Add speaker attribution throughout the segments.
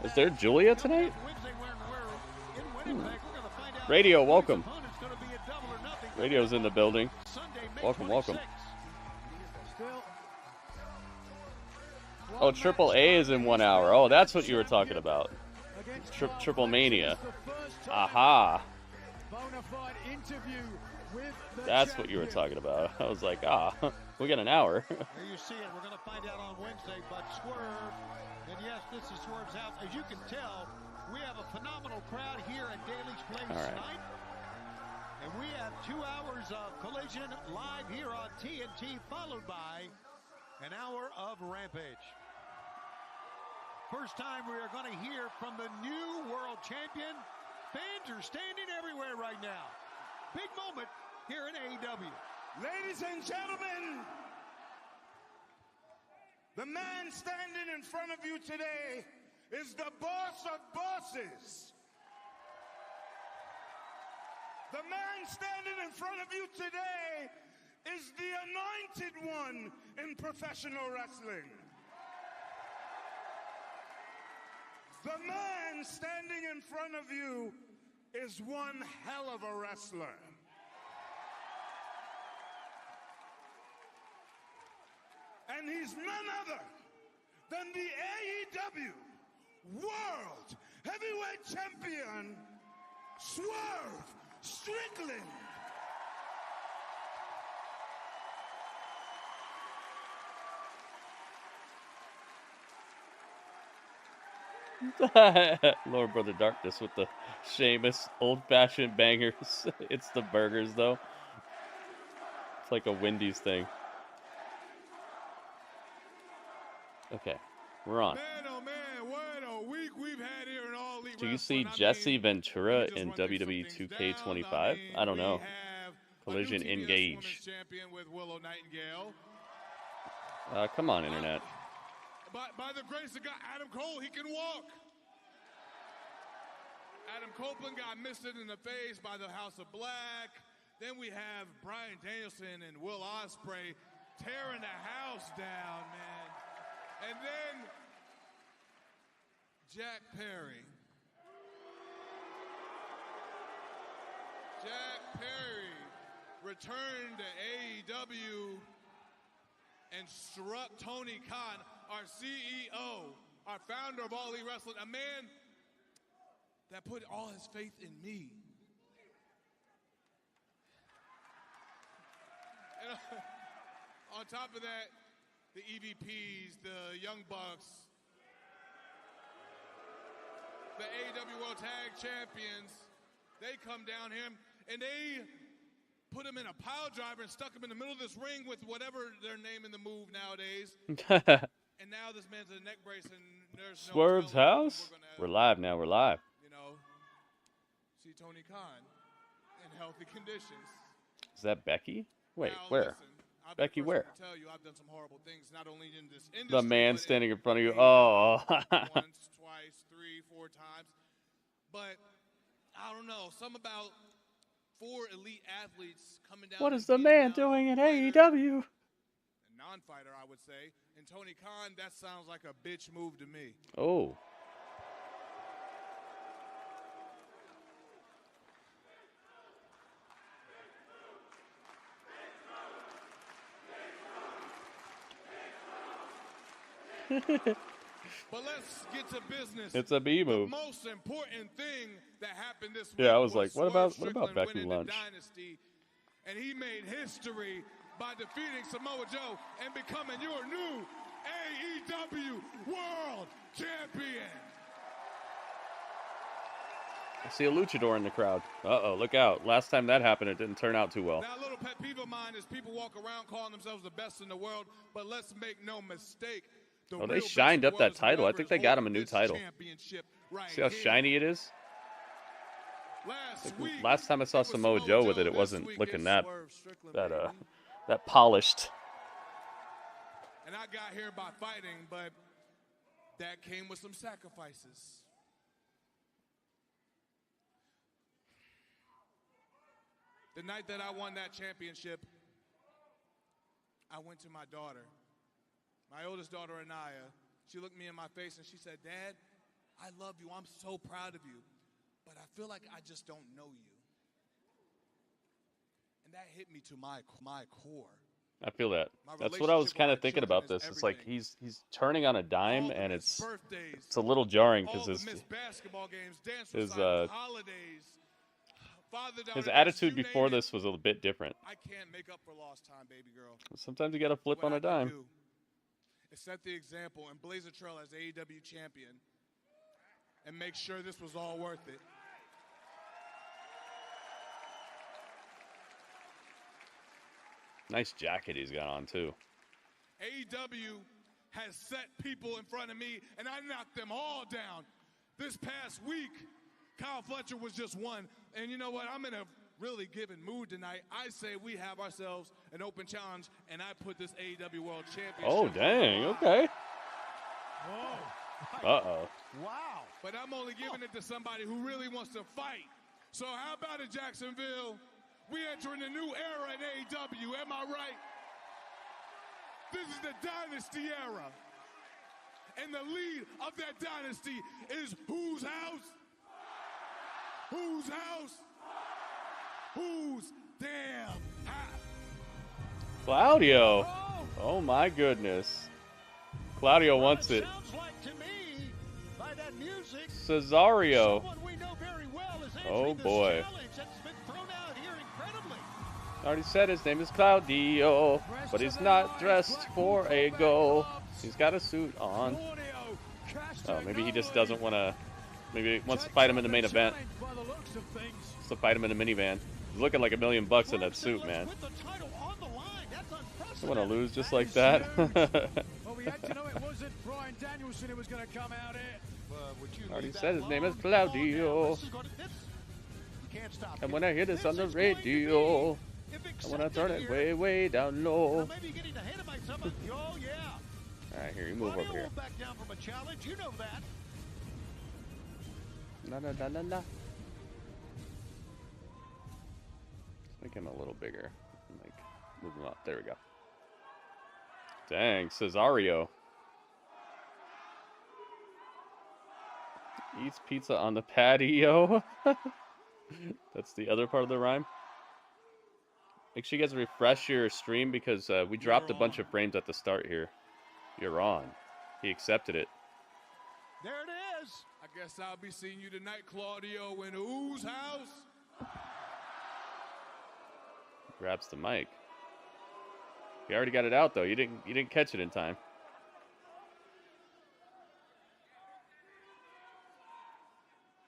Speaker 1: Is there Julia tonight? Radio, welcome. Radio's in the building. Welcome, welcome. Oh, Triple A is in 1 hour. Oh, that's what you were talking about. Triple Mania. Aha. That's what you were talking about. I was like, we got an hour.
Speaker 2: There you see it. We're going to find out on Wednesday, but Swerve, and yes, this is Swerve's house. As you can tell, we have a phenomenal crowd here at Daly's Place tonight. And we have 2 hours of Collision live here on TNT, followed by an hour of Rampage. First time we are going to hear from the new world champion. Fans are standing everywhere right now. Big moment here in AEW.
Speaker 3: Ladies and gentlemen, the man standing in front of you today is the boss of bosses. The man standing in front of you today is the anointed one in professional wrestling. The man standing in front of you is one hell of a wrestler. And he's none other than the AEW World Heavyweight Champion, Swerve Strickland.
Speaker 1: Lord Brother Darkness with the Sheamus old-fashioned bangers. It's the burgers, though. It's like a Wendy's thing. Okay, we're on.
Speaker 3: Man, oh man, what a week we've had here in All Elite
Speaker 1: Do you
Speaker 3: Wrestling.
Speaker 1: see Jesse Ventura in WWE 2K25? I don't know. Collision Engage.
Speaker 3: Champion with Willow Nightingale.
Speaker 1: Come on, Internet.
Speaker 3: By the grace of God, Adam Cole, he can walk. Adam Copeland got missed in the face by the House of Black. Then we have Bryan Danielson and Will Ospreay tearing the house down, man. And then Jack Perry. Jack Perry returned to AEW and struck Tony Khan, our CEO, our founder of All Elite Wrestling, a man that put all his faith in me. And on top of that, the EVPs, the Young Bucks, the AEW World Tag Champions, they come down here and they put him in a pile driver and stuck him in the middle of this ring with whatever they're naming the move nowadays. And now this man's in a neck brace and there's
Speaker 1: Swerve's
Speaker 3: no
Speaker 1: house? We're live now, we're live.
Speaker 3: You know, see Tony Khan in healthy conditions.
Speaker 1: Is that Becky? Wait,
Speaker 3: Now,
Speaker 1: where?
Speaker 3: listen,
Speaker 1: Becky, where?
Speaker 3: tell you, I've done some horrible things, not only in this industry,
Speaker 1: The man
Speaker 3: but
Speaker 1: standing in front of you.
Speaker 3: in
Speaker 1: Oh.
Speaker 3: once, twice, 3, 4 times. But I don't know, some about 4 elite athletes coming down.
Speaker 1: What is
Speaker 3: and
Speaker 1: the
Speaker 3: beating
Speaker 1: man
Speaker 3: down
Speaker 1: doing in
Speaker 3: a fighter,
Speaker 1: AEW?
Speaker 3: a non-fighter, I would say. And Tony Khan, that sounds like a bitch move to me.
Speaker 1: Oh.
Speaker 3: But let's get to business.
Speaker 1: It's a B move.
Speaker 3: The most important thing that happened this week.
Speaker 1: Yeah, I was like, what
Speaker 3: Swerve
Speaker 1: about
Speaker 3: Strickland
Speaker 1: Becky
Speaker 3: winning
Speaker 1: Lynch?
Speaker 3: the Dynasty, and he made history by defeating Samoa Joe and becoming your new AEW World Champion.
Speaker 1: I see a luchador in the crowd. Uh-oh, look out. Last time that happened, it didn't turn out too well.
Speaker 3: Now, a little pet peeve of mine is people walk around calling themselves the best in the world, but let's make no mistake.
Speaker 1: Oh, they shined up that title. I think they got him a new title.
Speaker 3: Right
Speaker 1: See how
Speaker 3: here.
Speaker 1: shiny it is? Last time I saw Samoa Joe with it, it wasn't looking that polished.
Speaker 3: And I got here by fighting, but that came with some sacrifices. The night that I won that championship, I went to my daughter, my oldest daughter, Anaya. She looked me in my face and she said, "Dad, I love you. I'm so proud of you. But I feel like I just don't know you. And that hit me to my core.
Speaker 1: I feel that. That's what I was kind of thinking about this. It's like he's turning on a dime, and it's a little jarring because his attitude before this was a bit different.
Speaker 3: I can't make up for lost time, baby girl.
Speaker 1: Sometimes you got to flip on a dime.
Speaker 3: Set the example and blaze a trail as AEW champion, and make sure this was all worth it.
Speaker 1: Nice jacket he's got on, too.
Speaker 3: AEW has set people in front of me, and I knocked them all down. This past week, Kyle Fletcher was just one. And you know what? I'm in a really given mood tonight. I say we have ourselves an open challenge, and I put this AEW World Championship.
Speaker 1: Oh, dang. Okay.
Speaker 2: Whoa.
Speaker 1: Uh-oh.
Speaker 2: Wow.
Speaker 3: But I'm only giving it to somebody who really wants to fight. So how about it, Jacksonville? We entering a new era in AEW, am I right? This is the dynasty era. And the lead of that dynasty is whose house? Whose house? Whose damn house?
Speaker 1: Claudio. Oh, my goodness. Claudio wants it.
Speaker 2: Sounds like to me, by that music,
Speaker 1: Cesario.
Speaker 2: someone we know very well is
Speaker 1: Oh,
Speaker 2: answering this
Speaker 1: boy.
Speaker 2: challenge that's been thrown out here incredibly.
Speaker 1: Already said his name is Claudio, but he's not dressed for a go. He's got a suit on. Oh, maybe he just doesn't want to. Maybe he wants to fight him in the main event. Wants to fight him in a minivan. He's looking like $1 million in that suit, man. I want to lose just like that.
Speaker 4: Well, we had to know it wasn't Bryan Danielson who was going to come out here.
Speaker 1: Already said his name is Claudio. And when I hear this on the radio, I want to turn it way, way down low. Alright, here, you move over here. No, no, no, no, no. Let's make him a little bigger. Like, move him up. There we go. Dang, Cesario. Eats pizza on the patio. That's the other part of the rhyme. Make sure you guys refresh your stream because we dropped a bunch of frames at the start here. You're on. He accepted it.
Speaker 2: There it is.
Speaker 3: I guess I'll be seeing you tonight, Claudio, in whose house?
Speaker 1: Grabs the mic. He already got it out though. You didn't catch it in time.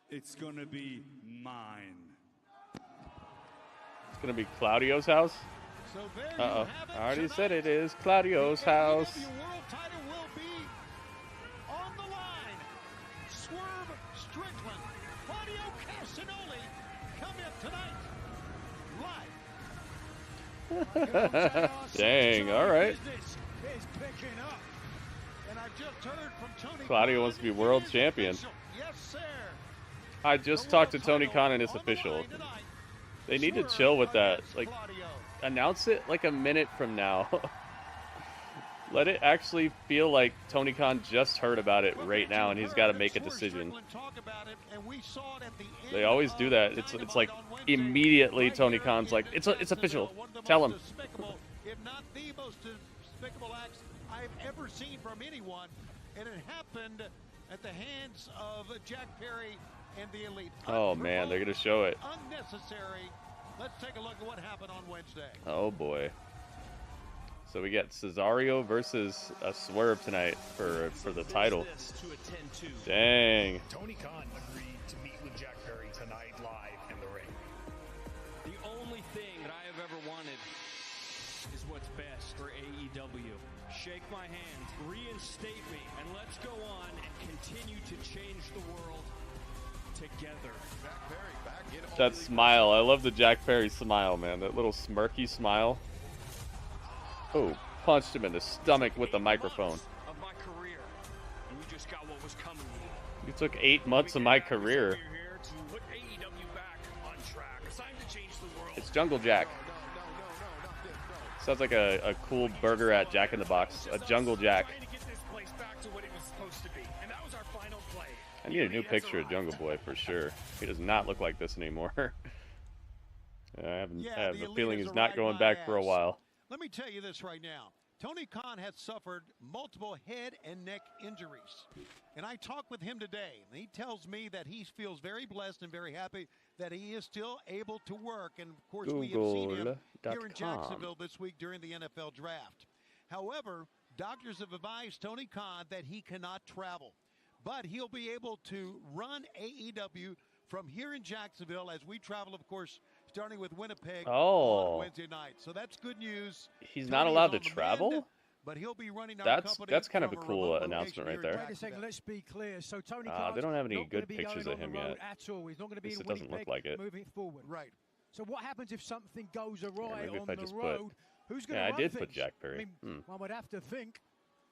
Speaker 4: It's gonna be mine.
Speaker 1: It's gonna be Claudio's house.
Speaker 2: So there
Speaker 1: Uh-oh.
Speaker 2: you have it.
Speaker 1: I already
Speaker 2: Tonight,
Speaker 1: said it is Claudio's
Speaker 2: the
Speaker 1: house.
Speaker 2: AEW World title will be on the line. Swerve Strickland, Claudio Castagnoli coming up tonight. Live.
Speaker 1: Dang, all right.
Speaker 2: Business is picking up. And I've just heard from Tony
Speaker 1: Claudio
Speaker 2: Khan.
Speaker 1: wants to be
Speaker 2: It
Speaker 1: world
Speaker 2: is
Speaker 1: champion.
Speaker 2: official. Yes, sir.
Speaker 1: I just
Speaker 2: The
Speaker 1: talked to
Speaker 2: world
Speaker 1: Tony
Speaker 2: title
Speaker 1: Khan and it's
Speaker 2: on the
Speaker 1: official.
Speaker 2: line tonight.
Speaker 1: They need to
Speaker 2: Swerve
Speaker 1: chill with that.
Speaker 2: against
Speaker 1: Like,
Speaker 2: Claudio.
Speaker 1: announce it like a minute from now. Let it actually feel like Tony Khan just heard about it right now and he's got to make a decision. They always do that. It's like immediately Tony Khan's like, it's official. Tell him.
Speaker 2: If not the most despicable acts I've ever seen from anyone, and it happened at the hands of Jack Perry and the Elite.
Speaker 1: Oh man, they're gonna show it.
Speaker 2: Unnecessary. Let's take a look at what happened on Wednesday.
Speaker 1: Oh boy. So we got Cesario versus Swerve tonight for the title. Dang.
Speaker 5: Tony Khan agreed to meet with Jack Perry tonight live in the ring.
Speaker 6: The only thing that I have ever wanted is what's best for AEW. Shake my hand, reinstate me, and let's go on and continue to change the world together.
Speaker 5: Jack Perry back in all
Speaker 1: That smile. I love the Jack Perry smile, man. That little smirky smile. Oh, punched him in the stomach with the microphone.
Speaker 6: Of my career, and we just got what was coming.
Speaker 1: You took 8 months of my career.
Speaker 5: We're here to put AEW back on track. It's time to change the world.
Speaker 1: It's Jungle Jack. Sounds like a cool burger at Jack in the Box. A Jungle Jack.
Speaker 5: Trying to get this place back to what it was supposed to be, and that was our final play.
Speaker 1: I need a new picture of Jungle Boy for sure. He does not look like this anymore. I have a feeling he's not going back for a while.
Speaker 2: Let me tell you this right now. Tony Khan has suffered multiple head and neck injuries. And I talked with him today, and he tells me that he feels very blessed and very happy that he is still able to work. And, of course, we have seen him here in Jacksonville this week during the NFL Draft. However, doctors have advised Tony Khan that he cannot travel. But he'll be able to run AEW from here in Jacksonville as we travel, of course, starting with Winnipeg on Wednesday night. So that's good news.
Speaker 1: He's not allowed to travel?
Speaker 2: But he'll be running our company.
Speaker 1: That's kind of a cool announcement right there.
Speaker 4: Wait a second, let's be clear. So Tony Khan's
Speaker 1: they don't have any
Speaker 4: not
Speaker 1: good
Speaker 4: gonna be
Speaker 1: pictures
Speaker 4: going
Speaker 1: of him
Speaker 4: on the road
Speaker 1: yet.
Speaker 4: at all. He's not going to be in
Speaker 1: It doesn't
Speaker 4: Winnipeg
Speaker 1: look like it.
Speaker 4: moving forward.
Speaker 2: Right.
Speaker 4: So what happens if something goes awry
Speaker 1: maybe
Speaker 4: on
Speaker 1: if I
Speaker 4: the
Speaker 1: just
Speaker 4: road? Who's going to
Speaker 1: I
Speaker 4: run
Speaker 1: did
Speaker 4: things?
Speaker 1: put Jack Perry.
Speaker 4: I mean, one would have to think,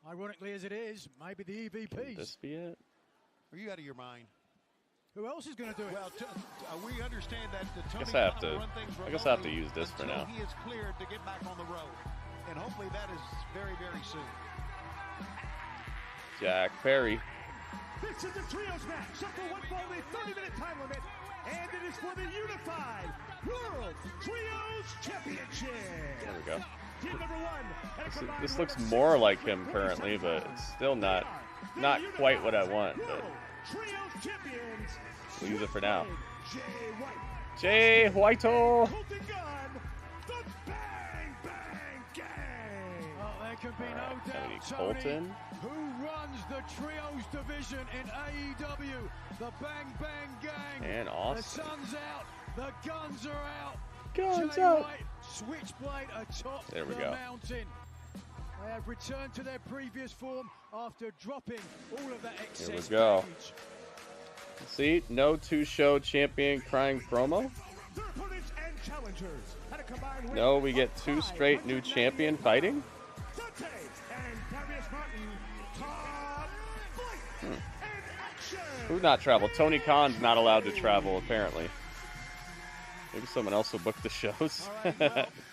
Speaker 4: ironically as it is, maybe the EVPs.
Speaker 1: Can this be it?
Speaker 2: Are you out of your mind?
Speaker 4: Who else is going to do it?
Speaker 2: Well, we understand that the Tony
Speaker 1: I
Speaker 2: Khan will run things
Speaker 1: I guess I have to use this for
Speaker 2: until
Speaker 1: now.
Speaker 2: he is cleared to get back on the road. And hopefully that is very, very soon.
Speaker 1: Jack Perry.
Speaker 7: This is the trios match, up for one fall, a 30-minute time limit, and it is for the Unified World Trios Championship.
Speaker 1: There we go.
Speaker 7: Team number one.
Speaker 1: This looks more like him currently, but it's still not quite what I want. But
Speaker 7: Trios champions.
Speaker 1: we'll use it for now.
Speaker 7: Jay White.
Speaker 1: Jay Whitehall.
Speaker 7: Colton Gunn, the Bang Bang Gang.
Speaker 4: Oh, there can be no
Speaker 1: Alright,
Speaker 4: doubt,
Speaker 1: we need
Speaker 4: Tony,
Speaker 1: Colton.
Speaker 4: who runs the Trios division in AEW. The Bang Bang Gang.
Speaker 1: And
Speaker 4: The
Speaker 1: Austin.
Speaker 4: sun's out. The guns are out.
Speaker 1: Guns
Speaker 4: Jay
Speaker 1: out.
Speaker 4: White, Switchblade atop
Speaker 1: There we
Speaker 4: the
Speaker 1: go.
Speaker 4: mountain. They have returned to their previous form after dropping all of that excess
Speaker 1: Here we go.
Speaker 4: baggage.
Speaker 1: See, no two-show champion crying promo.
Speaker 7: Their opponents and challengers had a combined win
Speaker 1: No, we get
Speaker 7: of
Speaker 1: 2 straight new
Speaker 7: 5
Speaker 1: champion fighting.
Speaker 7: Dante and Darius Martin, top fight and action.
Speaker 1: Who not travel? Tony Khan's not allowed to travel, apparently. Maybe someone else will book the shows.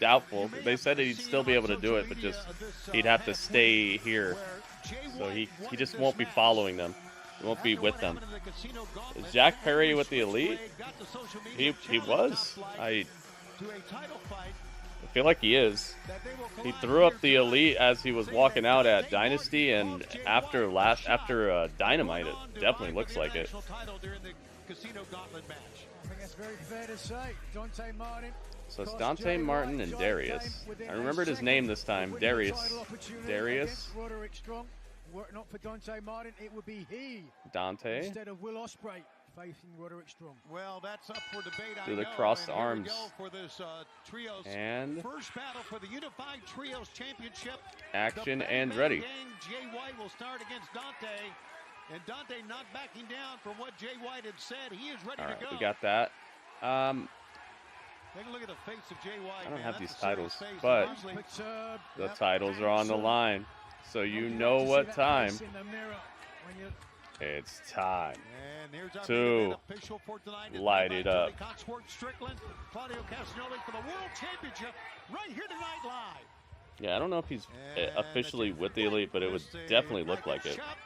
Speaker 1: Doubtful. They said he'd still be able to do it, but just he'd have to stay here. So he just won't be following them. He won't be with them. Is Jack Perry with the Elite? He was. I feel like he is. He threw up the Elite as he was walking out at Dynasty, and after Dynamite, it definitely looks like it.
Speaker 4: I think that's very fair to say. Dante Martin.
Speaker 1: So it's Dante Martin and Darius. I remembered his name this time. Darius.
Speaker 4: Roderick Strong. Were it not for Dante Martin, it would be he
Speaker 1: Dante.
Speaker 4: instead of Will Ospreay facing Roderick Strong.
Speaker 2: Well, that's up for debate.
Speaker 1: Do the
Speaker 2: I know.
Speaker 1: crossed
Speaker 2: And here we
Speaker 1: arms.
Speaker 2: go for this trios
Speaker 1: And
Speaker 2: first battle for the Unified Trios Championship.
Speaker 1: action
Speaker 2: The
Speaker 1: and
Speaker 2: Bang
Speaker 1: ready.
Speaker 2: Bang Gang, Jay White will start against Dante. And Dante not backing down from what Jay White had said. He is ready
Speaker 1: All
Speaker 2: to
Speaker 1: right,
Speaker 2: go.
Speaker 1: we got that.
Speaker 2: Take a look at the face of Jay White.
Speaker 1: I don't
Speaker 2: man.
Speaker 1: have
Speaker 2: That's
Speaker 1: these
Speaker 2: a serious
Speaker 1: titles,
Speaker 2: face.
Speaker 1: but
Speaker 2: Moxley,
Speaker 1: the titles are on the line, so you know what time.
Speaker 4: In the mirror when you
Speaker 1: It's time
Speaker 2: and here's our
Speaker 1: to
Speaker 2: main event official for tonight.
Speaker 1: light it up.
Speaker 2: Swerve Strickland, Claudio Castagnoli for the World Championship right here tonight live.
Speaker 1: Yeah, I don't know if he's
Speaker 2: And
Speaker 1: officially
Speaker 2: that's
Speaker 1: with the Elite, but it would
Speaker 2: just a
Speaker 1: definitely look
Speaker 2: right
Speaker 1: like it.
Speaker 2: shot.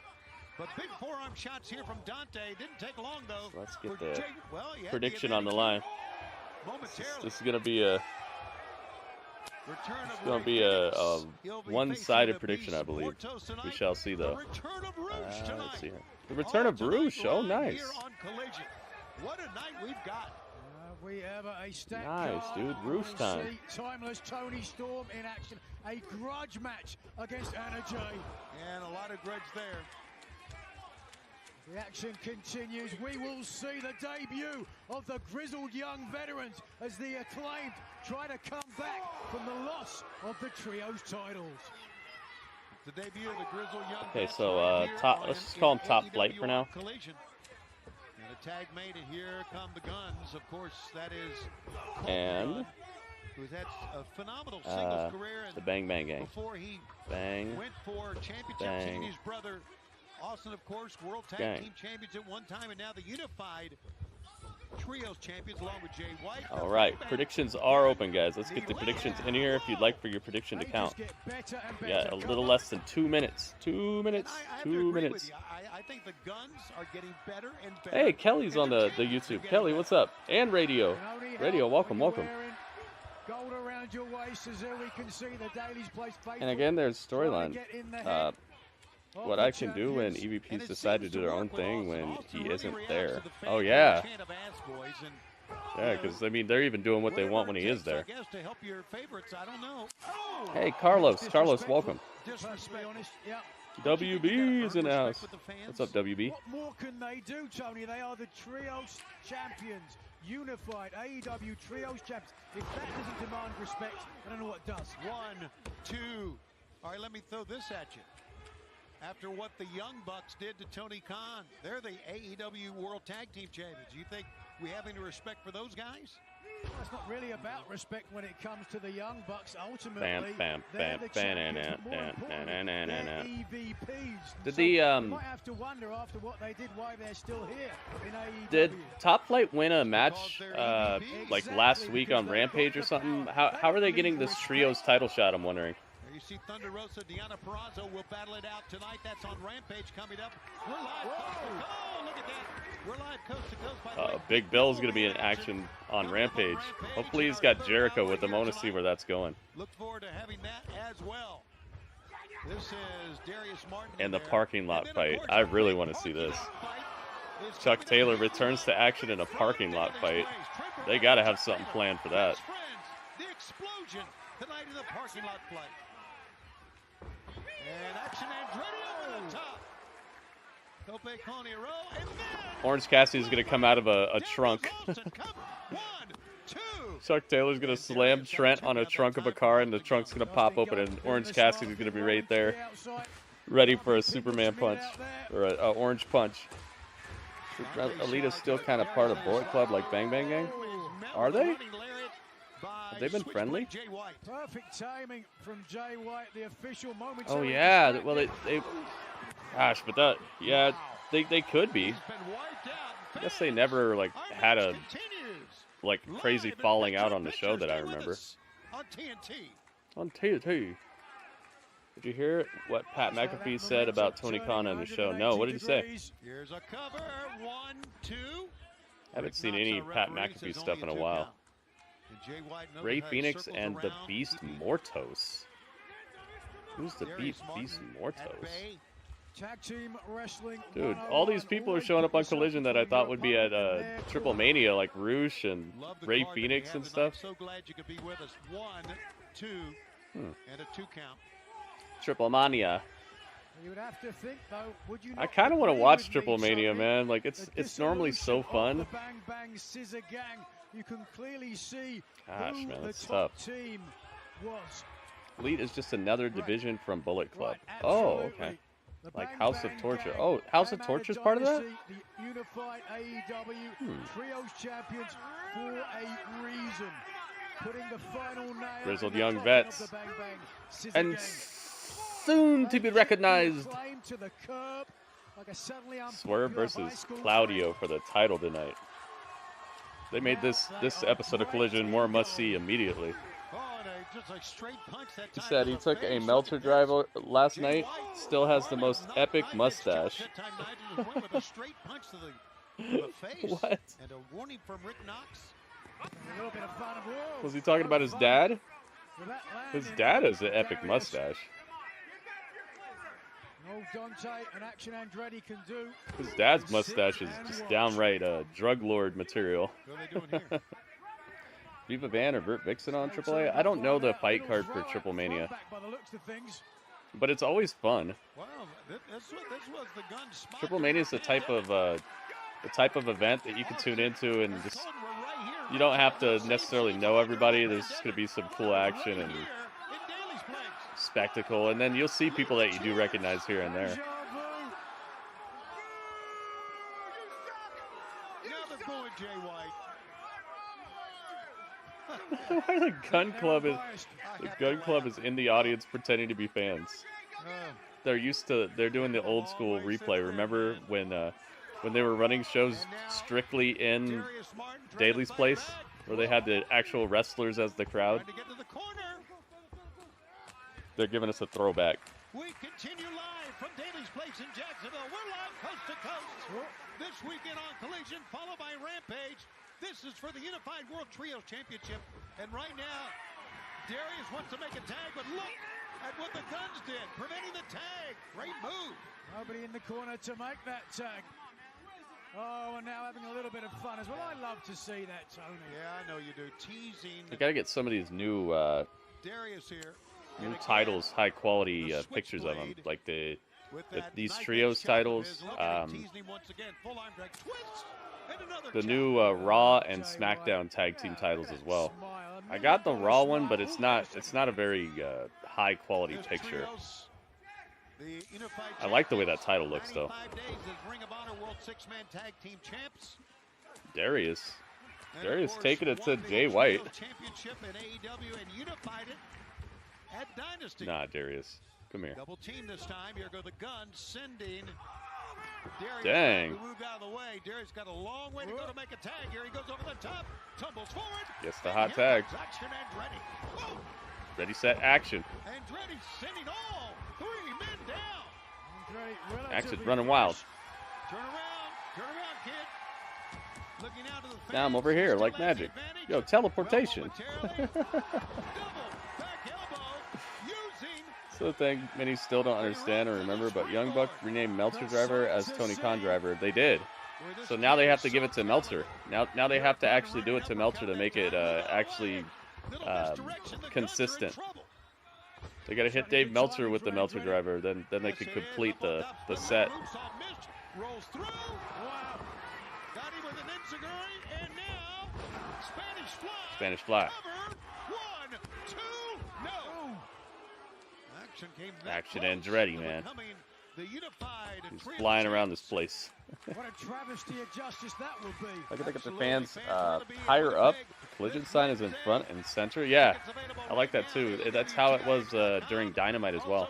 Speaker 2: But big forearm shots here from Dante. Didn't take long though.
Speaker 1: So let's get
Speaker 2: for
Speaker 1: the
Speaker 2: Jay. Well, he had
Speaker 1: prediction
Speaker 2: the
Speaker 1: on the line.
Speaker 2: momentarily.
Speaker 1: This is gonna be a
Speaker 2: Return of
Speaker 1: gonna
Speaker 2: Ray
Speaker 1: be
Speaker 2: Phoenix.
Speaker 1: a
Speaker 2: He'll be
Speaker 1: one-sided
Speaker 2: facing the
Speaker 1: prediction, I
Speaker 2: Beast
Speaker 1: believe.
Speaker 2: Portos tonight.
Speaker 1: We shall see,
Speaker 2: The
Speaker 1: though.
Speaker 2: return of Rouge tonight.
Speaker 1: Let's see here. The return of
Speaker 2: All
Speaker 1: Rouge.
Speaker 2: tonight
Speaker 1: Oh,
Speaker 2: live
Speaker 1: nice.
Speaker 2: Here on Collision. What a night we've got.
Speaker 4: we have a stacked
Speaker 1: Nice,
Speaker 4: card.
Speaker 1: dude. Rouge
Speaker 4: We'll
Speaker 1: time.
Speaker 4: see Timeless Tony Storm in action. A grudge match against Anna Jay.
Speaker 2: And a lot of grudge there.
Speaker 4: The action continues. We will see the debut of the grizzled young veterans as the Acclaimed try to come back from the loss of the Trios titles.
Speaker 2: The debut of the grizzled young
Speaker 1: Okay,
Speaker 2: vets
Speaker 1: so
Speaker 2: right here
Speaker 1: top.
Speaker 2: on
Speaker 1: Let's just call him Top
Speaker 2: AEW
Speaker 1: Flight for now.
Speaker 2: Collision. And a tag made it. Here come the guns. Of course, that is Colton
Speaker 1: And
Speaker 2: Gunn, who's had a phenomenal singles career. And
Speaker 1: the Bang Bang Gang.
Speaker 2: before he
Speaker 1: Bang.
Speaker 2: went for championships,
Speaker 1: Bang.
Speaker 2: he and his brother Austin, of course, World Tag
Speaker 1: Gang.
Speaker 2: Team Champions at one time, and now the Unified Trios champions along with Jay White.
Speaker 1: All right, predictions are open, guys. Let's get the predictions in here if you'd like for your prediction to count. Yeah, a little less than 2 minutes. 2 minutes.
Speaker 2: I
Speaker 1: 2 minutes.
Speaker 2: with you. I think the guns are getting better and better.
Speaker 1: Hey, Kelly's on the YouTube. Kelly, what's up? And Radio. Radio, welcome, welcome.
Speaker 4: Gold around your waist as we can see the Daily's Place faithful.
Speaker 1: And again, there's storyline. What I can do when EVPs decide to do their own thing when he isn't there. Oh, yeah. Yeah, because, I mean, they're even doing what they want when he is there. Hey, Carlos. Carlos, welcome. WB is in the house. What's up, WB?
Speaker 4: What more can they do, Tony? They are the Trios champions. Unified AEW Trios champions. If that doesn't demand respect, I don't know what does.
Speaker 2: 1, 2. All right, let me throw this at you. After what the Young Bucks did to Tony Khan, they're the AEW World Tag Team Champions. You think we have any respect for those guys?
Speaker 4: Well, it's not really about respect when it comes to the Young Bucks. Ultimately, EVPs.
Speaker 1: Did
Speaker 4: so
Speaker 1: the
Speaker 4: you might have to wonder after what they did why they're still here in AEW.
Speaker 1: Did Top Flight win a match like last week on Rampage or something? How are they getting this trios title shot? I'm wondering.
Speaker 2: You see Thunder Rosa, Deonna Purrazzo will battle it out tonight. That's on Rampage coming up. We're live coast to coast. Oh, look at that. We're live coast to coast. By the way.
Speaker 1: Big Bill's going to be in action on Rampage. Hopefully he's got Jericho with him. I want to see where that's going.
Speaker 2: Look forward to having that as well. This is Darius Martin.
Speaker 1: And the parking lot fight. I really want to see this. Chuck Taylor returns to action in a parking lot fight. They got to have something planned for that.
Speaker 2: The explosion tonight in the parking lot fight. And action Andretti over the top. Tope con hilo, and then
Speaker 1: Orange Cassidy's going to come out of a trunk.
Speaker 2: 1, 2.
Speaker 1: Chuck Taylor's going to slam Trent on a trunk of a car, and the trunk's going to pop open, and Orange Cassidy's going to be right there, ready for a Superman punch, or an orange punch. Alita's still kind of part of Bullet Club, like Bang Bang Gang? Are they? Have they been friendly?
Speaker 4: Perfect timing from Jay White, the official moment.
Speaker 1: Oh yeah, well they gosh, but that, yeah, they could be. I guess they never like had a like crazy falling out on the show that I remember. On TNT. Did you hear what Pat McAfee said about Tony Khan on the show? No, what did he say?
Speaker 2: Here's a cover. 1, 2.
Speaker 1: Haven't seen any Pat McAfee stuff in a while. Ray Phoenix and the Beast Mortos. Who's the Beast Mortos?
Speaker 4: Tag team wrestling.
Speaker 1: Dude, all these people are showing up on Collision that I thought would be at Triple Mania, like Roosh and Ray Phoenix and stuff.
Speaker 2: So glad you could be with us. 1, 2, and a 2 count.
Speaker 1: Triple Mania.
Speaker 4: You would have to think, though, would you
Speaker 1: I kind of want to watch Triple Mania, man. Like it's normally so fun.
Speaker 4: Bang Bang Scissor Gang. You can clearly see
Speaker 1: gosh,
Speaker 4: who
Speaker 1: man,
Speaker 4: the
Speaker 1: that's
Speaker 4: top
Speaker 1: tough.
Speaker 4: team was.
Speaker 1: Elite is just another division from Bullet Club.
Speaker 4: Right,
Speaker 1: Oh, okay. Like House of Torture. Oh, House of Torture is part of that?
Speaker 4: The unified AEW Trios champions for a reason. Putting the final nail
Speaker 1: Grizzled
Speaker 4: in the
Speaker 1: young
Speaker 4: coffin
Speaker 1: vets.
Speaker 4: of the Bang Bang Scissor
Speaker 1: And
Speaker 4: Gang.
Speaker 1: soon to be recognized.
Speaker 4: Flame to the curb, like a suddenly
Speaker 1: Swerve
Speaker 4: unpopular high
Speaker 1: versus
Speaker 4: school
Speaker 1: Claudio for the title tonight. They made this episode of Collision more must-see immediately.
Speaker 2: Just a straight punch that
Speaker 1: He
Speaker 2: time
Speaker 1: said
Speaker 2: to
Speaker 1: he
Speaker 2: the
Speaker 1: took a
Speaker 2: face.
Speaker 1: Meltzer drive last night, still has the most epic mustache.
Speaker 2: That time Nigel just went with a straight punch to the face.
Speaker 1: What?
Speaker 2: And a warning from Rick Knox.
Speaker 4: A little bit of fun. Whoa.
Speaker 1: Was he talking about his dad?
Speaker 4: With that
Speaker 1: His
Speaker 4: landing,
Speaker 1: dad has an epic
Speaker 4: Darius.
Speaker 1: mustache.
Speaker 4: No Dante and Action Andretti can do.
Speaker 1: His dad's mustache is just downright drug lord material.
Speaker 2: What are they doing here?
Speaker 1: Viva Van or Burt Vixen on AAA? I don't know the fight card for Triple Mania,
Speaker 4: By the looks of things.
Speaker 1: but it's always fun.
Speaker 2: Wow, this was the gun spot.
Speaker 1: Triple Mania is the type of event that you can tune into and just you don't have to necessarily know everybody. There's just gonna be some cool action and spectacle, and then you'll see people that you do recognize here and there.
Speaker 2: Now they're going Jay White.
Speaker 1: Why the gun club is in the audience pretending to be fans. They're doing the old school replay. Remember when when they were running shows strictly in Daly's place, where they had the actual wrestlers as the crowd. They're giving us a throwback.
Speaker 2: We continue live from Daly's place in Jacksonville. We're live coast to coast. This weekend on Collision, followed by Rampage. This is for the Unified World Trios Championship. And right now, Darius wants to make a tag, but look at what the Guns did, preventing the tag. Great move.
Speaker 4: Nobody in the corner to make that tag. Oh, and now having a little bit of fun as well. I love to see that, Tony.
Speaker 2: Yeah, I know you do. Teasing.
Speaker 1: I gotta get some of these new
Speaker 2: Darius here.
Speaker 1: new titles, high quality pictures of them, like these trios titles. The new Raw and SmackDown tag team titles as well. I got the Raw one, but it's not a very high quality picture. I like the way that title looks, though. Darius taking it to Jay White. Nah, Darius, come here.
Speaker 2: Double team this time. Here go the Guns sending Darius.
Speaker 1: Dang.
Speaker 2: Moved out of the way. Darius got a long way to go to make a tag. Here he goes over the top, tumbles forward.
Speaker 1: Gets the hot tag. Ready, set, action.
Speaker 2: Andretti sending all 3 men down.
Speaker 1: Action's running wild.
Speaker 2: Turn around, kid. Looking out to the fans.
Speaker 1: Now I'm over here like magic. Yo, teleportation. So the thing many still don't understand or remember, but Young Buck renamed Meltzer Driver as Tony Khan Driver. They did. So now they have to give it to Meltzer. Now they have to actually do it to Meltzer to make it actually consistent. They got to hit Dave Meltzer with the Meltzer Driver, then they could complete the set.
Speaker 2: Rolls through. Wow. Got him with an enziguri, and now Spanish Fly.
Speaker 1: Spanish Fly.
Speaker 2: Cover. 1, 2, no.
Speaker 1: Action Andretti, man. He's flying around this place.
Speaker 4: What a travesty of justice that would be.
Speaker 1: Look at the fans higher up. Collision sign is in front and center. Yeah, I like that too. That's how it was during Dynamite as well.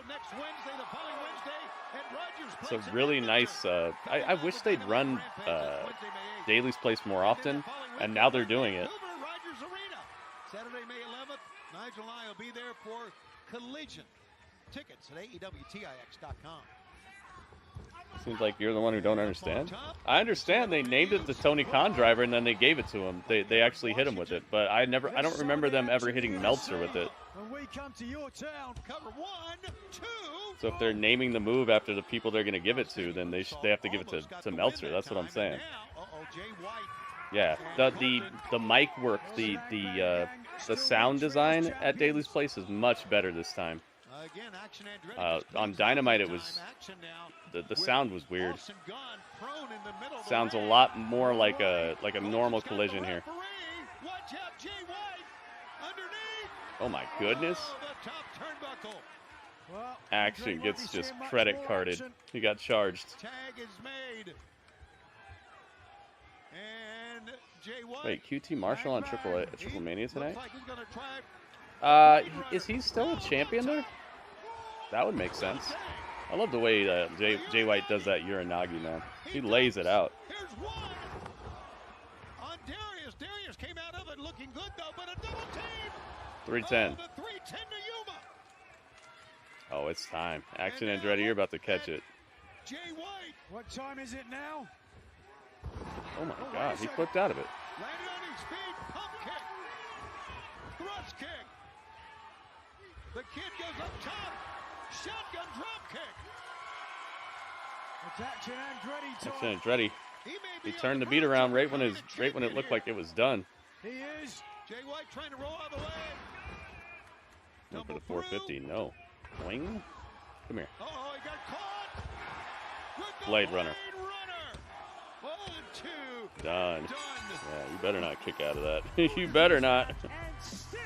Speaker 1: It's a really nice. I wish they'd run Daly's place more often, and now they're doing it.
Speaker 2: Saturday, May 11th, Nigel and I will be there for Collision. Tickets at AEWTIX.com.
Speaker 1: Seems like you're the one who don't understand. I understand they named it the Tony Khan Driver and then they gave it to him. They actually hit him with it, but I don't remember them ever hitting Meltzer with it. So if they're naming the move after the people they're going to give it to, then they have to give it to Meltzer. That's what I'm saying. Yeah, the mic work, the sound design at Daly's place is much better this time. On Dynamite, it was the sound was weird. Sounds a lot more like a normal Collision here. Oh my goodness! Action gets just credit carded. He got charged. Wait, QT Marshall on Triple Mania tonight? Is he still a champion there? That would make sense. I love the way Jay White does that Uranagi, man. He lays it out.
Speaker 2: Here's one on Darius. Darius came out of it looking good though, but a double team.
Speaker 1: 310.
Speaker 2: Oh, the 310 to Yuma.
Speaker 1: Oh, it's time. Action Andretti, you're about to catch it.
Speaker 2: Jay White.
Speaker 4: What time is it now?
Speaker 1: Oh my God, he flipped out of it.
Speaker 2: Landed on his feet. Pump kick. Thrust kick. The kid goes up top. Shotgun drop kick.
Speaker 4: It's Action Andretti.
Speaker 1: Action Andretti. He turned the beat around right when it looked like it was done.
Speaker 4: He is.
Speaker 2: Jay White trying to roll out of the way.
Speaker 1: Going for the 450. No. Wing. Come here.
Speaker 2: Oh, he got caught.
Speaker 1: Blade Runner.
Speaker 2: 1, 2.
Speaker 1: Done. Yeah, you better not kick out of that. You better not.
Speaker 7: And still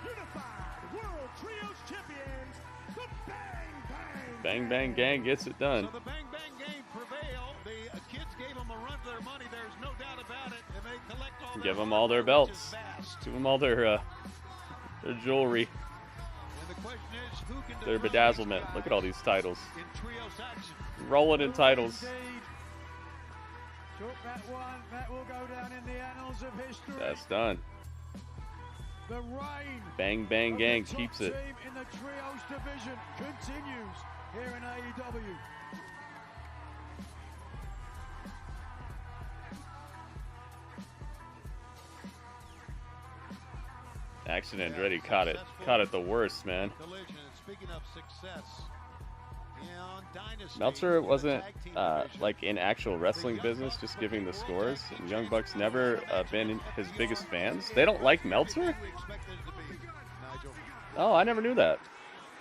Speaker 7: unified World Trios Champions, the Bang Bang.
Speaker 1: Bang Bang Gang gets it done.
Speaker 2: So the Bang Bang Gang prevail. The kids gave them a run for their money. There's no doubt about it. And they collect all
Speaker 1: Give them all their belts. Give them all their jewelry.
Speaker 2: And the question is, who can
Speaker 1: their bedazzlement. Look at all these titles.
Speaker 2: in trios action.
Speaker 1: Rolling in titles.
Speaker 4: Took that one. That will go down in the annals of history.
Speaker 1: That's done.
Speaker 4: The reign
Speaker 1: Bang Bang
Speaker 4: of
Speaker 1: Gang
Speaker 4: the top
Speaker 1: keeps it.
Speaker 4: team in the trios division continues here in AEW.
Speaker 1: Action Andretti caught it the worst, man.
Speaker 2: Collision. Speaking of success, on Dynasty,
Speaker 1: Meltzer wasn't like in actual wrestling business, just giving the scores. And Young Bucks never been his biggest fans. They don't like Meltzer? Oh, I never knew that.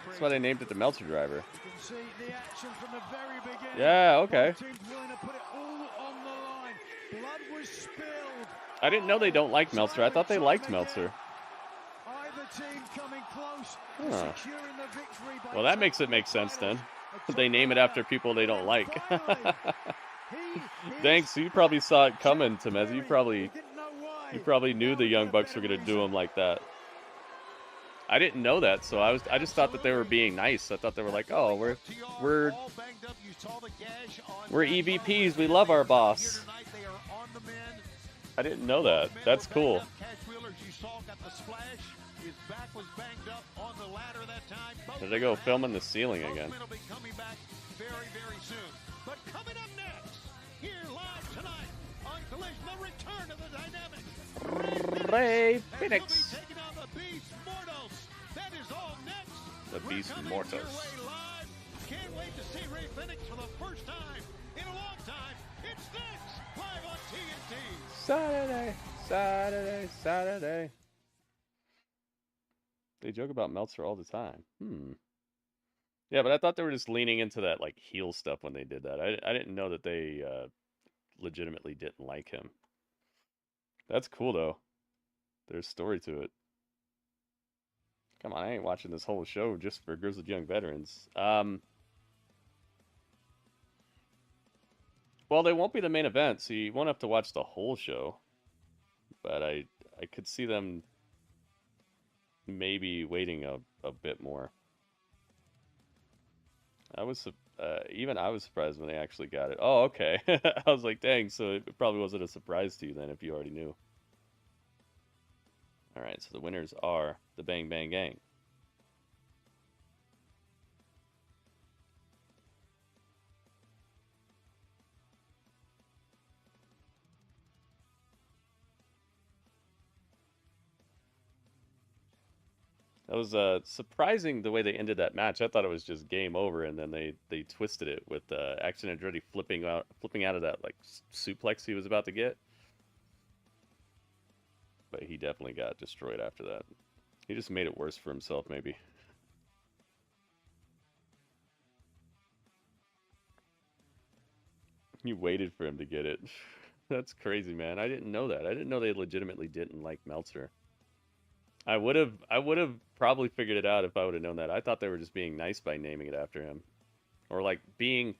Speaker 1: That's why they named it the Meltzer Driver.
Speaker 4: You can see the action from the very beginning.
Speaker 1: Yeah, okay.
Speaker 4: Both teams willing to put it all on the line. Blood was spilled.
Speaker 1: I didn't know they don't like Meltzer. I thought they liked Meltzer.
Speaker 4: Either team coming close
Speaker 1: Huh.
Speaker 4: to securing the victory by
Speaker 1: Well, that makes it make sense then. They name it after people they don't like. Thanks. You probably saw it coming, Temez. You probably knew the Young Bucks were gonna do him like that. I didn't know that, so I just thought that they were being nice. I thought they were like, oh, we're EVPs. We love our boss. I didn't know that. That's cool. There they go, filming the ceiling again.
Speaker 2: But coming up next, here live tonight on Collision, the return of the dynamic
Speaker 1: Ray Phoenix.
Speaker 2: taking on the Beast Mortals. That is all next.
Speaker 1: The Beast
Speaker 2: We're coming
Speaker 1: Mortals.
Speaker 2: your way live. Can't wait to see Ray Phoenix for the first time in a long time. It's next, live on TNT.
Speaker 1: Saturday. They joke about Meltzer all the time. Yeah, but I thought they were just leaning into that like heel stuff when they did that. I didn't know that they legitimately didn't like him. That's cool though. There's story to it. Come on, I ain't watching this whole show just for Grizzled Young Veterans. Well, they won't be the main event, so you won't have to watch the whole show. But I could see them maybe waiting a bit more. I was surprised when they actually got it. Oh, okay. I was like, dang, so it probably wasn't a surprise to you then if you already knew. All right, so the winners are the Bang Bang Gang. That was surprising the way they ended that match. I thought it was just game over, and then they twisted it with Action Andretti flipping out of that like suplex he was about to get. But he definitely got destroyed after that. He just made it worse for himself, maybe. You waited for him to get it. That's crazy, man. I didn't know that. I didn't know they legitimately didn't like Meltzer. I would have probably figured it out if I would have known that. I thought they were just being nice by naming it after him. Or like being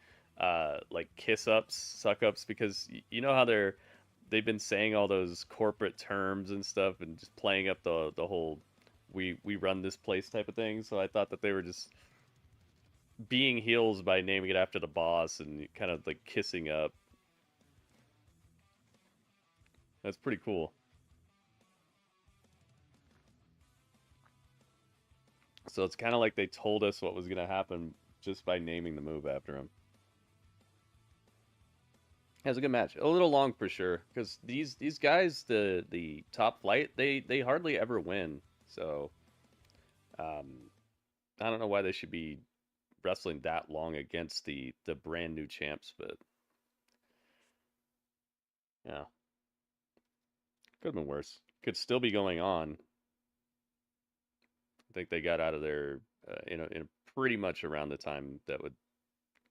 Speaker 1: like kiss ups, suck ups, because you know how they've been saying all those corporate terms and stuff and just playing up the whole we run this place type of thing. So I thought that they were just being heels by naming it after the boss and kind of like kissing up. That's pretty cool. So it's kind of like they told us what was going to happen just by naming the move after him. It was a good match. A little long for sure, because these guys, the top flight, they hardly ever win. So I don't know why they should be wrestling that long against the brand new champs, but yeah, could have been worse. Could still be going on. I think they got out of there in pretty much around the time that would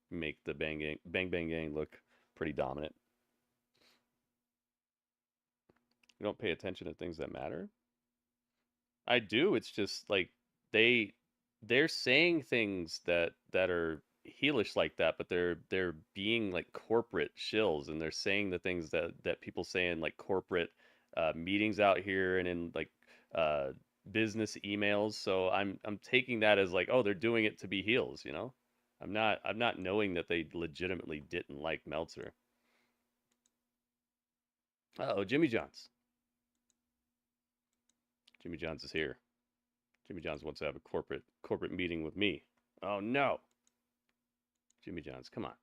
Speaker 1: make the Bang Bang Gang look pretty dominant. You don't pay attention to things that matter? I do. It's just like they're saying things that are heelish like that, but they're being like corporate shills, and they're saying the things that people say in like corporate meetings out here and in like business emails. So I'm taking that as like, oh, they're doing it to be heels, you know? I'm not knowing that they legitimately didn't like Meltzer. Uh-oh, Jimmy Johns. Jimmy Johns is here. Jimmy Johns wants to have a corporate meeting with me. Oh, no. Jimmy Johns, come on.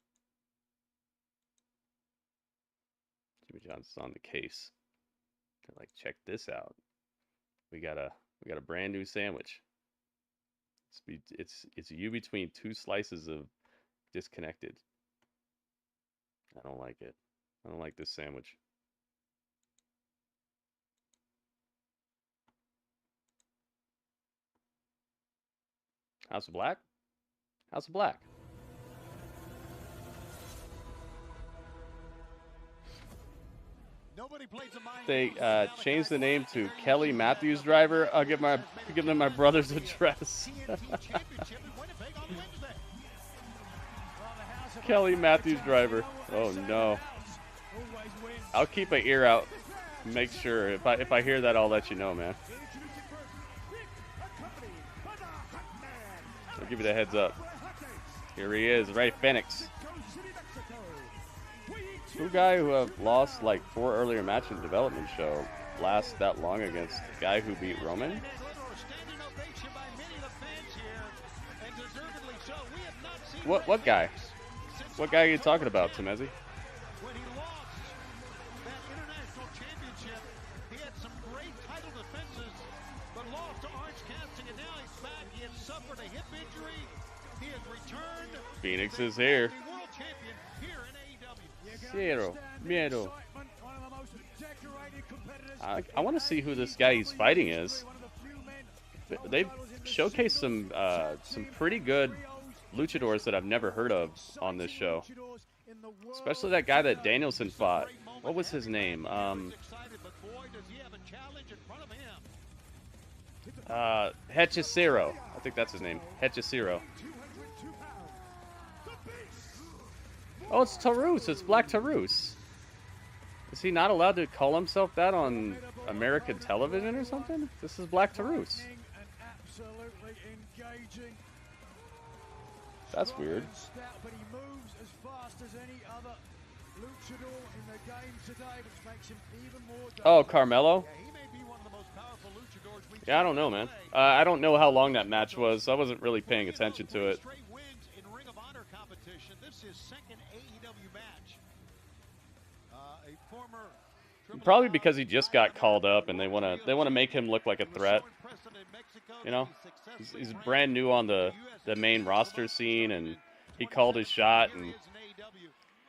Speaker 1: Jimmy Johns is on the case. They're like, check this out. We got a brand new sandwich. It's you between two slices of disconnected. I don't like it. I don't like this sandwich. House of Black? House of Black. They changed the name to Kelly Matthews Driver. I'll give them my brother's address. Kelly Matthews Driver. Oh no. I'll keep my ear out. Make sure if I hear that, I'll let you know, man. I'll give you the heads up. Here he is, Ray Phoenix. Two guy who have lost like 4 earlier match in the development show last that long against the guy who beat Roman. What guy? What guy are you talking about, Temezi?
Speaker 2: When he lost that international championship, he had some great title defenses, but lost to Orange Cassidy, and now he's back. He has suffered a hip injury. He has returned.
Speaker 1: Phoenix is here.
Speaker 2: World champion here in AEW.
Speaker 1: Cero miedo. I want to see who this guy he's fighting is. They've showcased some pretty good luchadors that I've never heard of on this show. Especially that guy that Danielson fought. What was his name? Hechicero. I think that's his name. Hechicero. Oh, it's Taurus. It's Black Taurus. Is he not allowed to call himself that on American television or something? This is Black Taurus. That's weird. Oh, Carmelo? Yeah, I don't know, man. I don't know how long that match was. I wasn't really paying attention to it. Probably because he just got called up and they want to make him look like a threat. You know, he's brand new on the main roster scene, and he called his shot and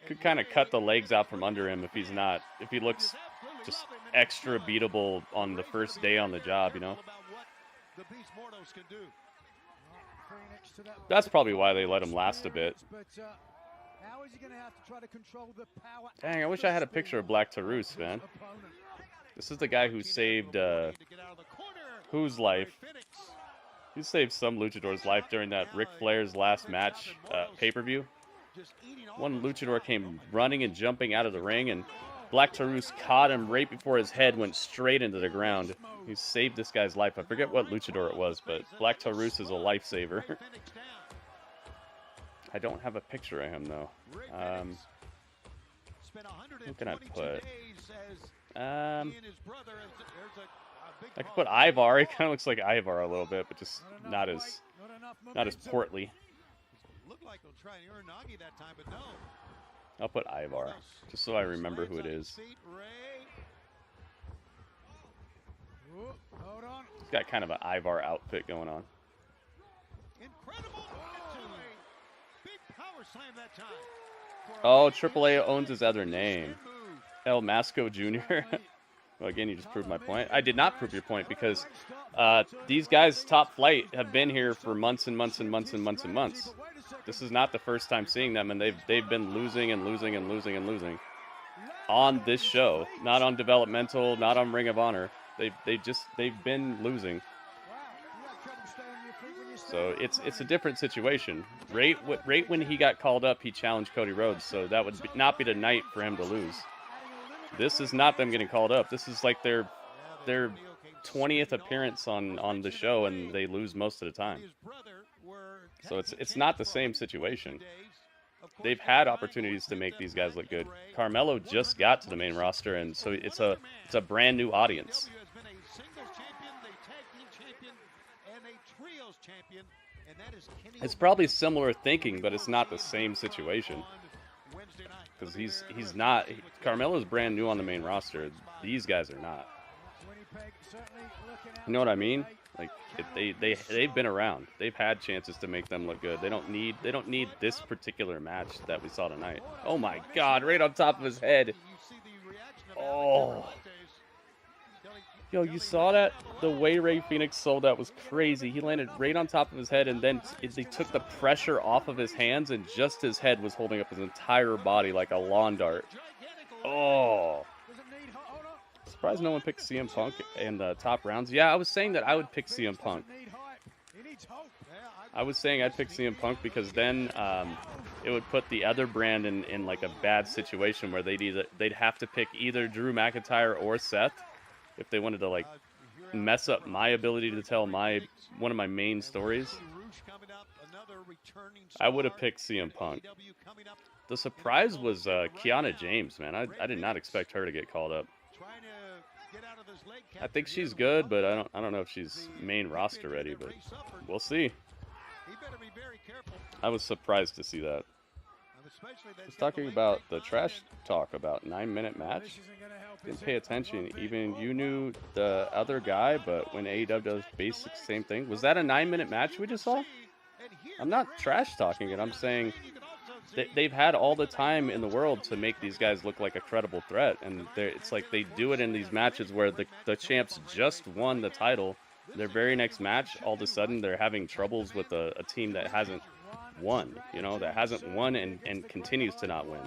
Speaker 1: could kind of cut the legs out from under him if he looks just extra beatable on the first day on the job, you know. That's probably why they let him last a bit. Dang, I wish I had a picture of Black Taurus, man. This is the guy who saved whose life? He saved some luchador's life during that Ric Flair's last match pay-per-view. One luchador came running and jumping out of the ring, and Black Taurus caught him right before his head went straight into the ground. He saved this guy's life. I forget what luchador it was, but Black Taurus is a lifesaver. I don't have a picture of him, though. Who can I put? I could put Ivar. He kind of looks like Ivar a little bit, but just not as portly. I'll put Ivar, just so I remember who it is. He's got kind of an Ivar outfit going on. Oh, AAA owns his other name. El Masco Jr. Well, again, you just proved my point. I did not prove your point because these guys, Top Flight, have been here for months and months and months and months and months. This is not the first time seeing them, and they've been losing and losing and losing and losing on this show. Not on developmental, not on Ring of Honor. They've been losing. So it's a different situation. Right when he got called up, he challenged Cody Rhodes, so that would not be the night for him to lose. This is not them getting called up. This is like their 20th appearance on the show, and they lose most of the time. So it's not the same situation. they've had opportunities to make these guys look good. Carmelo just got to the main roster, and so it's a brand new audience. It's probably similar thinking, but it's not the same situation. Because he's not. Carmelo's brand new on the main roster. These guys are not. You know what I mean? Like they've been around. They've had chances to make them look good. They don't need this particular match that we saw tonight. Oh my God! Right on top of his head. Oh. Yo, you saw that? The way Rey Fenix sold that was crazy. He landed right on top of his head, and then they took the pressure off of his hands, and just his head was holding up his entire body like a lawn dart. Oh. Surprised no one picked CM Punk in the top rounds. Yeah, I was saying that I would pick CM Punk. I was saying I'd pick CM Punk because then it would put the other brand in like a bad situation where they'd have to pick either Drew McIntyre or Seth if they wanted to like mess up my ability to tell one of my main stories. I would have picked CM Punk. The surprise was Kiana James, man. I did not expect her to get called up. I think she's good, but I don't know if she's main roster ready, but we'll see. I was surprised to see that. I was talking about the trash talk about 9-minute match. Didn't pay attention. Even you knew the other guy, but when AEW does basic same thing. Was that a 9-minute match we just saw? I'm not trash talking it. I'm saying they've had all the time in the world to make these guys look like a credible threat, and it's like they do it in these matches where the champs just won the title. Their very next match, all of a sudden they're having troubles with a team that hasn't won, that hasn't won and continues to not win.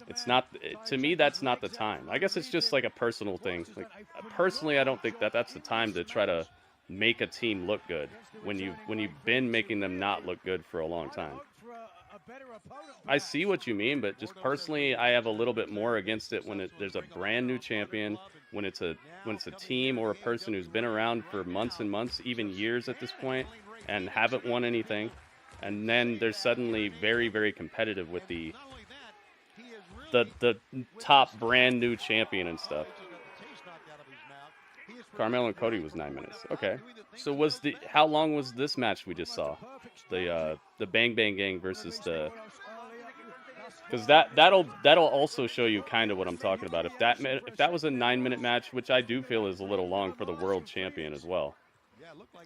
Speaker 1: It's not, to me, that's not the time. I guess it's just like a personal thing. Like, personally, I don't think that's the time to try to make a team look good when you've been making them not look good for a long time. I see what you mean, but just personally, I have a little bit more against it when there's a brand new champion, when it's a team or a person who's been around for months and months, even years at this point, and haven't won anything, and then they're suddenly very, very competitive with the top brand new champion and stuff. Carmelo and Cody was 9 minutes. Okay. So how long was this match we just saw? The Bang Bang Gang versus because that'll also show you kind of what I'm talking about. If that was a 9-minute match, which I do feel is a little long for the world champion as well,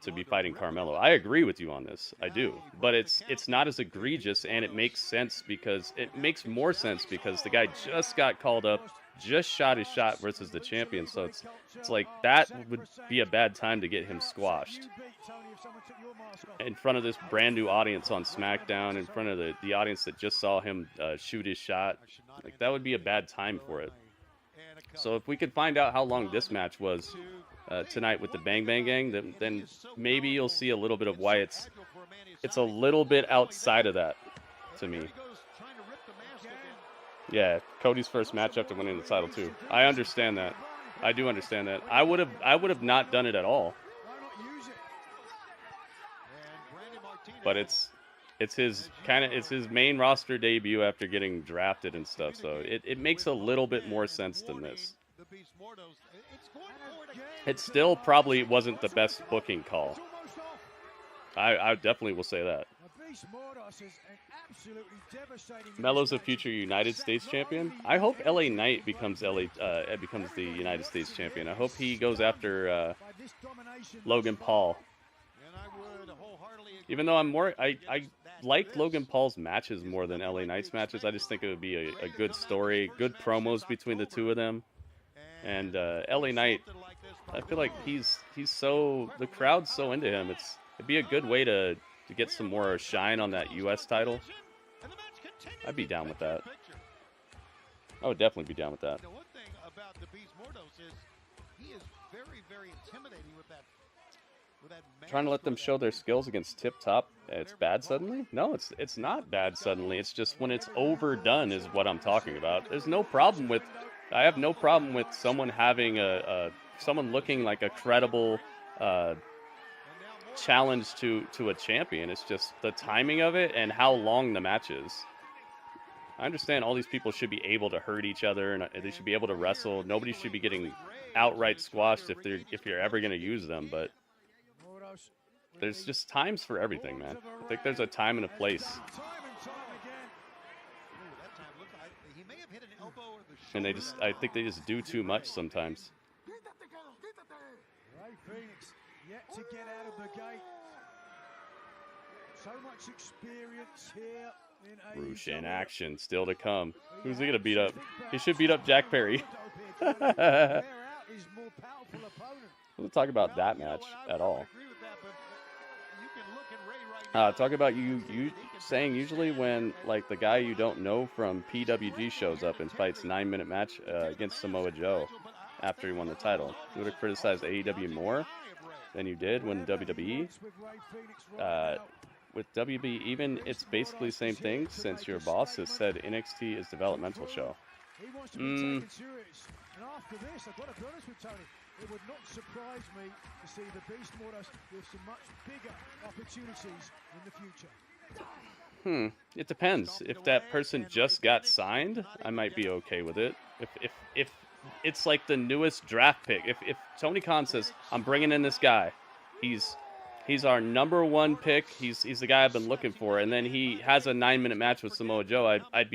Speaker 1: to be fighting Carmelo. I agree with you on this. I do. But it's not as egregious, and it makes sense because it makes more sense because the guy just got called up, just shot his shot versus the champion. So it's like that would be a bad time to get him squashed in front of this brand new audience on SmackDown, in front of the audience that just saw him shoot his shot. Like, that would be a bad time for it. So if we could find out how long this match was tonight with the Bang Bang Gang, then maybe you'll see a little bit of why it's a little bit outside of that to me. Yeah, Cody's first match after winning the title too. I understand that. I do understand that. I would have not done it at all. But it's his main roster debut after getting drafted and stuff, so it makes a little bit more sense than this. It still probably wasn't the best booking call. I definitely will say that. Melo's a future United States champion. I hope LA Knight becomes the United States champion. I hope he goes after Logan Paul. Even though I like Logan Paul's matches more than LA Knight's matches. I just think it would be a good story, good promos between the two of them. And LA Knight, I feel like he's so, the crowd's so into him. It'd be a good way to get some more shine on that U.S. title. I'd be down with that. I would definitely be down with that.
Speaker 2: One thing about the Beast Mordos is he is very, very intimidating with that.
Speaker 1: Trying to let them show their skills against Tip Top, it's bad suddenly? No, it's not bad suddenly. It's just when it's overdone is what I'm talking about. There's no problem with, I have no problem with someone having someone looking like a credible challenge to a champion. It's just the timing of it and how long the match is. I understand all these people should be able to hurt each other and they should be able to wrestle. Nobody should be getting outright squashed if you're ever going to use them, but there's just times for everything, man. I think there's a time and a place. And I think they just do too much sometimes.
Speaker 4: Phoenix yet to get out of the gate. So much experience here in
Speaker 1: Roosh in action, still to come. Who's he gonna beat up? He should beat up Jack Perry. We'll talk about that match at all. Talk about you saying usually when like the guy you don't know from PWG shows up and fights 9-minute match against Samoa Joe after he won the title. You would have criticized AEW more than you did when WWE. With WB, even it's basically the same thing since your boss has said NXT is developmental show.
Speaker 4: And after this, I've got to be honest with Tony, it would not surprise me to see the Beast Mortis with some much bigger opportunities in the future.
Speaker 1: It depends. If that person just got signed, I might be okay with it. If it's like the newest draft pick. If Tony Khan says, I'm bringing in this guy, he's our #1 pick, he's the guy I've been looking for, and then he has a 9-minute match with Samoa Joe, I'd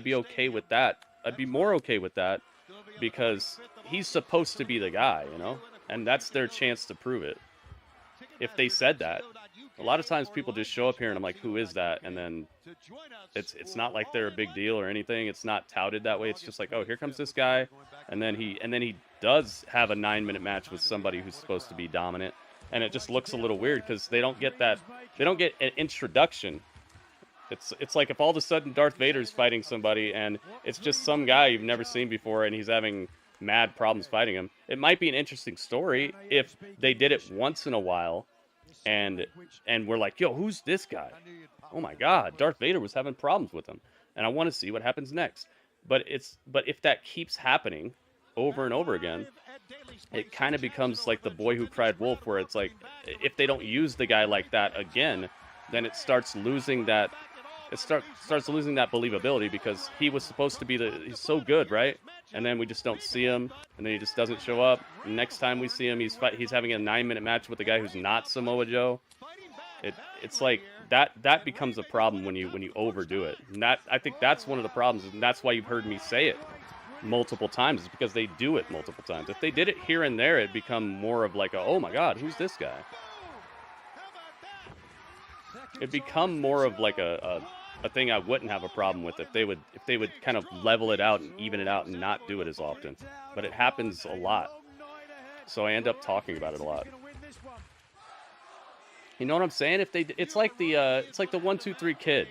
Speaker 1: be okay with that. I'd be more okay with that because he's supposed to be the guy, you know? And that's their chance to prove it. If they said that. A lot of times people just show up here and I'm like, who is that? And then it's not like they're a big deal or anything. It's not touted that way. It's just like, oh, here comes this guy, and then he does have a 9-minute match with somebody who's supposed to be dominant, and it just looks a little weird because they don't get that. They don't get an introduction. It's like if all of a sudden Darth Vader's fighting somebody and it's just some guy you've never seen before and he's having mad problems fighting him. It might be an interesting story if they did it once in a while. And we're like, yo, who's this guy? Oh my God, Darth Vader was having problems with him, and I want to see what happens next. But if that keeps happening over and over again, it kind of becomes like the Boy Who Cried Wolf, where it's like if they don't use the guy like that again, then it starts losing that. It starts losing that believability because he was supposed to be he's so good, right? And then we just don't see him, and then he just doesn't show up. And next time we see him, he's having a 9-minute match with a guy who's not Samoa Joe. It's like that becomes a problem when you overdo it. And I think that's one of the problems, and that's why you've heard me say it multiple times, is because they do it multiple times. If they did it here and there, it'd become more of like oh my God, who's this guy? It'd become more of like a thing I wouldn't have a problem with if they would kind of level it out and even it out and not do it as often. But it happens a lot, so I end up talking about it a lot. You know what I'm saying? It's like the 1, 2, 3 kid.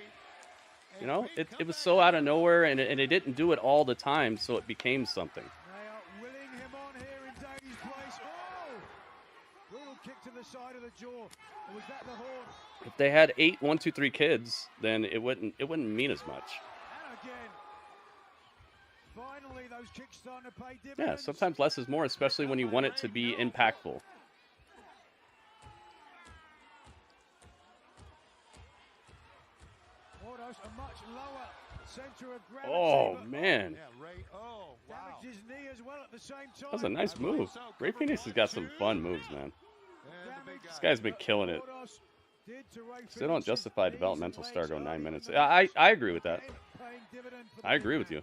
Speaker 1: You know, it was so out of nowhere, and it didn't do it all the time, so it became something.
Speaker 4: They are willing him on here in Daly's place. Oh! Brutal kick to the side of the jaw. Or was that the horn?
Speaker 1: If they had 8 1, 2, 3 kids, then it wouldn't mean as much.
Speaker 4: And again. Finally, those kicks starting to pay dividends.
Speaker 1: Yeah, sometimes less is more, especially when you want it to be impactful.
Speaker 4: A much lower center of gravity.
Speaker 1: Oh man.
Speaker 2: Oh, wow.
Speaker 4: Damaged his knee as well at the same time.
Speaker 1: That was a nice move. Ray Phoenix has got some fun moves, man. This guy's been killing it. Still don't justify developmental star going 9 minutes. I agree with that. I agree with you.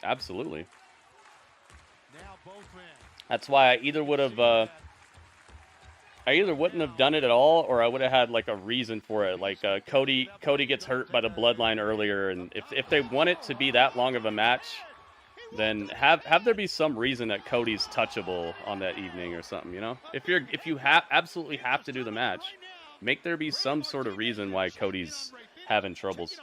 Speaker 1: Absolutely. That's why I either wouldn't have done it at all, or I would have had like a reason for it. Like Cody gets hurt by the bloodline earlier, and if they want it to be that long of a match, then have there be some reason that Cody's touchable on that evening or something, you know? If you absolutely have to do the match, make there be some sort of reason why Cody's having troubles.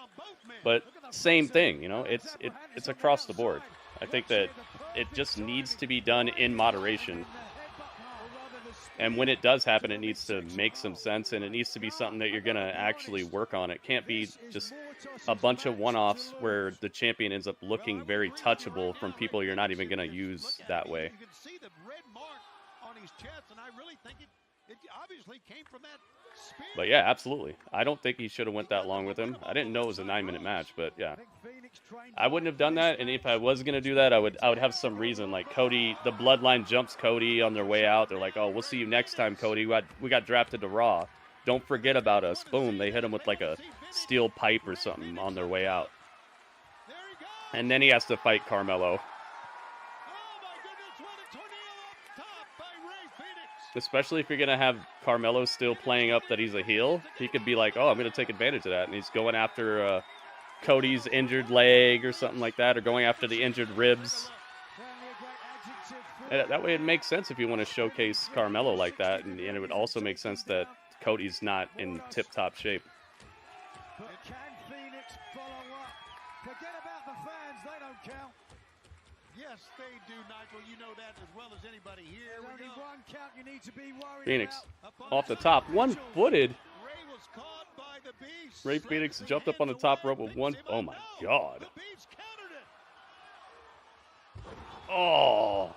Speaker 1: But same thing, you know, it's across the board. I think that it just needs to be done in moderation. And when it does happen, it needs to make some sense, and it needs to be something that you're going to actually work on. It can't be just a bunch of one-offs where the champion ends up looking very touchable from people you're not even going to use that way.
Speaker 2: You can see the red mark on his chest, and I really think it obviously came from that
Speaker 1: But yeah, absolutely. I don't think he should have went that long with him. I didn't know it was a 9-minute match, but yeah. I wouldn't have done that, and if I was gonna do that, I would have some reason. Like Cody, the Bloodline jumps Cody on their way out. They're like, "Oh, we'll see you next time, Cody. We got drafted to Raw. Don't forget about us." Boom, they hit him with like a steel pipe or something on their way out. And then he has to fight Carmelo. Especially if you're going to have Carmelo still playing up that he's a heel. He could be like, oh, I'm going to take advantage of that. And he's going after Cody's injured leg or something like that, or going after the injured ribs. And that way it makes sense if you want to showcase Carmelo like that. And it would also make sense that Cody's not in tip-top shape.
Speaker 4: But can Phoenix follow up? Forget about the fans, they don't count.
Speaker 2: Yes, they do, Nigel. You know that as well as anybody here.
Speaker 4: There's only one count you need to be worried
Speaker 1: Phoenix
Speaker 4: about.
Speaker 1: off the top, one-footed.
Speaker 2: Ray was caught by the Beast.
Speaker 1: Ray Phoenix jumped up on the top rope with one. Oh my God.
Speaker 2: The Beast countered it.
Speaker 1: Oh,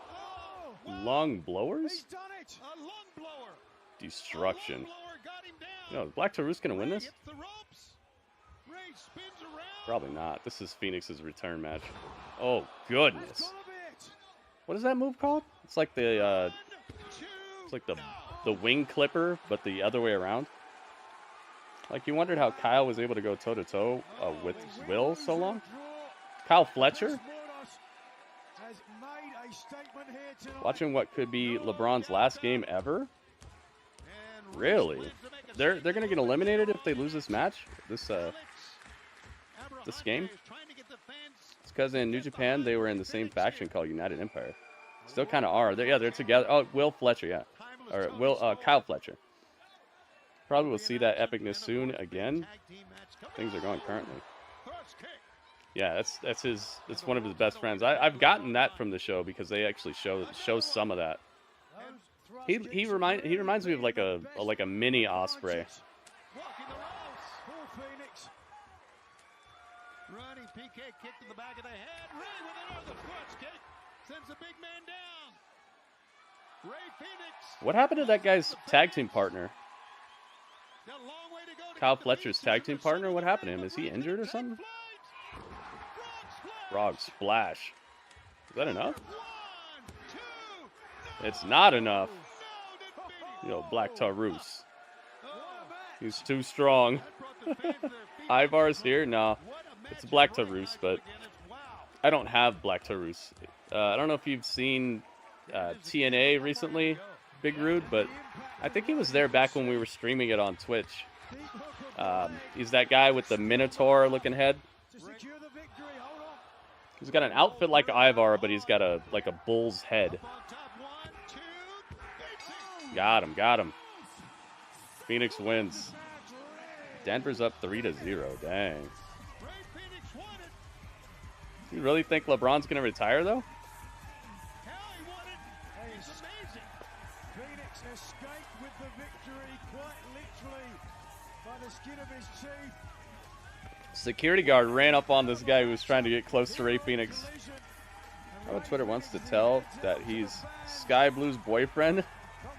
Speaker 2: Wow.
Speaker 1: lung blowers?
Speaker 4: He's done it.
Speaker 2: A lung blower.
Speaker 1: Destruction.
Speaker 2: A lung blower got him down.
Speaker 1: You know, is Black Taurus gonna win
Speaker 2: Ray
Speaker 1: this?
Speaker 2: hits the ropes. Ray spins around.
Speaker 1: Probably not. This is Phoenix's return match. Oh goodness.
Speaker 4: That's got a bit.
Speaker 1: What is that move called? It's like the the wing clipper, but the other way around. Like you wondered how Kyle was able to go toe to toe with Will so long. Kyle Fletcher watching what could be LeBron's last game ever. Really? They're gonna get eliminated if they lose this match. This game. It's because in New Japan they were in the same faction called United Empire. Still kind of are. They're together. Oh, Will Fletcher, yeah, or Kyle Fletcher. Probably will see that epicness soon again. Things are going currently. Yeah, it's one of his best friends. I've gotten that from the show because they actually show some of that. He reminds me of like a mini Osprey.
Speaker 2: Running PK kick to the back of the head. Ray with another foot kick sends the big man down. Ray Phoenix.
Speaker 1: What happened to that guy's tag team partner?
Speaker 2: Got a long way to go to
Speaker 1: Kyle Fletcher's tag team partner? What happened to him? Is he injured or something? Frog splash. Is that enough?
Speaker 2: 1, 2,
Speaker 1: It's not enough. Yo, Black Taurus. He's too strong. Ivar's here? No. It's Black Taurus, but I don't have Black Taurus. I don't know if you've seen TNA recently, Big Rude, but I think he was there back when we were streaming it on Twitch. He's that guy with the Minotaur-looking head. He's got an outfit like Ivar, but he's got a bull's head. Got him. Phoenix wins. Denver's up 3-0. Dang. Do you really think LeBron's gonna retire though?
Speaker 4: Phoenix escaped with the victory, quite literally, by the skin of his teeth.
Speaker 1: Security guard ran up on this guy who was trying to get close to Ray Phoenix. How about Twitter wants to tell that he's Sky Blue's boyfriend?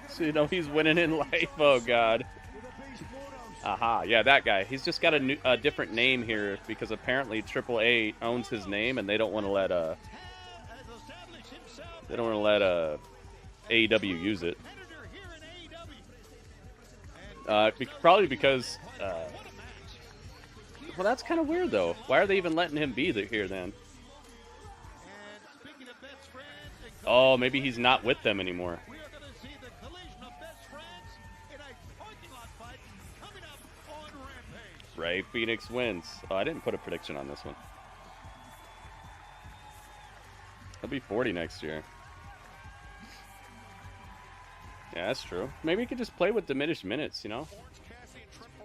Speaker 1: So you know he's winning in life. Oh God. Aha, yeah, that guy. He's just got a different name here because apparently AAA owns his name and they don't want to let AEW use it. Probably because well, that's kind of weird though. Why are they even letting him be here then? Oh, maybe he's not with them anymore. Ray Phoenix wins. Oh, I didn't put a prediction on this one. He'll be 40 next year. Yeah, that's true. Maybe he could just play with diminished minutes, you know?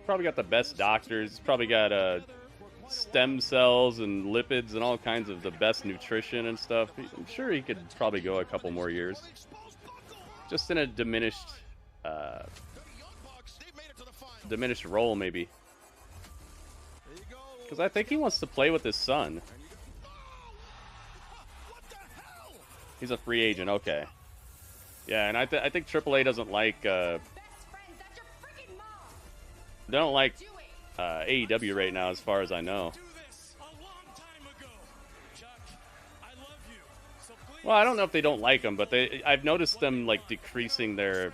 Speaker 1: Probably got the best doctors. Probably got stem cells and lipids and all kinds of the best nutrition and stuff. I'm sure he could probably go a couple more years. Just in a diminished role, maybe. Because I think he wants to play with his son. He's a free agent, okay. Yeah, and I think AAA doesn't like don't like AEW right now, as far as I know. Well, I don't know if they don't like them, but I've noticed them like decreasing their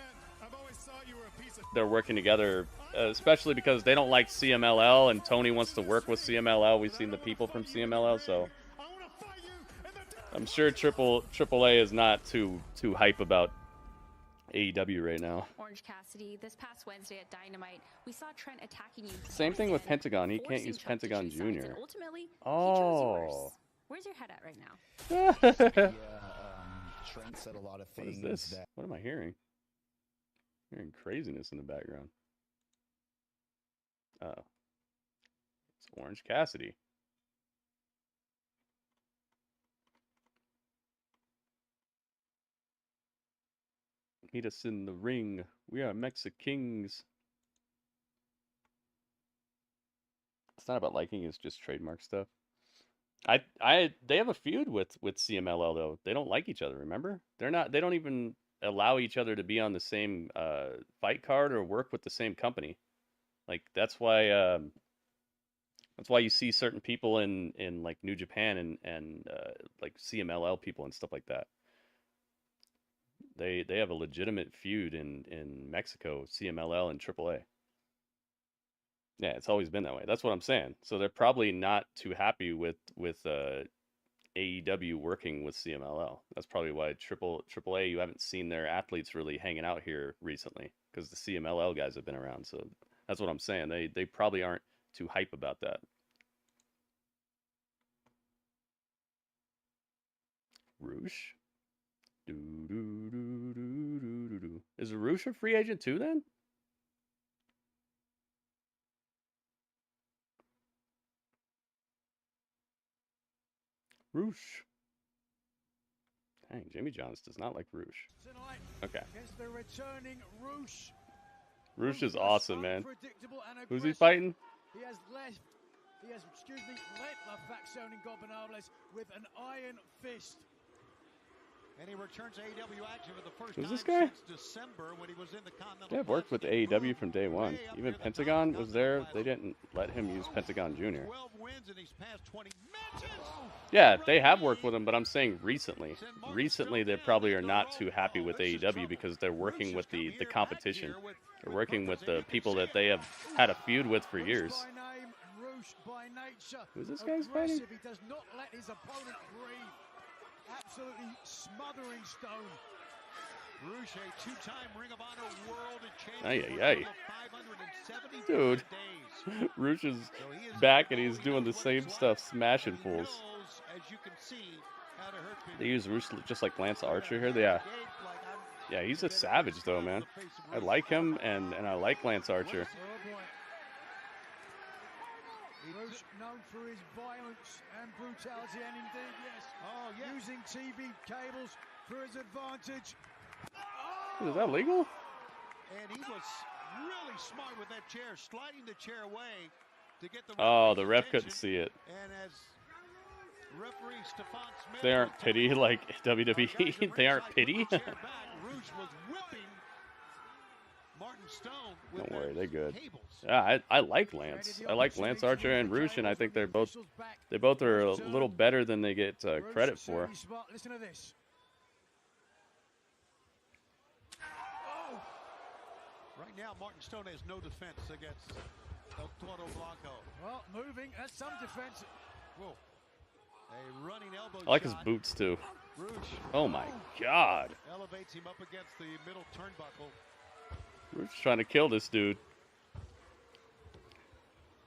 Speaker 1: working together, especially because they don't like CMLL, and Toni wants to work with CMLL. We've seen the people from CMLL, so I'm sure AAA is not too hype about AEW right now.
Speaker 8: Orange Cassidy, this past Wednesday at Dynamite, we saw Trent attacking you.
Speaker 1: Same thing with Pentagon. He can't use Pentagon Jr.
Speaker 8: Ultimately,
Speaker 1: oh.
Speaker 8: Where's your head at right now?
Speaker 9: Trent said a lot of
Speaker 1: What
Speaker 9: things.
Speaker 1: is this? What am I hearing? I'm hearing craziness in the background. Oh. It's Orange Cassidy. Meet us in the ring. We are Mexicans. It's not about liking, it's just trademark stuff. They have a feud with CMLL though. They don't like each other, remember? They don't even allow each other to be on the same fight card or work with the same company. Like that's why you see certain people in like New Japan and like CMLL people and stuff like that. They have a legitimate feud in Mexico, CMLL and AAA. Yeah, it's always been that way. That's what I'm saying. So they're probably not too happy with AEW working with CMLL. That's probably why AAA, you haven't seen their athletes really hanging out here recently, because the CMLL guys have been around. So that's what I'm saying. They probably aren't too hype about that. Roosh? Is Roosh a free agent too then? Roosh. Dang, Jimmy Johns does not like Roosh. Okay. Roosh is awesome, man. Who's he fighting?
Speaker 4: He has let LaFaccione Ingobernables with an iron fist.
Speaker 2: And he returns to AEW action for the first
Speaker 1: Who's
Speaker 2: time
Speaker 1: this guy?
Speaker 2: since December when he was in the Continental.
Speaker 1: Yeah, I've worked with AEW from day one. Even Pentagon was there. They didn't let him use Pentagon Jr.
Speaker 2: 12 wins in these past 20 matches.
Speaker 1: Yeah, they have worked with him, but I'm saying recently. Recently, they probably are not too happy with AEW because they're working with the competition. They're working with the people that they have had a feud with for years. Who's this guy's fighting?
Speaker 4: He does not let his opponent breathe. Absolutely smothering Stone.
Speaker 2: Roosh, a two-time Ring of Honor World
Speaker 1: Ay,
Speaker 2: Champion.
Speaker 1: ay, ay. Dude, Roosh is back and he's doing the same stuff, smashing fools. They use Roosh just like Lance Archer here. Yeah, he's a savage though, man. I like him and I like Lance Archer.
Speaker 4: Roosh known for his violence and brutality, and indeed, yes, using TV cables for his advantage.
Speaker 1: Is that legal?
Speaker 2: And he was really smart with that chair, sliding the chair away to get the
Speaker 1: the ref couldn't see it.
Speaker 2: And as referee Stefan Smith,
Speaker 1: They aren't pity like WWE. They aren't pity.
Speaker 2: Roosh was whipping Martin Stone with
Speaker 1: Don't worry, they're good.
Speaker 2: cables.
Speaker 1: Yeah, I like Lance. I like Lance Archer and Roosh, and I think they both are a little better than they get credit for.
Speaker 4: Listen to this.
Speaker 2: Right now, Martin Stone has no defense against El Toro Blanco.
Speaker 4: Well, moving, that's some defense.
Speaker 2: Whoa. A running elbow
Speaker 1: I like his
Speaker 2: shot.
Speaker 1: boots too.
Speaker 2: Roosh
Speaker 1: Oh my God.
Speaker 2: elevates him up against the middle turnbuckle.
Speaker 1: Roosh trying to kill this dude.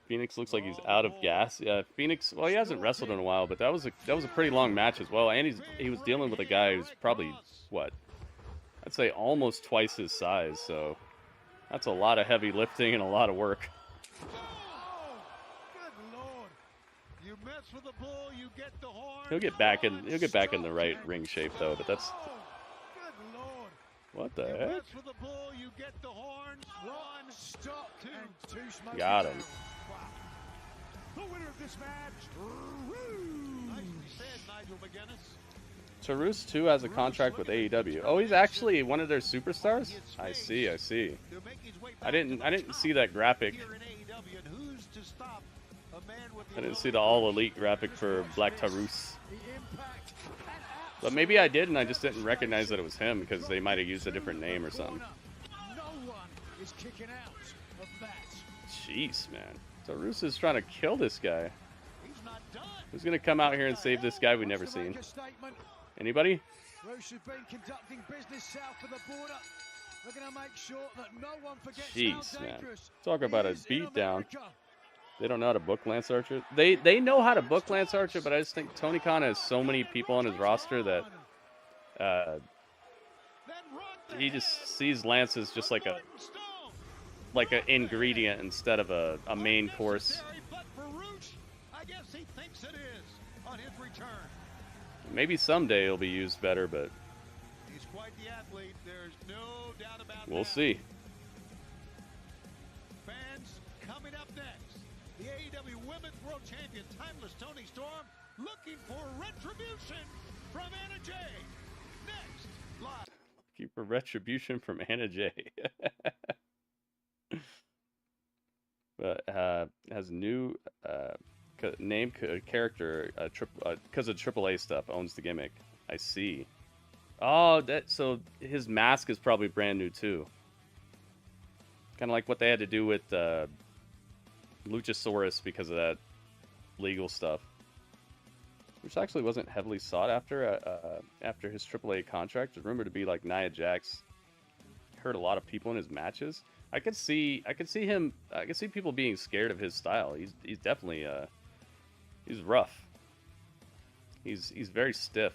Speaker 1: Phoenix looks like he's out of gas. Yeah, Phoenix. Well, he hasn't wrestled in a while, but that was a pretty long match as well. And he was dealing with a guy who's probably what? I'd say almost twice his size. So that's a lot of heavy lifting and a lot of work.
Speaker 2: Oh, good Lord. You mess with the bull, you get the horn.
Speaker 1: He'll get back in the right ring shape though. But that's
Speaker 2: Good Lord.
Speaker 1: what the
Speaker 2: You
Speaker 1: heck?
Speaker 2: mess with the bull, you get the horn. One,
Speaker 4: Stop,
Speaker 2: two.
Speaker 4: and two smoking
Speaker 1: Got him.
Speaker 4: barrels.
Speaker 7: The winner of this match,
Speaker 2: Nicely said, Nigel McGuinness.
Speaker 1: Tarus too has a contract with AEW. Oh, he's actually one of their superstars? I see.
Speaker 2: To make his way
Speaker 1: I didn't see that graphic. I didn't see the All Elite graphic for Black Taurus. But maybe I did, and I just didn't recognize that it was him because they might have used a different name or something. Jeez, man. Taurus is trying to kill this guy. Who's going to come out here and save this guy we've never seen? Anybody? Jeez, man. Talk about a beatdown. They don't know how to book Lance Archer. They know how to book Lance Archer, but I just think Tony Khan has so many people on his roster that he just sees Lance as just like an ingredient instead of a main course. Maybe someday he'll be used better, but
Speaker 2: he's quite the athlete. There's no doubt about
Speaker 1: we'll
Speaker 2: that.
Speaker 1: See.
Speaker 2: Fans, coming up next, the AEW Women's World Champion, Timeless Toni Storm, looking for retribution from Anna Jay. Next, live.
Speaker 1: Looking for retribution from Anna Jay. But has a new name character because of AAA stuff, owns the gimmick. I see. Oh, so his mask is probably brand new too. Kind of like what they had to do with Luchasaurus because of that legal stuff, which actually wasn't heavily sought after after his AAA contract. It was rumored to be like Nia Jax hurt a lot of people in his matches. I could see people being scared of his style. He's definitely he's rough. He's very stiff.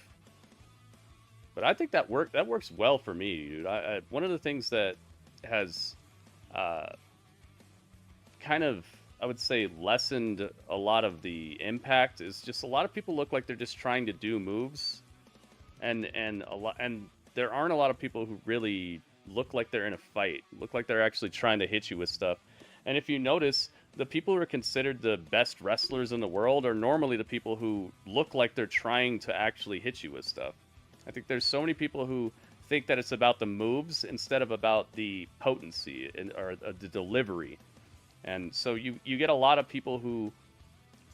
Speaker 1: But I think that works well for me, dude. One of the things that has kind of, I would say, lessened a lot of the impact is just a lot of people look like they're just trying to do moves, and there aren't a lot of people who really look like they're in a fight, look like they're actually trying to hit you with stuff. And if you notice, the people who are considered the best wrestlers in the world are normally the people who look like they're trying to actually hit you with stuff. I think there's so many people who think that it's about the moves instead of about the potency or the delivery. And so you get a lot of people who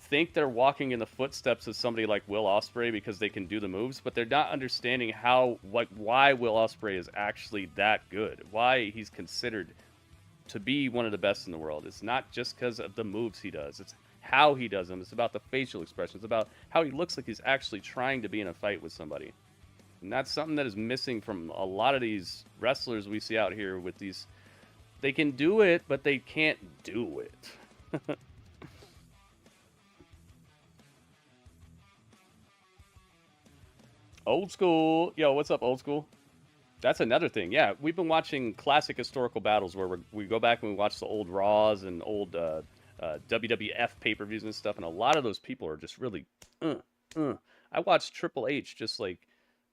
Speaker 1: think they're walking in the footsteps of somebody like Will Ospreay because they can do the moves, but they're not understanding why Will Ospreay is actually that good, why he's considered to be one of the best in the world. It's not just because of the moves he does, it's how he does them. It's about the facial expressions, about how he looks like he's actually trying to be in a fight with somebody. And that's something that is missing from a lot of these wrestlers we see out here with these. They can do it, but they can't do it. Old school. Yo, what's up, old school? That's another thing. Yeah, we've been watching classic historical battles where we go back and we watch the old Raws and old WWF pay-per-views and stuff, and a lot of those people are just really... I watched Triple H just like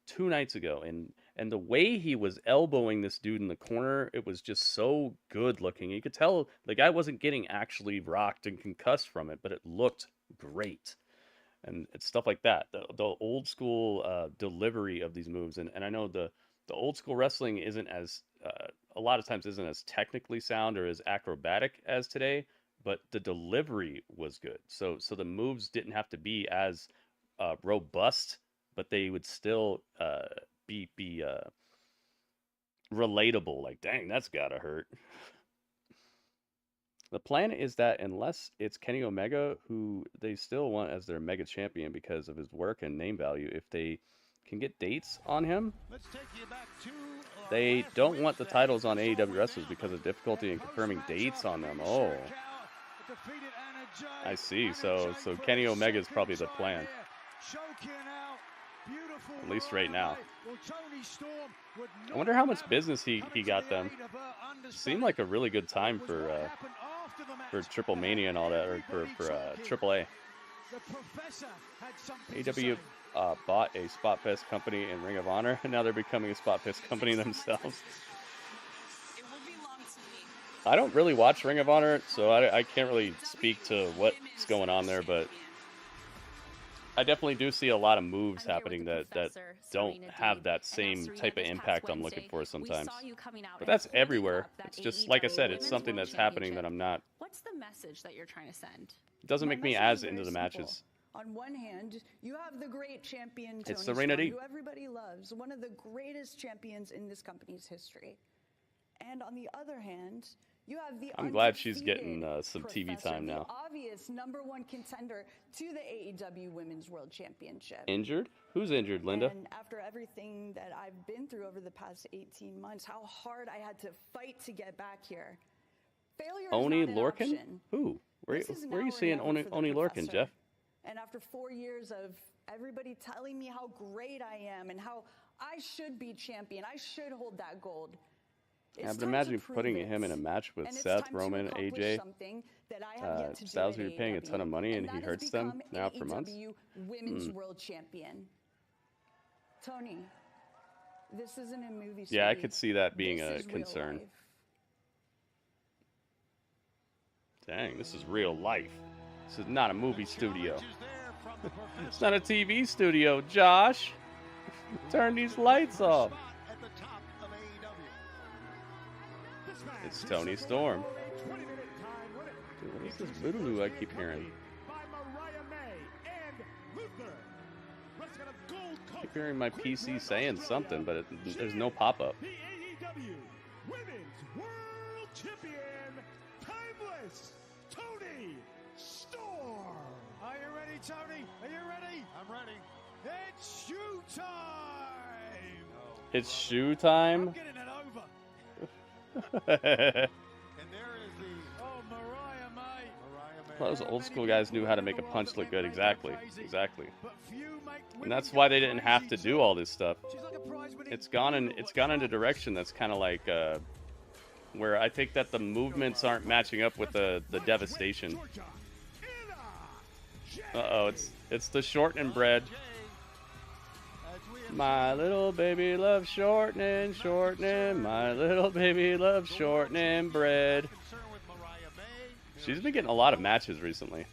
Speaker 1: 2 nights ago, and the way he was elbowing this dude in the corner, it was just so good looking. You could tell the guy wasn't getting actually rocked and concussed from it, but it looked great. And it's stuff like that. The old school delivery of these moves. And I know the old school wrestling isn't as, a lot of times isn't as technically sound or as acrobatic as today, but the delivery was good. So the moves didn't have to be as robust, but they would still be relatable. Like, dang, that's gotta hurt. The plan is that unless it's Kenny Omega, who they still want as their mega champion because of his work and name value, if they can get dates on him, they don't want the titles on AEW wrestlers because of difficulty in confirming dates on them. Oh, I see. So Kenny Omega is probably the plan. At least right now. I wonder how much business he got them. Seemed like a really good time for Triple Mania and all that, or for AAA. AEW bought a Spot Fest company in Ring of Honor, and now they're becoming a Spot Fest company themselves. I don't really watch Ring of Honor, so I can't really speak to what's going on there, but I definitely do see a lot of moves happening that don't have that same type of impact I'm looking for sometimes. But that's everywhere. It's just, like I said, it's something that's happening that I'm not...
Speaker 8: What's the message that you're trying to send?
Speaker 1: It doesn't make me as into the matches.
Speaker 9: On one hand, you have the great champion, Toni,
Speaker 1: it's Serena Deeb,
Speaker 9: who everybody loves, one of the greatest champions in this company's history. And on the other hand, you have the
Speaker 1: I'm glad she's getting some TV time now.
Speaker 9: The obvious #1 contender to the AEW Women's World Championship.
Speaker 1: Injured? Who's injured, Linda?
Speaker 9: And after everything that I've been through over the past 18 months, how hard I had to fight to get back here. Failure
Speaker 1: Oni
Speaker 9: is not an
Speaker 1: Lorcan?
Speaker 9: option.
Speaker 1: Who? Where are you seeing Oni Lorcan, Jeff?
Speaker 9: And after 4 years of everybody telling me how great I am and how I should be champion, I should hold that gold.
Speaker 1: Yeah, but imagine putting him in a match with Seth, Roman, AJ, Styles, who you're paying a ton of money and he hurts them now for months.
Speaker 9: Women's World Champion. Toni, this isn't a movie.
Speaker 1: Yeah, I could see that being a concern. Dang, this is real life. This is not a movie studio. It's not a TV studio, Josh. Turn these lights off. It's Toni Storm. Dude, what is this voodoo I keep hearing? I keep hearing my PC saying something, but there's no pop-up.
Speaker 7: The AEW Women's World Champion, Timeless Toni Storm.
Speaker 4: Are you ready, Toni? Are you ready?
Speaker 2: I'm ready.
Speaker 4: It's shoe time!
Speaker 1: It's shoe time?
Speaker 4: I'm getting it over.
Speaker 2: And there is the
Speaker 4: Mariah May.
Speaker 1: Those old school guys knew how to make a punch look good. Exactly. And that's why they didn't have to do all this stuff. It's gone into direction that's kind of like where I think that the movements aren't matching up with the devastation. Uh-oh, it's the shortening bread. My little baby loves shortening. My little baby loves shortening bread. She's been getting a lot of matches recently.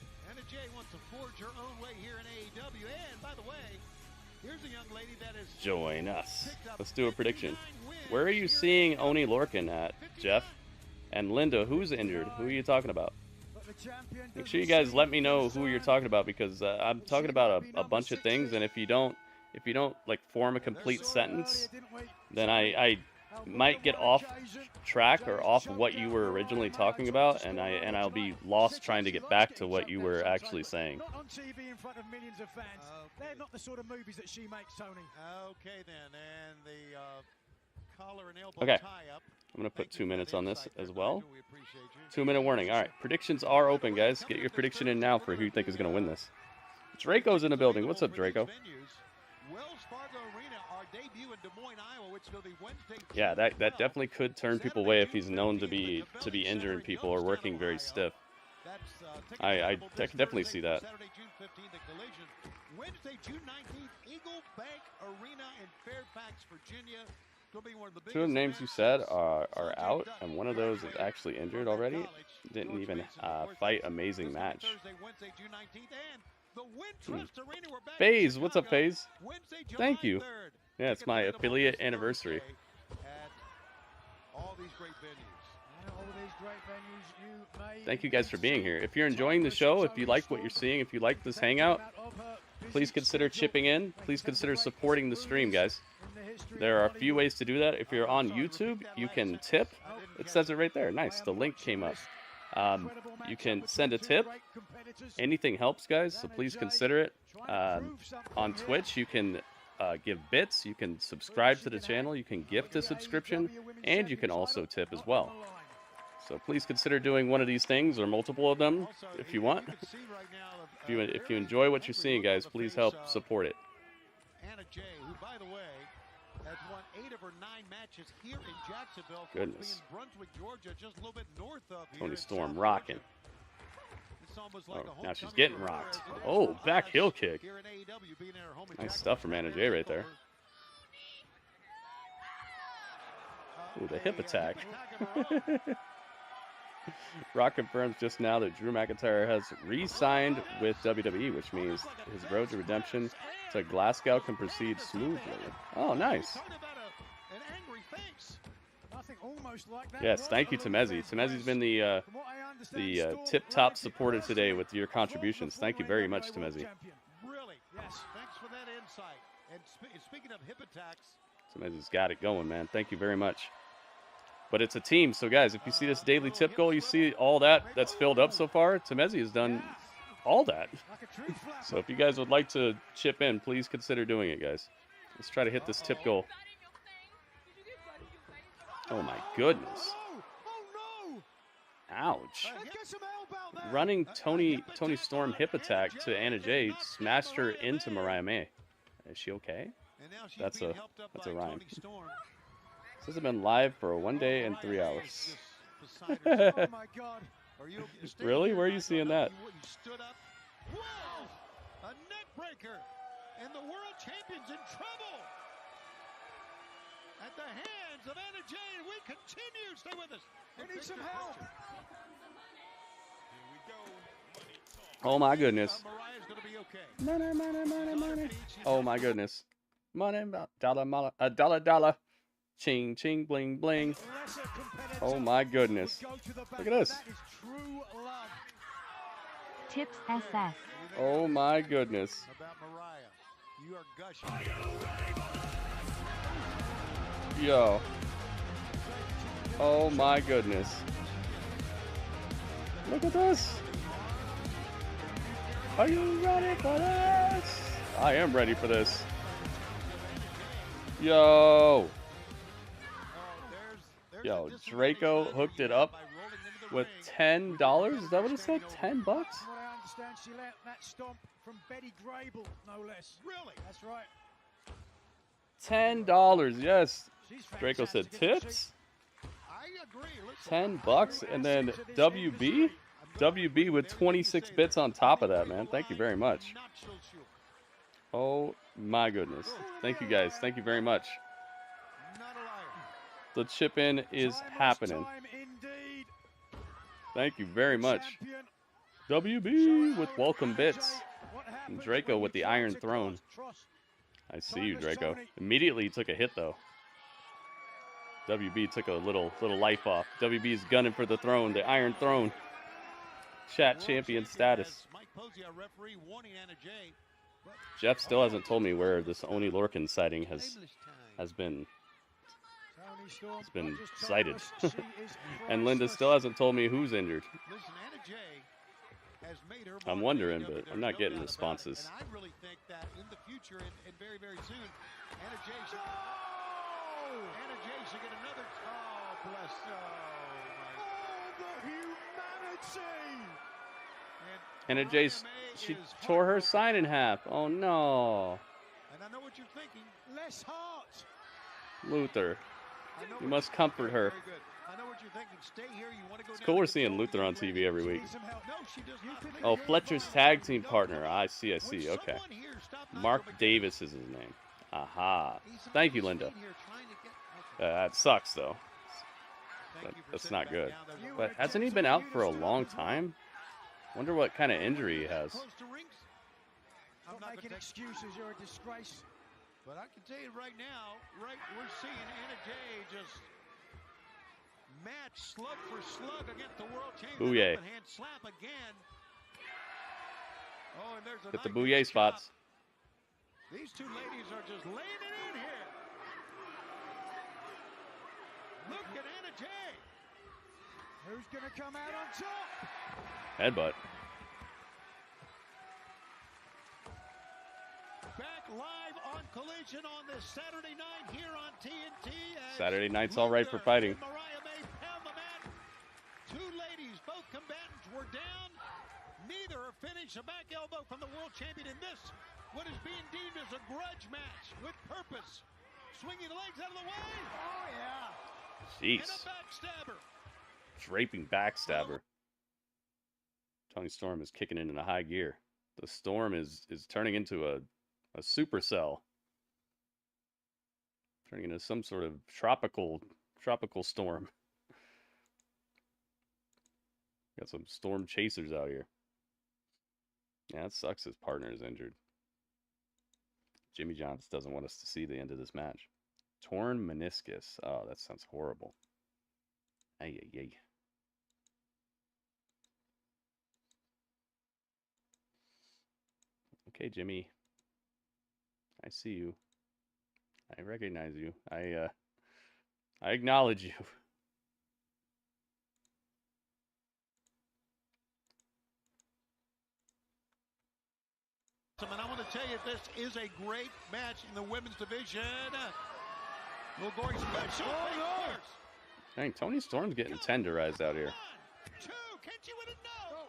Speaker 1: Join us. Let's do a prediction. Where are you seeing Oni Lorcan at, Jeff? And Linda, who's injured? Who are you talking about? Make sure you guys let me know who you're talking about, because I'm talking about a bunch of things, and if you don't like form a complete sentence, then I might get off track or off what you were originally talking about, and I'll be lost trying to get back to what you were actually saying.
Speaker 4: Not on TV in front of millions of fans. They're not the sort of movies that she makes, Toni.
Speaker 2: Okay then, and the collar and elbow tie-up.
Speaker 1: I'm gonna put 2 minutes on this as well. 2-minute warning. All right, predictions are open, guys. Get your prediction in now for who you think is gonna win this. Draco's in the building. What's up, Draco? Yeah, that definitely could turn people away if he's known to be injuring people or working very stiff. I can definitely see that.
Speaker 2: Wednesday, June 19th, Eagle Bank Arena in Fairfax, Virginia.
Speaker 1: Two of the names you said are out, and one of those is actually injured already. Didn't even fight amazing match. FaZe, what's up, FaZe? Thank you. Yeah, it's my affiliate anniversary. Thank you guys for being here. If you're enjoying the show, if you like what you're seeing, if you like this hangout, please consider chipping in. Please consider supporting the stream, guys. There are a few ways to do that. If you're on YouTube, you can tip. It says it right there. Nice. The link came up. You can send a tip. Anything helps, guys, so please consider it. On Twitch, you can give bits. You can subscribe to the channel. You can gift a subscription. And you can also tip as well. So please consider doing one of these things or multiple of them if you want. If you enjoy what you're seeing, guys, please help support it.
Speaker 2: Anna Jay, who, by the way, has won 8 of her 9 matches here in Jacksonville.
Speaker 1: Goodness.
Speaker 2: In Brunswick, Georgia, just a little bit north of here.
Speaker 1: Toni Storm rocking. Oh, now she's getting rocked. Oh, back heel kick. Nice stuff from Anna Jay right there. Ooh, the hip attack. Rock confirms just now that Drew McIntyre has re-signed with WWE, which means his road to redemption to Glasgow can proceed smoothly. Oh, nice. Yes, thank you, Temezi. Temezi's been the tip-top supporter today with your contributions. Thank you very much, Temezi.
Speaker 2: Really? Yes. Thanks for that insight. And speaking of hip attacks,
Speaker 1: Temezi's got it going, man. Thank you very much. But it's a team, so guys, if you see this daily tip goal, you see all that's filled up so far. Temezi has done all that. So if you guys would like to chip in, please consider doing it, guys. Let's try to hit this tip goal. Oh my goodness. Ouch. Running Toni Storm hip attack to Anna Jay smashed her into Mariah May. Is she okay? That's a rhyme. This has been live for 1 day and 3 hours. Really? Where are you seeing that?
Speaker 2: Whoa! A neck breaker, and the world champion's in trouble. At the hands of Anna Jay, and we continue. Stay with us. We need some help.
Speaker 1: Oh my goodness. Money, money, money, money. Oh my goodness. Money, dollar, dollar. Ching, ching, bling, bling. Oh my goodness. Look at this.
Speaker 10: Tips SS.
Speaker 1: Oh my goodness.
Speaker 2: You are gushing.
Speaker 1: Yo. Oh my goodness. Look at this. Are you ready for this? I am ready for this. Yo. Yo, Draco hooked it up with $10. Is that what it said? $10?
Speaker 4: From what I understand, she let that stomp from Betty Grable, no less. Really? That's right.
Speaker 1: $10, yes. Draco said tips.
Speaker 2: I agree.
Speaker 1: $10, and then WB with 26 bits on top of that, man. Thank you very much. Oh my goodness. Thank you guys. Thank you very much. The chip in is happening. Thank you very much. WB with welcome bits. And Draco with the Iron Throne. I see you, Draco. Immediately took a hit though. WB took a little life off. WB's gunning for the throne, the Iron Throne. Chat champion status. Jeff still hasn't told me where this Oni Lorcan sighting has been cited. And Linda still hasn't told me who's injured. I'm wondering, but I'm not getting responses.
Speaker 2: And I really think that in the future and very, very soon, Anna Jay should get another. Oh, bless.
Speaker 4: The humanity!
Speaker 1: Anna Jay, she tore her sign in half. Oh no.
Speaker 2: And I know what you're thinking.
Speaker 4: Less heart.
Speaker 1: Luther. You must comfort her.
Speaker 2: I know what you're thinking. Stay here. You want to go.
Speaker 1: It's cool we're seeing Luther on TV every week. Oh, Fletcher's tag team partner. I see. Okay. Mark Davis is his name. Aha. Thank you, Linda. That sucks, though. That's not good. But hasn't he been out for a long time? Wonder what kind of injury he has.
Speaker 4: I'm not making excuses. You're a disgrace.
Speaker 2: But I can tell you right now, we're seeing Anna Jay just match slug for slug against the world champion.
Speaker 1: Booyah.
Speaker 2: Hand slap again. Oh, and there's a
Speaker 1: Get the booyah spots.
Speaker 2: These two ladies are just laying it in here. Look at Anna Jay.
Speaker 4: Who's going to come out on top?
Speaker 1: Headbutt.
Speaker 2: Back live on Collision on this Saturday night here on TNT.
Speaker 1: Saturday night's all right for fighting.
Speaker 2: Mariah May pound the mat. Two ladies, both combatants were down. Neither are finished. A back elbow from the world champion in this, what is being deemed as a grudge match with purpose. Swinging the legs out of the way. Oh, yeah.
Speaker 1: Jeez.
Speaker 2: And a backstabber.
Speaker 1: Draping backstabber. Toni Storm is kicking it into high gear. The Storm is turning into a supercell. Turning into some sort of tropical storm. Got some storm chasers out here. Yeah, it sucks his partner is injured. Jimmy Johns doesn't want us to see the end of this match. Torn meniscus. Oh, that sounds horrible. Ay, ay, ay. Okay, Jimmy. I see you. I recognize you. I acknowledge you.
Speaker 2: And I want to tell you, this is a great match in the women's division. Little gory special. Oh, no.
Speaker 1: Dang, Toni Storm's getting tenderized out here.
Speaker 2: 1, 2, can she win it? No.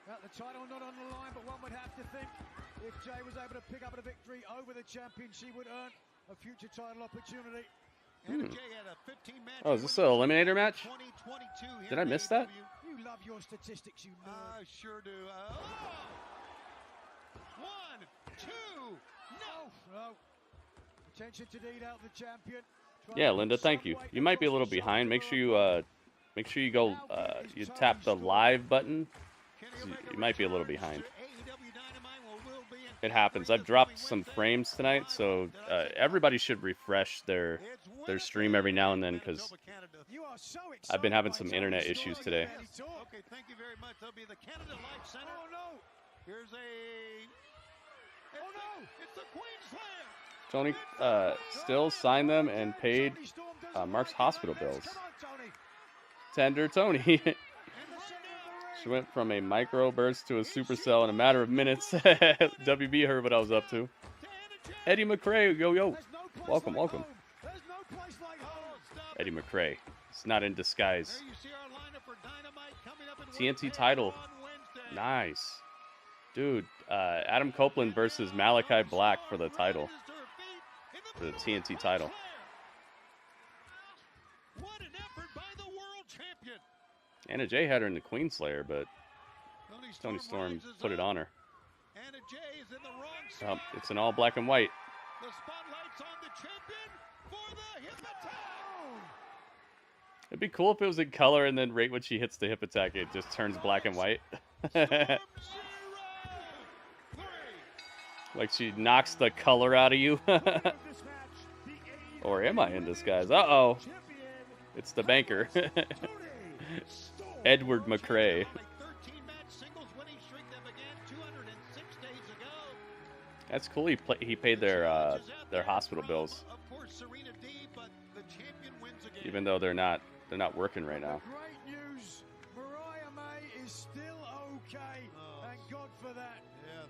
Speaker 4: Now, the title not on the line, but one would have to think if Jay was able to pick up a victory over the champion, she would earn a future title opportunity.
Speaker 2: Jay had a 15-match.
Speaker 1: Oh, is this an eliminator match? Did I miss that?
Speaker 4: You love your statistics, you know.
Speaker 2: I sure do. 1, 2, no.
Speaker 4: Attention to lead out the champion.
Speaker 1: Yeah, Linda, thank you. You might be a little behind. Make sure you go you tap the live button. You might be a little behind. It happens. I've dropped some frames tonight, so everybody should refresh their stream every now and then because I've been having some internet issues today.
Speaker 2: Okay, thank you very much. That'll be the Canada Life Center. Oh no! Here's a. Oh no! It's the Queen Slayer.
Speaker 1: Tony still signed them and paid Mark's hospital bills. Tender Tony. She went from a micro burst to a supercell in a matter of minutes. WB heard what I was up to. Eddie McRae, yo. Welcome. Eddie McRae. It's not in disguise. TNT title. Nice. Dude, Adam Copeland versus Malachi Black for the title. For the TNT title. Anna Jay had her in the Queen Slayer, but Toni Storm put it on her. Oh, it's in all black and white.
Speaker 2: The spotlight's on the champion for the hip attack.
Speaker 1: It'd be cool if it was in color and then right when she hits the hip attack, it just turns black and white. Like she knocks the color out of you. Or am I in disguise? Uh-oh. It's the banker. Edward McRae. That's cool. He paid their hospital bills, even though they're not working right now.
Speaker 4: Great news. Mariah May is still okay. Thank God for that.
Speaker 2: Yeah.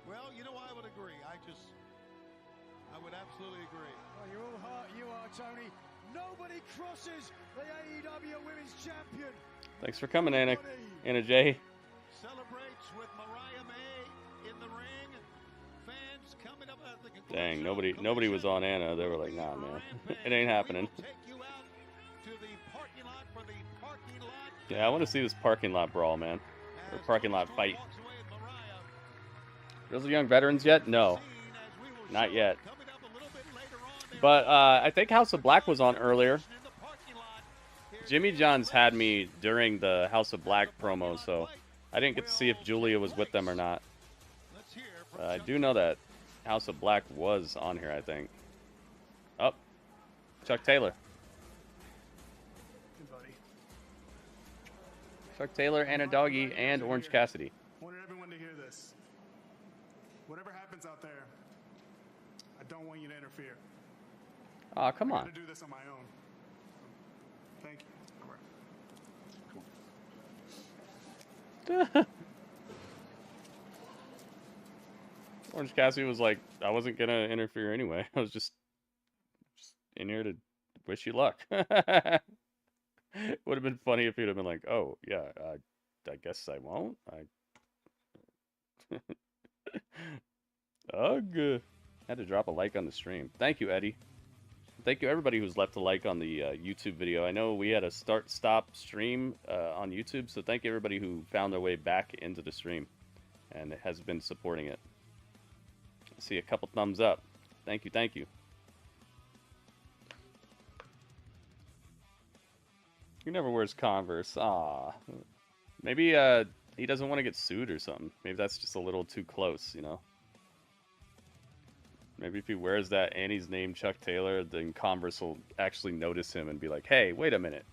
Speaker 2: Well, you know, I would agree. I would absolutely agree.
Speaker 4: Well, you're all hurt. You are, Tony. Nobody crosses the AEW Women's Champion.
Speaker 1: Thanks for coming, Anna Jay.
Speaker 2: Celebrates with Mariah May in the ring. Fans coming up at the
Speaker 1: Dang, nobody was on Anna. They were like, nah, man, it ain't happening. Yeah, I want to see this parking lot brawl, man, or parking lot fight. Those are young veterans yet? No, not yet. But I think House of Black was on earlier. Jimmy Johns had me during the House of Black promo, so I didn't get to see if Julia was with them or not. I do know that House of Black was on here, I think. Oh, Chuck Taylor. Chuck Taylor, Anna Doggy, and Orange Cassidy.
Speaker 11: I wanted everyone to hear this. Whatever happens out there, I don't want you to interfere.
Speaker 1: Aw, come on.
Speaker 11: I'm going to do this on my own. Thank you.
Speaker 1: Orange Cassidy was like, I wasn't going to interfere anyway. I was just in here to wish you luck. It would have been funny if he'd have been like, oh, yeah, I guess I won't. Ugh. Had to drop a like on the stream. Thank you, Eddie. Thank you, everybody who's left a like on the YouTube video. I know we had a start-stop stream on YouTube, so thank you, everybody who found their way back into the stream and has been supporting it. I see a couple thumbs up. Thank you, thank you. He never wears Converse. Ah, maybe he doesn't want to get sued or something. Maybe that's just a little too close, you know. Maybe if he wears that and he's named Chuck Taylor, then Converse will actually notice him and be like, "Hey, wait a minute."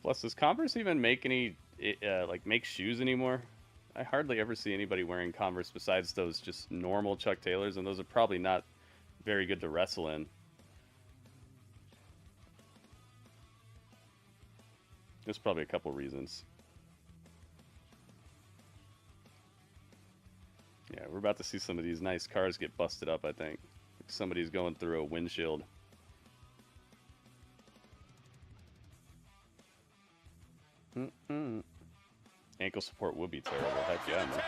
Speaker 1: Plus, does Converse even make any make shoes anymore? I hardly ever see anybody wearing Converse besides those just normal Chuck Taylors, and those are probably not very good to wrestle in. There's probably a couple reasons. Yeah, we're about to see some of these nice cars get busted up, I think. Somebody's going through a windshield. Ankle support would be terrible. Heck yeah, man.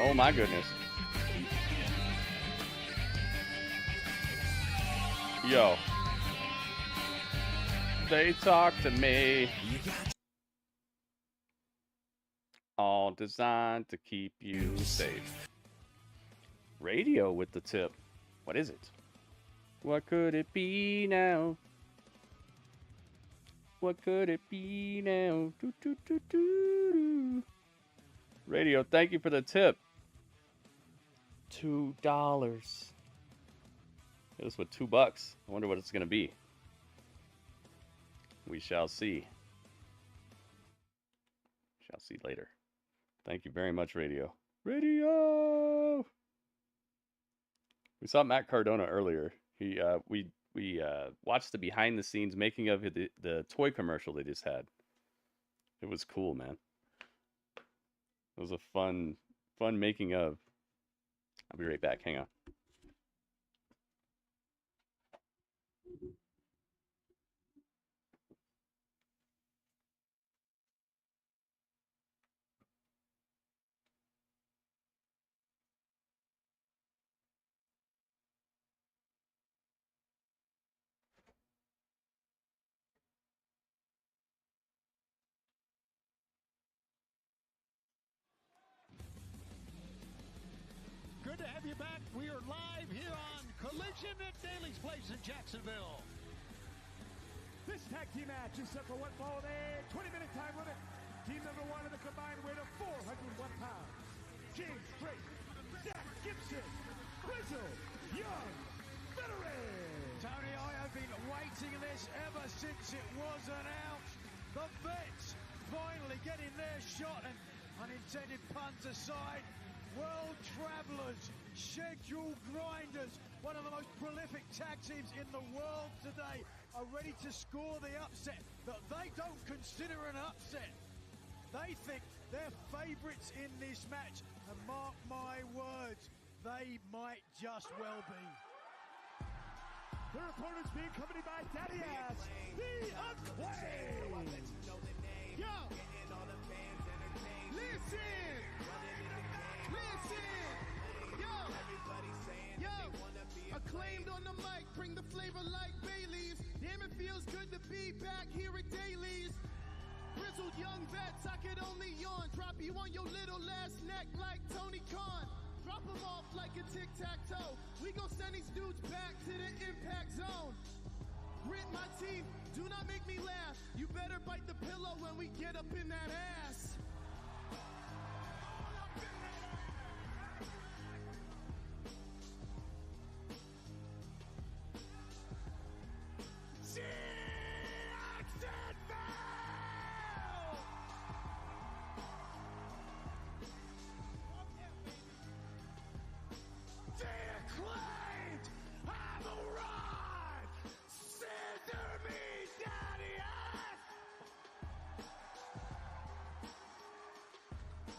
Speaker 1: Oh my goodness. Yo. They talk to me. All designed to keep you safe. Radio with the tip. What is it? What could it be now? What could it be now? Do, do, do, do, do. Radio, thank you for the tip. $2. Hit us with $2. I wonder what it's going to be. We shall see. Shall see later. Thank you very much, Radio. Radio! We saw Matt Cardona earlier. We watched the behind-the-scenes making of the toy commercial they just had. It was cool, man. It was a fun making of. I'll be right back. Hang on.
Speaker 2: Good to have you back. We are live here on Collision at Daly's Place in Jacksonville.
Speaker 7: This tag team match is set for one fall a 20-minute time limit. Team number one in the combined weight of 401 pounds. James Drake, Zach Gibson, Grizzle, Young, Veteran.
Speaker 4: Tony, I have been waiting this ever since it was announced. The vets finally getting their shot, and unintended puns aside, world travelers, schedule grinders, one of the most prolific tag teams in the world today, are ready to score the upset that they don't consider an upset. They think they're favorites in this match, and mark my words, they might just well be.
Speaker 7: Their opponents being accompanied by Daddy Ass, the Acclaimed. Yo! Listen! Yo! Acclaimed on the mic, bring the flavor like Bailey's. Damn, it feels good to be back here at Daly's. Grizzled young vets, I could only yawn. Drop you on your little ass neck like Tony Khan. Drop them off like a tic-tac-toe. We gon' send these dudes back to the impact zone. Grit my teeth, do not make me laugh. You better bite the pillow when we get up in that ass.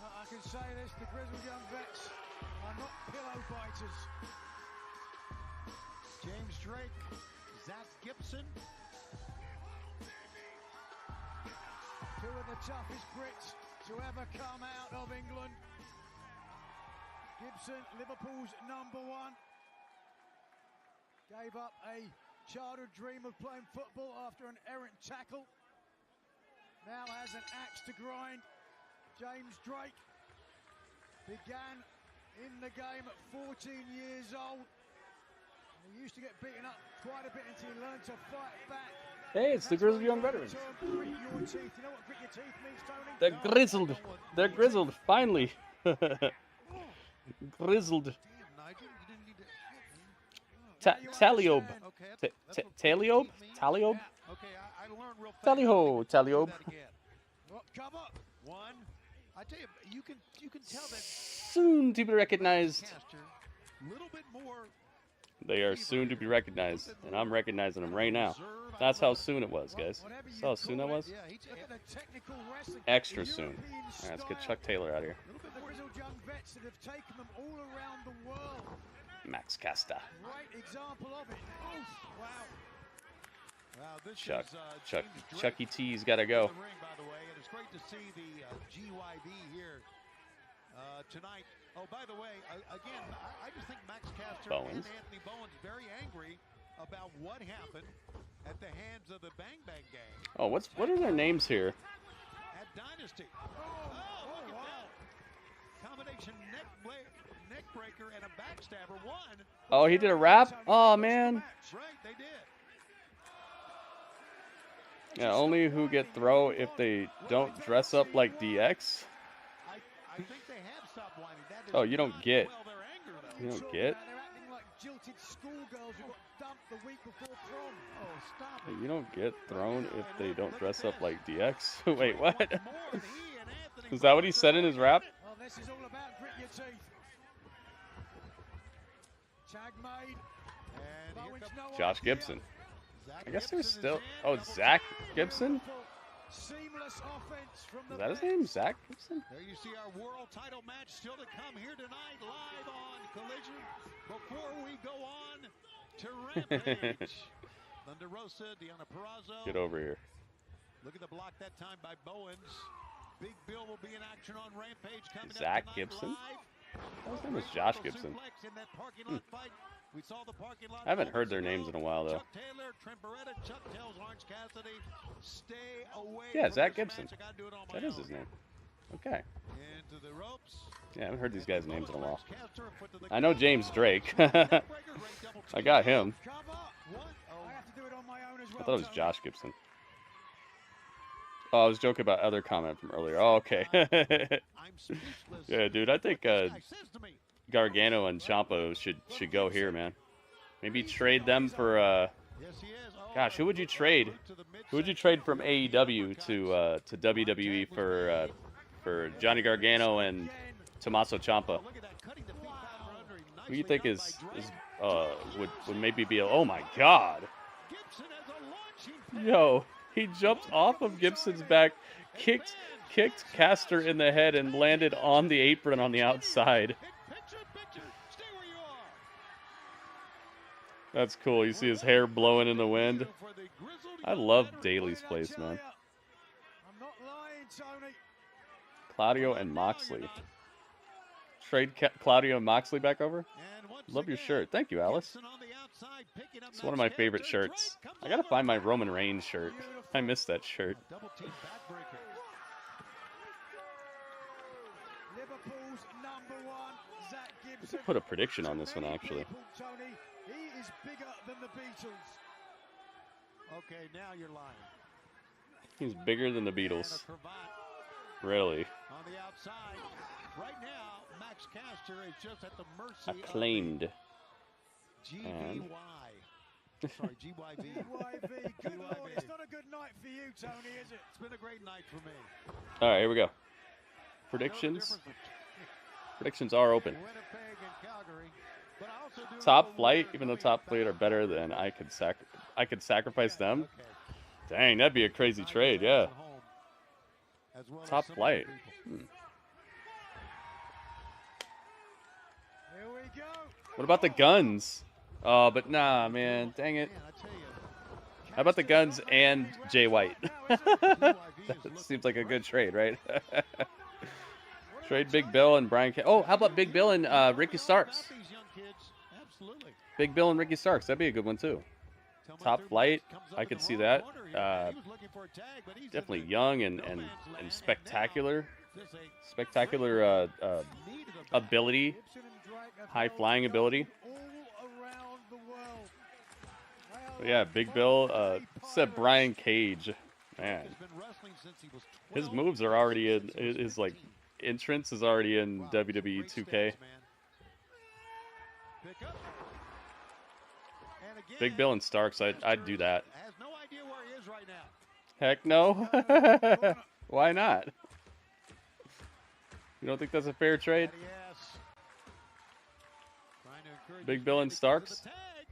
Speaker 4: I can say this, the grizzled young vets are not pillow biters.
Speaker 2: James Drake, Zach Gibson.
Speaker 4: Two of the toughest Brits to ever come out of England. Gibson, Liverpool's #1. Gave up a childhood dream of playing football after an errant tackle. Now has an axe to grind. James Drake. began in the game at 14 years old. He used to get beaten up quite a bit until he learned to fight back.
Speaker 1: Hey, it's the Grizzled Young Veterans.
Speaker 4: Grit your teeth. You know what grit your teeth means, Tony?
Speaker 1: They're grizzled. They're grizzled, finally. Grizzled. Taliob. Taliob? Taliob? Talio. Taliob.
Speaker 2: Cover. One. I tell you can tell that
Speaker 1: Soon to be recognized.
Speaker 2: a little bit more.
Speaker 1: They are soon to be recognized, and I'm recognizing them right now. That's how soon it was, guys. That's how soon that was? Extra soon. All right, let's get Chuck Taylor out of here. Max Casta. Chucky T's got to go.
Speaker 2: By the way, and it's great to see the GYV here tonight. Oh, by the way, again, I just think Max Caster and Anthony Bowen's very angry about what happened at the hands of the Bang Bang Gang.
Speaker 1: Oh, what are their names here?
Speaker 2: At Dynasty. Oh, look at that. Combination neck breaker and a backstabber. One.
Speaker 1: Oh, he did a rap? Oh, man.
Speaker 2: Right, they did.
Speaker 1: Yeah, only who get throw if they don't dress up like DX.
Speaker 2: I think they have stopped whining. That is
Speaker 1: Oh, you don't get.
Speaker 2: well, their anger, though.
Speaker 1: You don't get.
Speaker 4: They're acting like jilted schoolgirls who got dumped the week before prom.
Speaker 2: Oh, stop it.
Speaker 1: You don't get thrown if they don't dress up like DX. Wait, what? Is that what he said in his rap?
Speaker 4: Well, this is all about grit your teeth. Tag made.
Speaker 1: Josh Gibson. I guess there's still. Oh, Zach Gibson? Is that his name? Zach Gibson?
Speaker 2: There you see our world title match still to come here tonight, live on Collision. Before we go on to Rampage. Thunder Rosa, Deonna Purrazzo.
Speaker 1: Get over here.
Speaker 2: Look at the block that time by Bowens. Big Bill will be in action on Rampage coming
Speaker 1: Zach
Speaker 2: up
Speaker 1: Gibson?
Speaker 2: live.
Speaker 1: His name was Josh Gibson.
Speaker 2: In that parking lot fight. We saw the parking lot.
Speaker 1: I haven't heard their names in a while, though.
Speaker 2: Chuck Taylor, Trent Beretta, Chuck tells Orange Cassidy, stay away.
Speaker 1: Yeah,
Speaker 2: from
Speaker 1: Zach
Speaker 2: this
Speaker 1: Gibson.
Speaker 2: match. I gotta do it on my
Speaker 1: That is
Speaker 2: own.
Speaker 1: his name. Okay.
Speaker 2: Into the ropes.
Speaker 1: Yeah, I haven't heard these guys' names in a while. I know James Drake. I got him. I thought it was Josh Gibson. Oh, I was joking about other comment from earlier. Oh, okay. Yeah, dude, I think Gargano and Ciampa should go here, man. Maybe trade them for gosh, who would you trade? Who would you trade from AEW to WWE for Johnny Gargano and Tommaso Ciampa? Who do you think would maybe be oh my god. Yo, he jumped off of Gibson's back, kicked Caster in the head and landed on the apron on the outside. That's cool. You see his hair blowing in the wind. I love Daly's place, man.
Speaker 4: I'm not lying, Tony.
Speaker 1: Claudio and Moxley. Trade Claudio and Moxley back over? Love your shirt. Thank you, Alice. It's one of my favorite shirts. I gotta find my Roman Reigns shirt. I missed that shirt.
Speaker 4: Liverpool's number one, Zach Gibson.
Speaker 1: Put a prediction on this one, actually.
Speaker 4: Tony, he is bigger than the Beatles.
Speaker 2: Okay, now you're lying.
Speaker 1: He's bigger than the Beatles. Really?
Speaker 2: On the outside, right now, Max Caster is just at the mercy
Speaker 1: Acclaimed.
Speaker 2: GVY. Sorry, GYV.
Speaker 4: GYV. Good Lord, it's not a good night for you, Tony, is it?
Speaker 2: It's been a great night for me.
Speaker 1: All right, here we go. Predictions. Predictions are open.
Speaker 2: Winnipeg and Calgary. But I also do
Speaker 1: Top Flight, even though Top Flight are better than I could sacrifice them. Dang, that'd be a crazy trade, yeah. Top Flight.
Speaker 4: Here we go.
Speaker 1: What about the Guns? Oh, but nah, man. Dang it. How about the Guns and Jay White? That seems like a good trade, right? Trade Big Bill and Brian. Oh, how about Big Bill and Ricky Starks? Big Bill and Ricky Starks. That'd be a good one, too. Top Flight. I could see that. Definitely young and spectacular. spectacular ability, high flying ability. But yeah, Big Bill said Brian Cage. Man, his moves are already in. His like entrance is already in WWE 2K. Big Bill and Starks, I'd do that. Heck no. Why not? You don't think that's a fair trade? Big Bill and Starks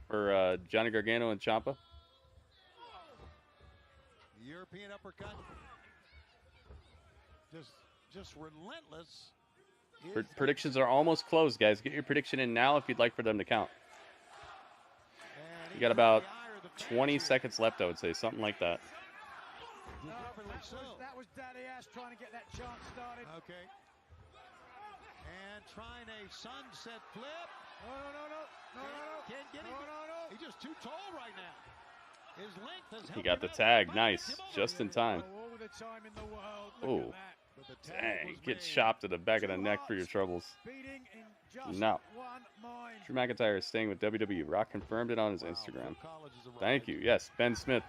Speaker 1: for Johnny Gargano and Ciampa.
Speaker 2: European uppercut. Just relentless.
Speaker 1: Predictions are almost closed, guys. Get your prediction in now if you'd like for them to count. You got about 20 seconds left, I would say, something like that.
Speaker 4: That was Daddy Ass trying to get that chant started.
Speaker 2: Okay. And trying a sunset flip.
Speaker 4: No.
Speaker 2: Can't get him. No. He's just too tall right now. His length is
Speaker 1: He got the tag. Nice. Just in time.
Speaker 4: All the time in the world.
Speaker 1: Oh. Dang. Get chopped in the back of the neck for your troubles. No. Drew McIntyre is staying with WWE. Rock confirmed it on his Instagram. Thank you. Yes, Ben Smith.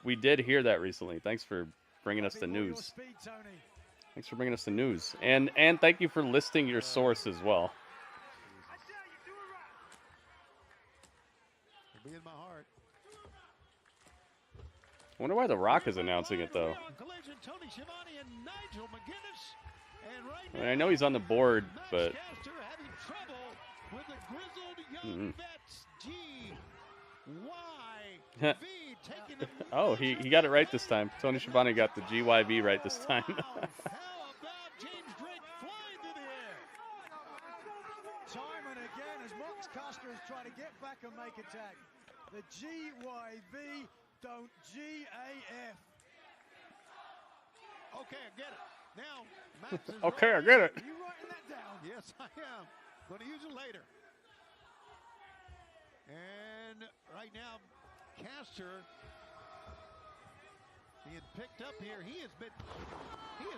Speaker 1: We did hear that recently. Thanks for bringing us the news. Thanks for bringing us the news. And thank you for listing your source as well.
Speaker 2: Be in my heart.
Speaker 1: I wonder why The Rock is announcing it, though. I mean, I know he's on the board, but... Oh, he got it right this time. Tony Schiavone got the GYV right this time.
Speaker 4: Time and again, as Mox Caster has tried to get back and make a tag. The GYV don't GAF.
Speaker 2: Okay, I get it. Now, Max is
Speaker 1: okay, I get it.
Speaker 2: Are you writing that down? Yes, I am. Going to use it later. And right now, Caster being picked up here. He has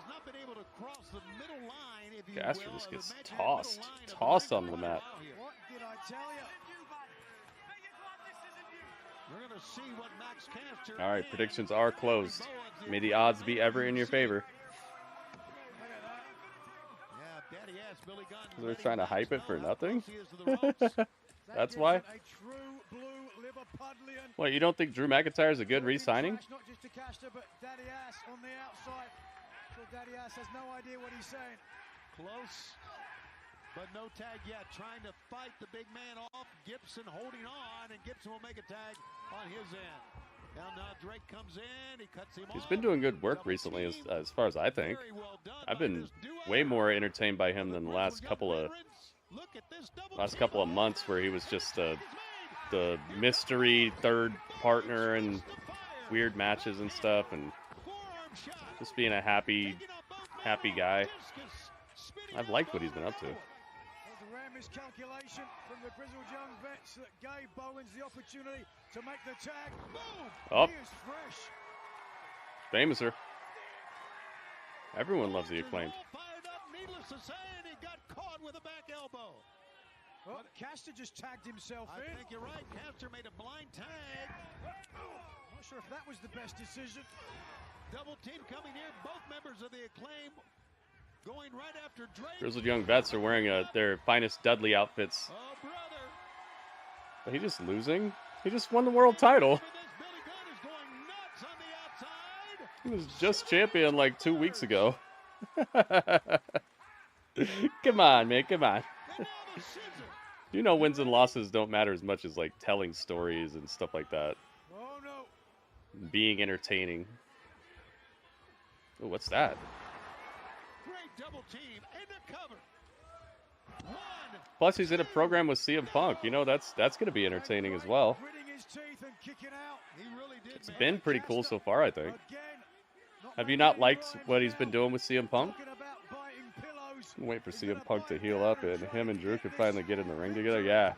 Speaker 2: not been able to cross the middle line, if you
Speaker 1: Caster
Speaker 2: will.
Speaker 1: just gets tossed on the mat.
Speaker 4: What did I tell you?
Speaker 2: We're going to see what Max Caster.
Speaker 1: All right, predictions are closed. May the odds be ever in your favor.
Speaker 2: Yeah, Daddy Ass, Billy Gunn.
Speaker 1: They're trying to hype it for nothing? That's why? What, you don't think Drew McIntyre is a good re-signing?
Speaker 4: Not just to Caster, but Daddy Ass on the outside. So Daddy Ass has no idea what he's saying.
Speaker 2: Close, but no tag yet. Trying to fight the big man off. Gibson holding on, and Gibson will make a tag on his end. Now Drake comes in. He cuts him off.
Speaker 1: He's been doing good work recently, as far as I think. I've been way more entertained by him than the last couple of months, where he was just the mystery third partner and weird matches and stuff, and just being a happy guy. I've liked what he's been up to.
Speaker 4: The rare miscalculation from the grizzled young vets that gave Bowens the opportunity to make the tag. Boom!
Speaker 1: Oh.
Speaker 4: He is fresh.
Speaker 1: Famouser. Everyone loves the Acclaimed.
Speaker 2: Fired up, needless to say, and he got caught with a back elbow.
Speaker 4: Well, Caster just tagged himself in.
Speaker 2: I think you're right. Caster made a blind tag.
Speaker 4: Not sure if that was the best decision.
Speaker 2: Double team coming here. Both members of the Acclaim going right after Drake.
Speaker 1: Grizzled Young Vets are wearing their finest Dudley outfits.
Speaker 2: Oh, brother.
Speaker 1: But he just losing? He just won the world title.
Speaker 2: Billy Gunn is going nuts on the outside.
Speaker 1: He was just champion like 2 weeks ago. Come on, man. Come on. You know, wins and losses don't matter as much as like telling stories and stuff like that.
Speaker 4: Oh, no.
Speaker 1: Being entertaining. Oh, what's that?
Speaker 2: Great double team into cover. One.
Speaker 1: Plus, he's in a program with CM Punk. You know, that's going to be entertaining as well.
Speaker 4: Gritting his teeth and kicking out.
Speaker 2: He really did.
Speaker 1: It's been pretty cool so far, I think. Have you not liked what he's been doing with CM Punk? I'm waiting for CM Punk to heal up and him and Drew could finally get in the ring together. Yeah.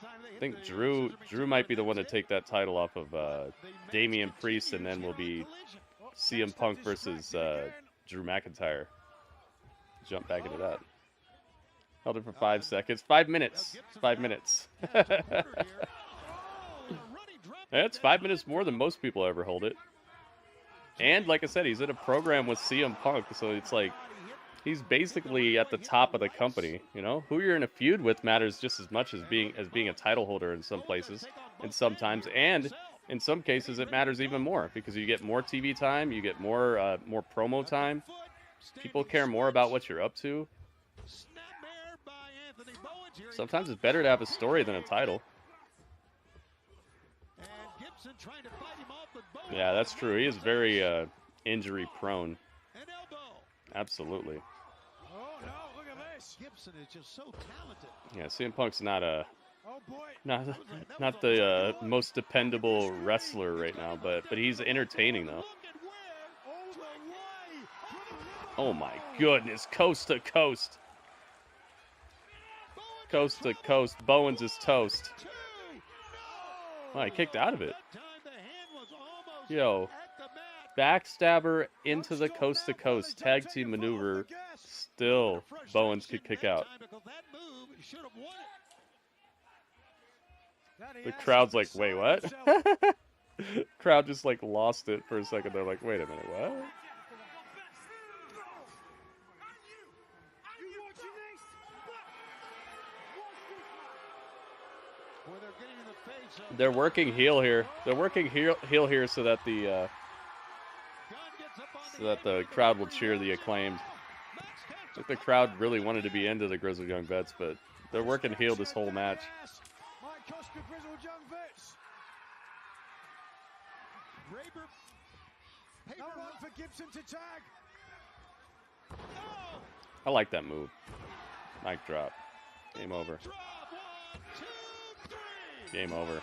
Speaker 1: I think Drew might be the one to take that title off of Damian Priest, and then will be CM Punk versus Drew McIntyre. Jump back into that. Held it for 5 seconds. 5 minutes. 5 minutes. That's 5 minutes more than most people ever hold it. And like I said, he's in a program with CM Punk, so it's like he's basically at the top of the company. You know, who you're in a feud with matters just as much as being a title holder in some places, and sometimes, and in some cases, it matters even more because you get more TV time, you get more promo time. People care more about what you're up to. Sometimes it's better to have a story than a title. Yeah, that's true. He is very injury prone. Absolutely.
Speaker 4: Oh no, look at this.
Speaker 2: Gibson is just so talented.
Speaker 1: Yeah, CM Punk's not the most dependable wrestler right now, but he's entertaining though. Oh my goodness, coast to coast. Coast to coast. Bowens is toast. Oh, he kicked out of it. Yo. Backstabber into the coast to coast. Tag team maneuver. Still, Bowens could kick out. The crowd's like, wait, what? Crowd just like lost it for a second. They're like, wait a minute, what? They're working heel here. They're working heel here so that the crowd will cheer the Acclaimed. I think the crowd really wanted to be into the Grizzled Young Vets, but they're working heel this whole match. I like that move. Mic drop. Game over. Game over.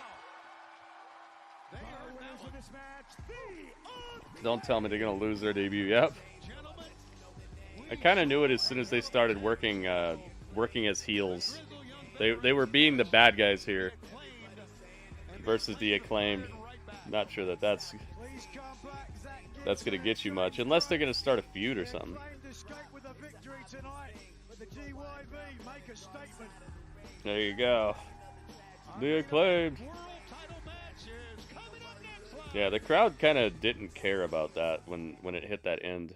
Speaker 1: Don't tell me they're gonna lose their debut. Yep. I kind of knew it as soon as they started working as heels. They were being the bad guys here versus the Acclaimed. Not sure that's gonna get you much, unless they're gonna start a feud or something. There you go. The Acclaimed. Yeah, the crowd kind of didn't care about that when it hit that end,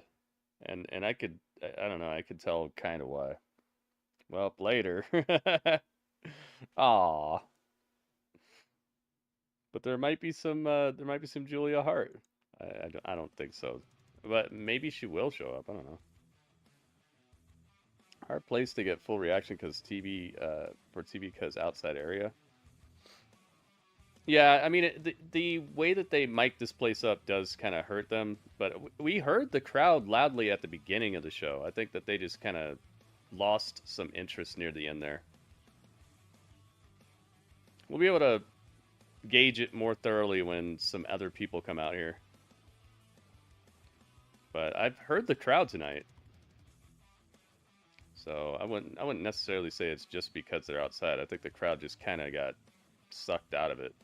Speaker 1: and I don't know, I could tell kind of why. Well, later. Aw. But there might be some Julia Hart. I don't think so, but maybe she will show up. I don't know. Hard place to get full reaction because TV because outside area. Yeah, I mean, the way that they mic this place up does kind of hurt them, but we heard the crowd loudly at the beginning of the show. I think that they just kind of lost some interest near the end there. We'll be able to gauge it more thoroughly when some other people come out here. But I've heard the crowd tonight. So I wouldn't necessarily say it's just because they're outside. I think the crowd just kind of got sucked out of it.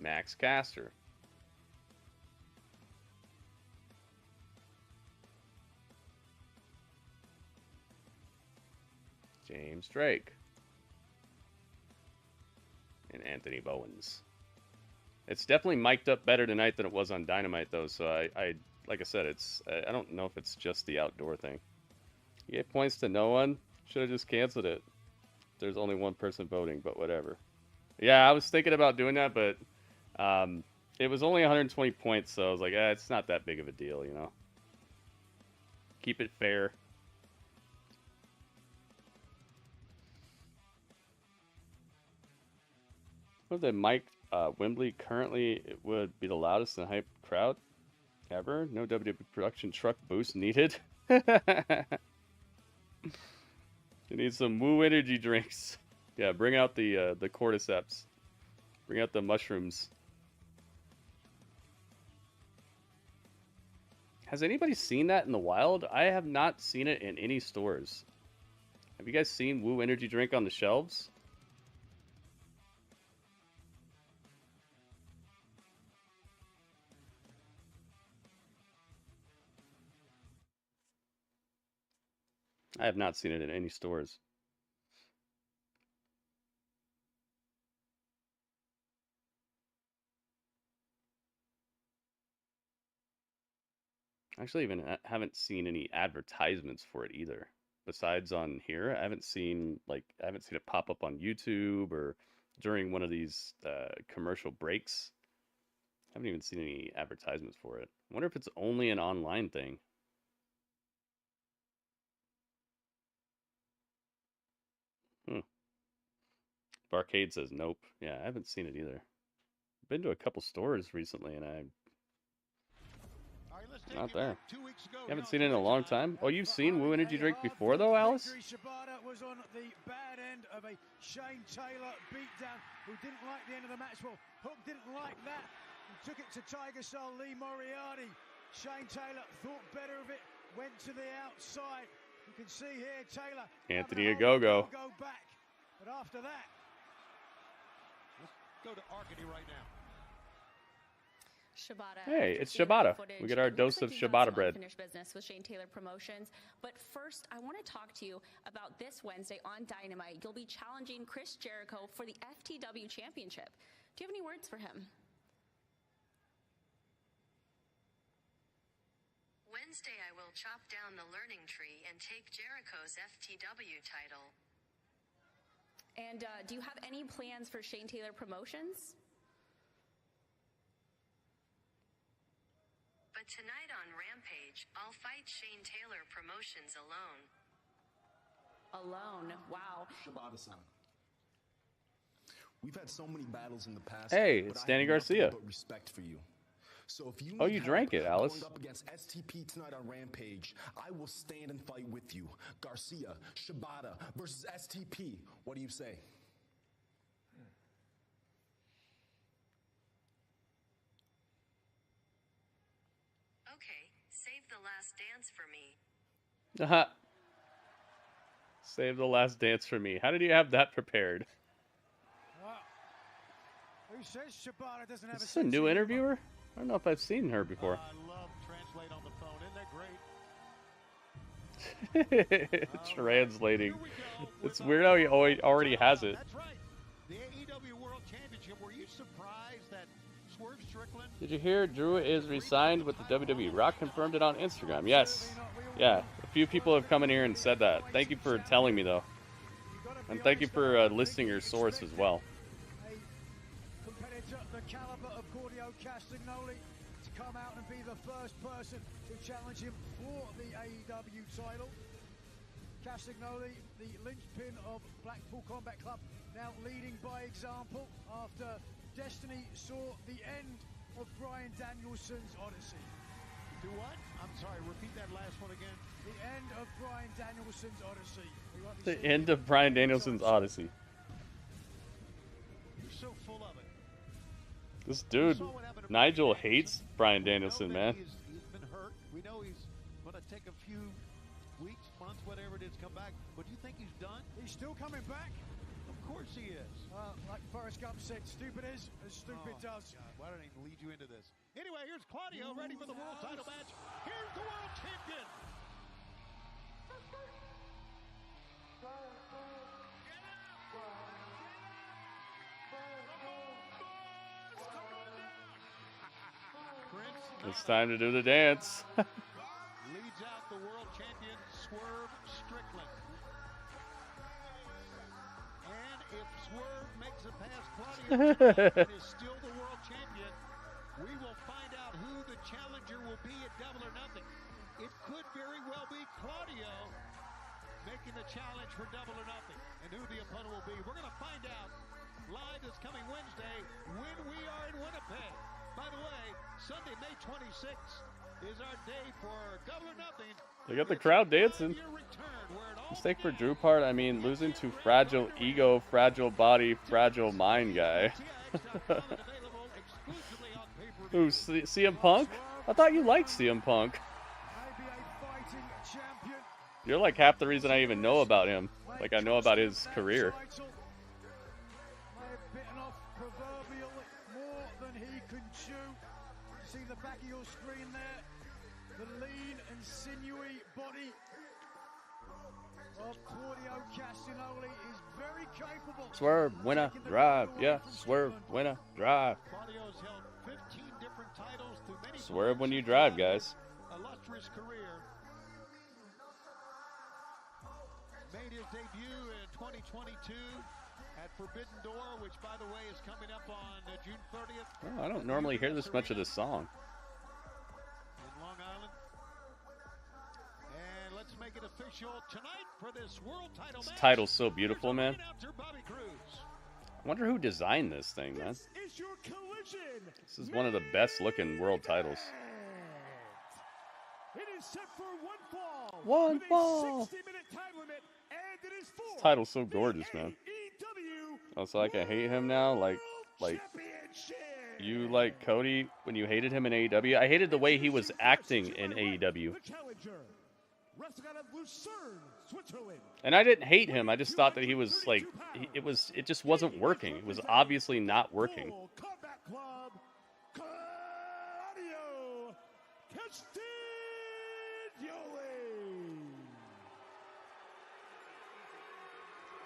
Speaker 1: Max Caster. James Drake. And Anthony Bowens. It's definitely mic'd up better tonight than it was on Dynamite, though. So I like I said, I don't know if it's just the outdoor thing. You get points to no one. Should have just canceled it. There's only one person voting, but whatever. Yeah, I was thinking about doing that, but it was only 120 points, so I was like, it's not that big of a deal, you know. Keep it fair. With the mic Wembley currently, it would be the loudest and hype crowd ever. No WWE production truck boost needed. You need some Woo energy drinks. Yeah, bring out the cordyceps. Bring out the mushrooms. Has anybody seen that in the wild? I have not seen it in any stores. Have you guys seen Woo energy drink on the shelves? I have not seen it in any stores. Actually, even haven't seen any advertisements for it either. Besides on here, I haven't seen it pop up on YouTube or during one of these commercial breaks. I haven't even seen any advertisements for it. I wonder if it's only an online thing. Barcade says nope. Yeah, I haven't seen it either. I've been to a couple stores recently, and I'm not there. You haven't seen it in a long time? Oh, you've seen Woo Energy Drink before, though, Alice?
Speaker 4: Shibata was on the bad end of a Shane Taylor beatdown, who didn't like the end of the match. Well, Hook didn't like that and took it to Tiger Soul Lee Moriarty. Shane Taylor thought better of it, went to the outside. You can see here Taylor.
Speaker 1: Anthony Ogogo.
Speaker 4: Go back. But after that,
Speaker 2: let's go to Arcady right now.
Speaker 8: Shibata.
Speaker 1: Hey, it's Shibata. We get our dose of Shibata bread.
Speaker 8: Unfinished business with Shane Taylor Promotions. But first, I want to talk to you about this Wednesday on Dynamite. You'll be challenging Chris Jericho for the FTW Championship. Do you have any words for him?
Speaker 12: Wednesday, I will chop down the learning tree and take Jericho's FTW title.
Speaker 8: And do you have any plans for Shane Taylor Promotions?
Speaker 12: But tonight on Rampage, I'll fight Shane Taylor Promotions alone.
Speaker 8: Alone? Wow.
Speaker 13: Shibata-san. We've had so many battles in the past.
Speaker 1: Hey, it's Danny Garcia.
Speaker 13: But respect for you. So if you
Speaker 1: oh, you drank it, Alice.
Speaker 13: Going up against STP tonight on Rampage, I will stand and fight with you. Garcia, Shibata versus STP. What do you say?
Speaker 12: Okay, save the last dance for me.
Speaker 1: Save the last dance for me. How did you have that prepared?
Speaker 4: Who says Shibata doesn't have
Speaker 1: Is this a new interviewer? I don't know if I've seen her before.
Speaker 2: I love Translate on the phone. Isn't that great?
Speaker 1: Translating. It's weird how he already has it.
Speaker 2: That's right. The AEW World Championship. Were you surprised that Swerve Strickland?
Speaker 1: Did you hear Drew is re-signed with the WWE? Rock confirmed it on Instagram. Yes. Yeah. A few people have come in here and said that. Thank you for telling me, though. And thank you for listing your source as well.
Speaker 4: The caliber of Claudio Castagnoli to come out and be the first person to challenge him for the AEW title. Castagnoli, the linchpin of Blackpool Combat Club, now leading by example after Destiny saw the end of Bryan Danielson's Odyssey.
Speaker 2: Do what? I'm sorry, repeat that last one again.
Speaker 4: The end of Bryan Danielson's Odyssey.
Speaker 1: The end of Bryan Danielson's Odyssey.
Speaker 2: You're so full of it.
Speaker 1: This dude, Nigel, hates Bryan Danielson, man.
Speaker 2: He's been hurt. We know he's going to take a few weeks, months, whatever it is, come back. But do you think he's done?
Speaker 4: He's still coming back.
Speaker 2: Of course he is.
Speaker 4: Like Forrest Gump said, stupid is as stupid does.
Speaker 2: God, why don't I lead you into this? Anyway, here's Claudio ready for the world title match. Here's the world champion.
Speaker 1: It's time to do the dance.
Speaker 2: Leads out the world champion, Swerve Strickland. And if Swerve makes it past Claudio and is still the world champion, we will find out who the challenger will be at Double or Nothing. It could very well be Claudio making the challenge for Double or Nothing. And who the opponent will be, we're going to find out live this coming Wednesday when we are in Winnipeg. By the way, Sunday, May 26th is our day for Double or Nothing.
Speaker 1: They got the crowd dancing. Mistake for Drew part, I mean, losing to fragile ego, fragile body, fragile mind guy. Who, CM Punk? I thought you liked CM Punk. You're like half the reason I even know about him. Like, I know about his career.
Speaker 4: See the back of your screen there, the lean and sinewy body
Speaker 1: Swerve, winner, drive. Yeah, swerve, winner, drive. Swerve when you drive, guys.
Speaker 2: Illustrious career. Made his debut in 2022 at Forbidden Door, which, by the way, is coming up on June 30th.
Speaker 1: Oh, I don't normally hear this much of this song.
Speaker 2: In Long Island. And let's make it official tonight for this world title match.
Speaker 1: This title's so beautiful, man. I wonder who designed this thing, man. This is one of the best looking world titles.
Speaker 4: It is set for one fall.
Speaker 1: One fall.
Speaker 4: 60-minute time limit, and it is for
Speaker 1: This title's so gorgeous, man. Oh, so I can hate him now? Like you like Cody when you hated him in AEW? I hated the way he was acting in AEW. And I didn't hate him. I just thought that he was like, it just wasn't working. It was obviously not working.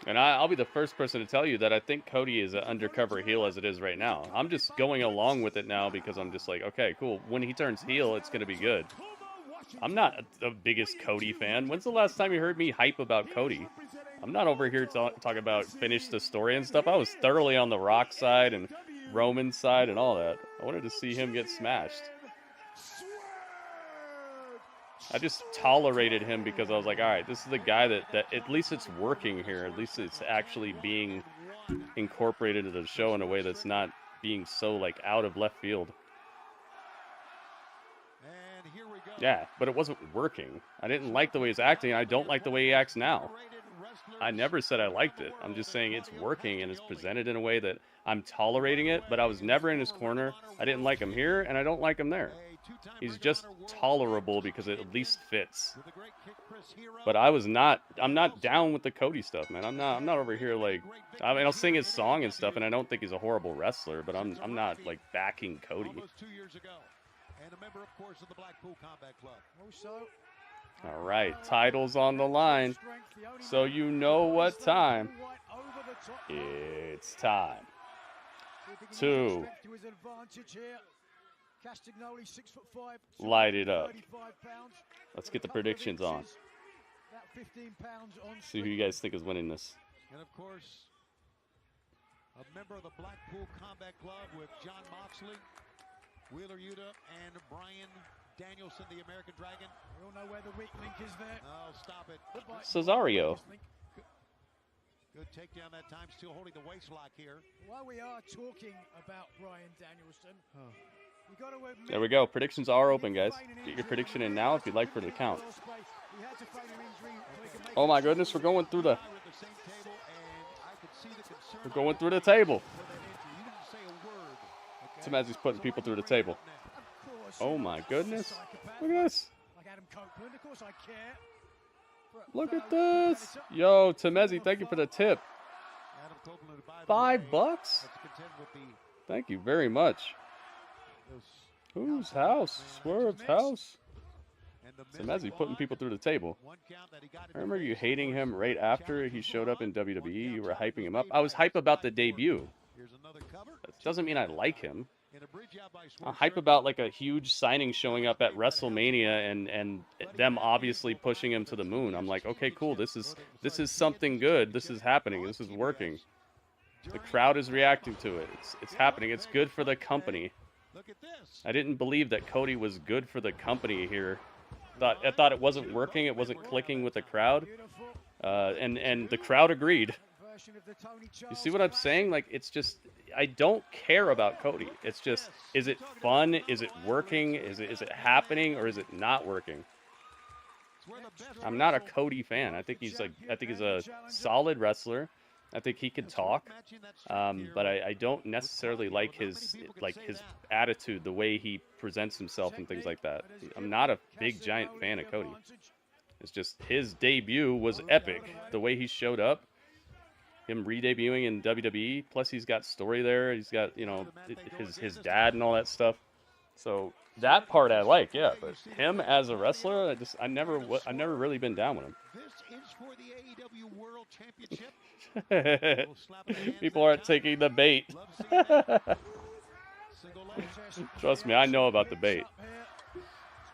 Speaker 1: And I'll be the first person to tell you that I think Cody is an undercover heel as it is right now. I'm just going along with it now because I'm just like, okay, cool. When he turns heel, it's going to be good. I'm not the biggest Cody fan. When's the last time you heard me hype about Cody? I'm not over here talking about finish the story and stuff. I was thoroughly on the Rock side and Roman's side and all that. I wanted to see him get smashed. I just tolerated him because I was like, all right, this is the guy that at least it's working here. At least it's actually being incorporated into the show in a way that's not being so like out of left field. Yeah, but it wasn't working. I didn't like the way he's acting. I don't like the way he acts now. I never said I liked it. I'm just saying it's working and it's presented in a way that I'm tolerating it, but I was never in his corner. I didn't like him here and I don't like him there. He's just tolerable because it at least fits. But I'm not down with the Cody stuff, man. I'm not over here like, I mean, I'll sing his song and stuff and I don't think he's a horrible wrestler, but I'm not like backing Cody.
Speaker 2: And a member, of course, of the Blackpool Combat Club.
Speaker 1: All right, titles on the line, so you know what time. It's time to light it up. Let's get the predictions on. See who you guys think is winning this.
Speaker 2: And of course, a member of the Blackpool Combat Club with John Moxley, Wheeler Yuta, and Brian Danielson, the American Dragon.
Speaker 4: We all know where the weak link is there.
Speaker 2: Oh, stop it.
Speaker 1: Cesario.
Speaker 2: Good takedown that time, still holding the waist lock here.
Speaker 4: While we are talking about Brian Danielson, we got to admit,
Speaker 1: there we go. Predictions are open, guys. Get your prediction in now if you'd like for it to count. Oh my goodness, we're going through the table. Tamazi's putting people through the table. Oh my goodness. Look at this. Look at this. Yo, Tamazi, thank you for the tip. $5? Thank you very much. Whose house? Swerve's house? Tamazi putting people through the table. I remember you hating him right after he showed up in WWE. You were hyping him up. I was hype about the debut. That doesn't mean I like him. I'm hype about like a huge signing showing up at WrestleMania and them obviously pushing him to the moon. I'm like, okay, cool. This is something good. This is happening. This is working. The crowd is reacting to it. It's happening. It's good for the company. I didn't believe that Cody was good for the company here. I thought it wasn't working. It wasn't clicking with the crowd. And the crowd agreed. You see what I'm saying? Like, it's just, I don't care about Cody. It's just, is it fun? Is it working? Is it happening, or is it not working? I'm not a Cody fan. I think he's a solid wrestler. I think he can talk, but I don't necessarily like his attitude, the way he presents himself and things like that. I'm not a big giant fan of Cody. It's just his debut was epic. The way he showed up, him re-debuting in WWE. Plus, he's got story there. He's got, you know, his dad and all that stuff. So that part I like, yeah. But him as a wrestler, I never really been down with him.
Speaker 2: This is for the AEW World Championship.
Speaker 1: People aren't taking the bait. Trust me, I know about the bait.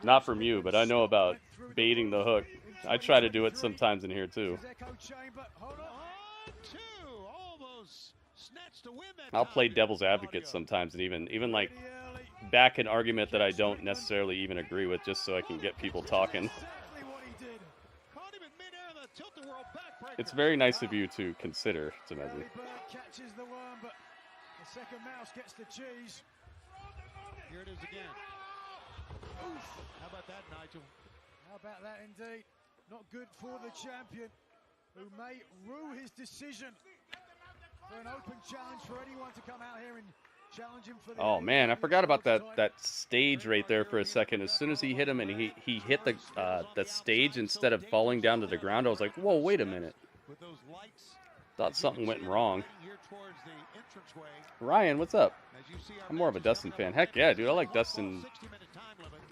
Speaker 1: Not from you, but I know about baiting the hook. I try to do it sometimes in here too. I'll play devil's advocate sometimes, and even like back an argument that I don't necessarily even agree with, just so I can get people talking. It's very nice of you to consider, Temezi.
Speaker 4: Catches the worm, but the second mouse gets the cheese.
Speaker 2: Here it is again. Oof. How about that, Nigel?
Speaker 4: How about that indeed? Not good for the champion, who may rue his decision for an open challenge for anyone to come out here and challenge him for the...
Speaker 1: Oh man, I forgot about that stage right there for a second. As soon as he hit him and he hit the stage instead of falling down to the ground, I was like, whoa, wait a minute. Thought something went wrong. Ryan, what's up? I'm more of a Dustin fan. Heck yeah, dude. I like Dustin,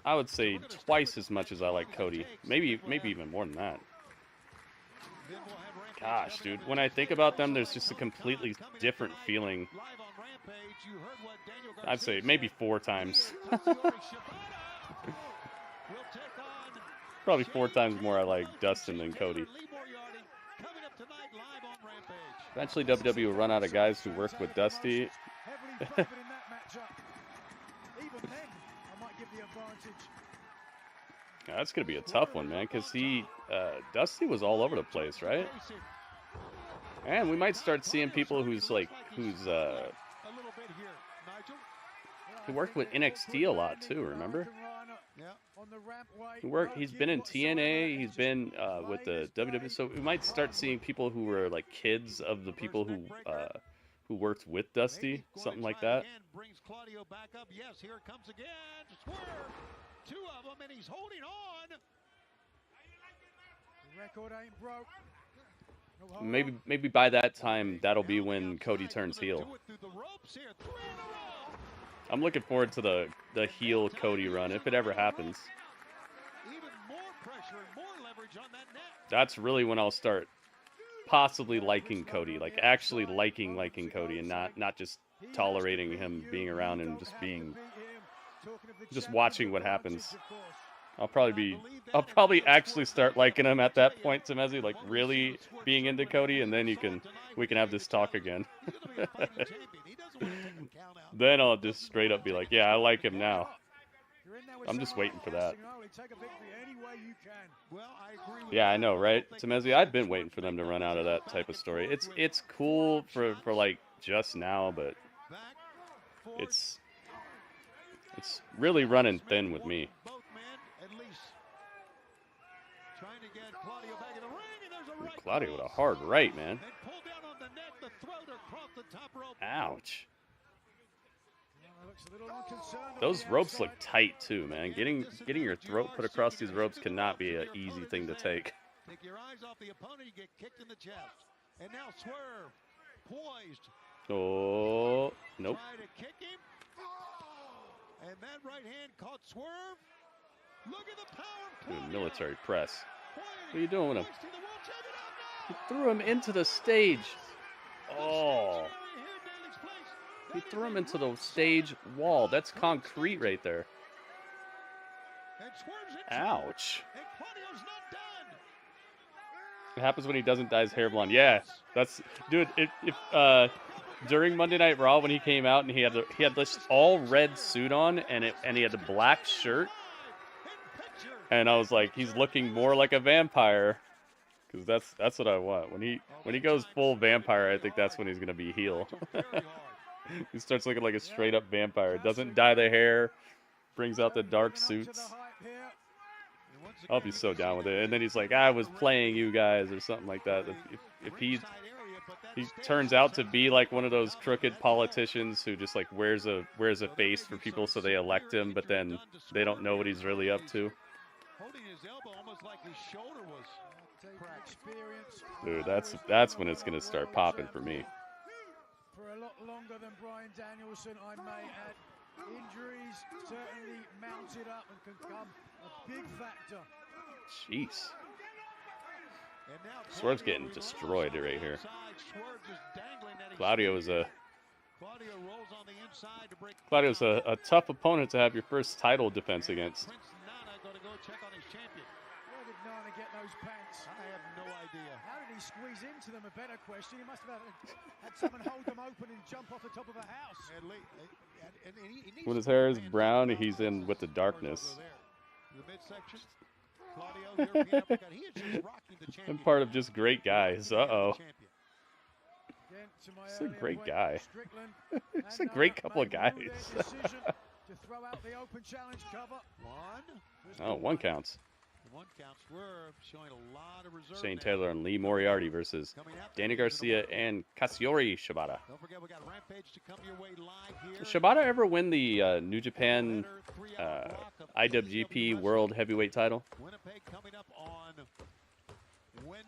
Speaker 1: I would say twice as much as I like Cody. Maybe even more than that. Gosh, dude. When I think about them, there's just a completely different feeling. I'd say maybe 4 times. Probably 4 times more I like Dustin than Cody. Eventually WWE will run out of guys who work with Dusty. That's going to be a tough one, man, because Dusty was all over the place, right? And we might start seeing people who worked with NXT a lot too, remember? He's been in TNA, he's been with the WWE, so we might start seeing people who were like kids of the people who worked with Dusty, something like that.
Speaker 2: Brings Claudio back up. Yes, here it comes again. Swerve. 2 of them, and he's holding on.
Speaker 4: The record ain't broke.
Speaker 1: Maybe by that time, that'll be when Cody turns heel. I'm looking forward to the heel Cody run, if it ever happens.
Speaker 2: Even more pressure and more leverage on that net.
Speaker 1: That's really when I'll start possibly liking Cody, like actually liking Cody, and not just tolerating him being around and just watching what happens. I'll probably actually start liking him at that point, Temezi, like really being into Cody, and then we can have this talk again. Then I'll just straight up be like, yeah, I like him now. I'm just waiting for that. Yeah, I know, right? Temezi, I've been waiting for them to run out of that type of story. It's cool for like just now, but it's really running thin with me. Claudio with a hard right, man. Ouch. Those ropes look tight too, man. Getting your throat put across these ropes cannot be an easy thing to take.
Speaker 2: Take your eyes off the opponent, you get kicked in the chest. And now Swerve, poised.
Speaker 1: Oh, nope.
Speaker 2: Try to kick him. And that right hand caught Swerve. Look at the power.
Speaker 1: Dude, military press. What are you doing with him? He threw him into the stage. Oh. He threw him into the stage wall. That's concrete right there. Ouch. It happens when he doesn't dye his hair blonde. Yeah, that's, dude. If during Monday Night Raw when he came out and he had this all red suit on and he had a black shirt, and I was like, he's looking more like a vampire, because that's what I want. When he goes full vampire, I think that's when he's gonna be heel. He starts looking like a straight up vampire. Doesn't dye the hair, brings out the dark suits. I'll be so down with it. And then he's like, I was playing you guys or something like that. If he turns out to be like one of those crooked politicians who just like wears a face for people so they elect him, but then they don't know what he's really up to. Dude, that's when it's gonna start popping for me.
Speaker 4: For a lot longer than Bryan Danielson, I may add. Injuries certainly mounted up and can come a big factor.
Speaker 1: Jeez. Swerve's getting destroyed right here. Claudio's a tough opponent to have your first title defense against.
Speaker 2: Where did Nana get those pants? I have no idea. How did he squeeze into them? A better question. He must have had someone hold them open and jump off the top of a house.
Speaker 1: When his hair is brown, he's in with the darkness.
Speaker 2: The midsection. Claudio, European uppercut. He is just rocking the champion.
Speaker 1: I'm part of just great guys. Uh-oh. He's a great guy. He's a great couple of guys. Oh, one counts.
Speaker 2: One count. Swerve showing a lot of reserve.
Speaker 1: Shane Taylor and Lee Moriarty versus Danny Garcia and Katsuyori Shibata.
Speaker 2: Don't forget, we got Rampage to come your way live here.
Speaker 1: Did Shibata ever win the New Japan IWGP World Heavyweight title?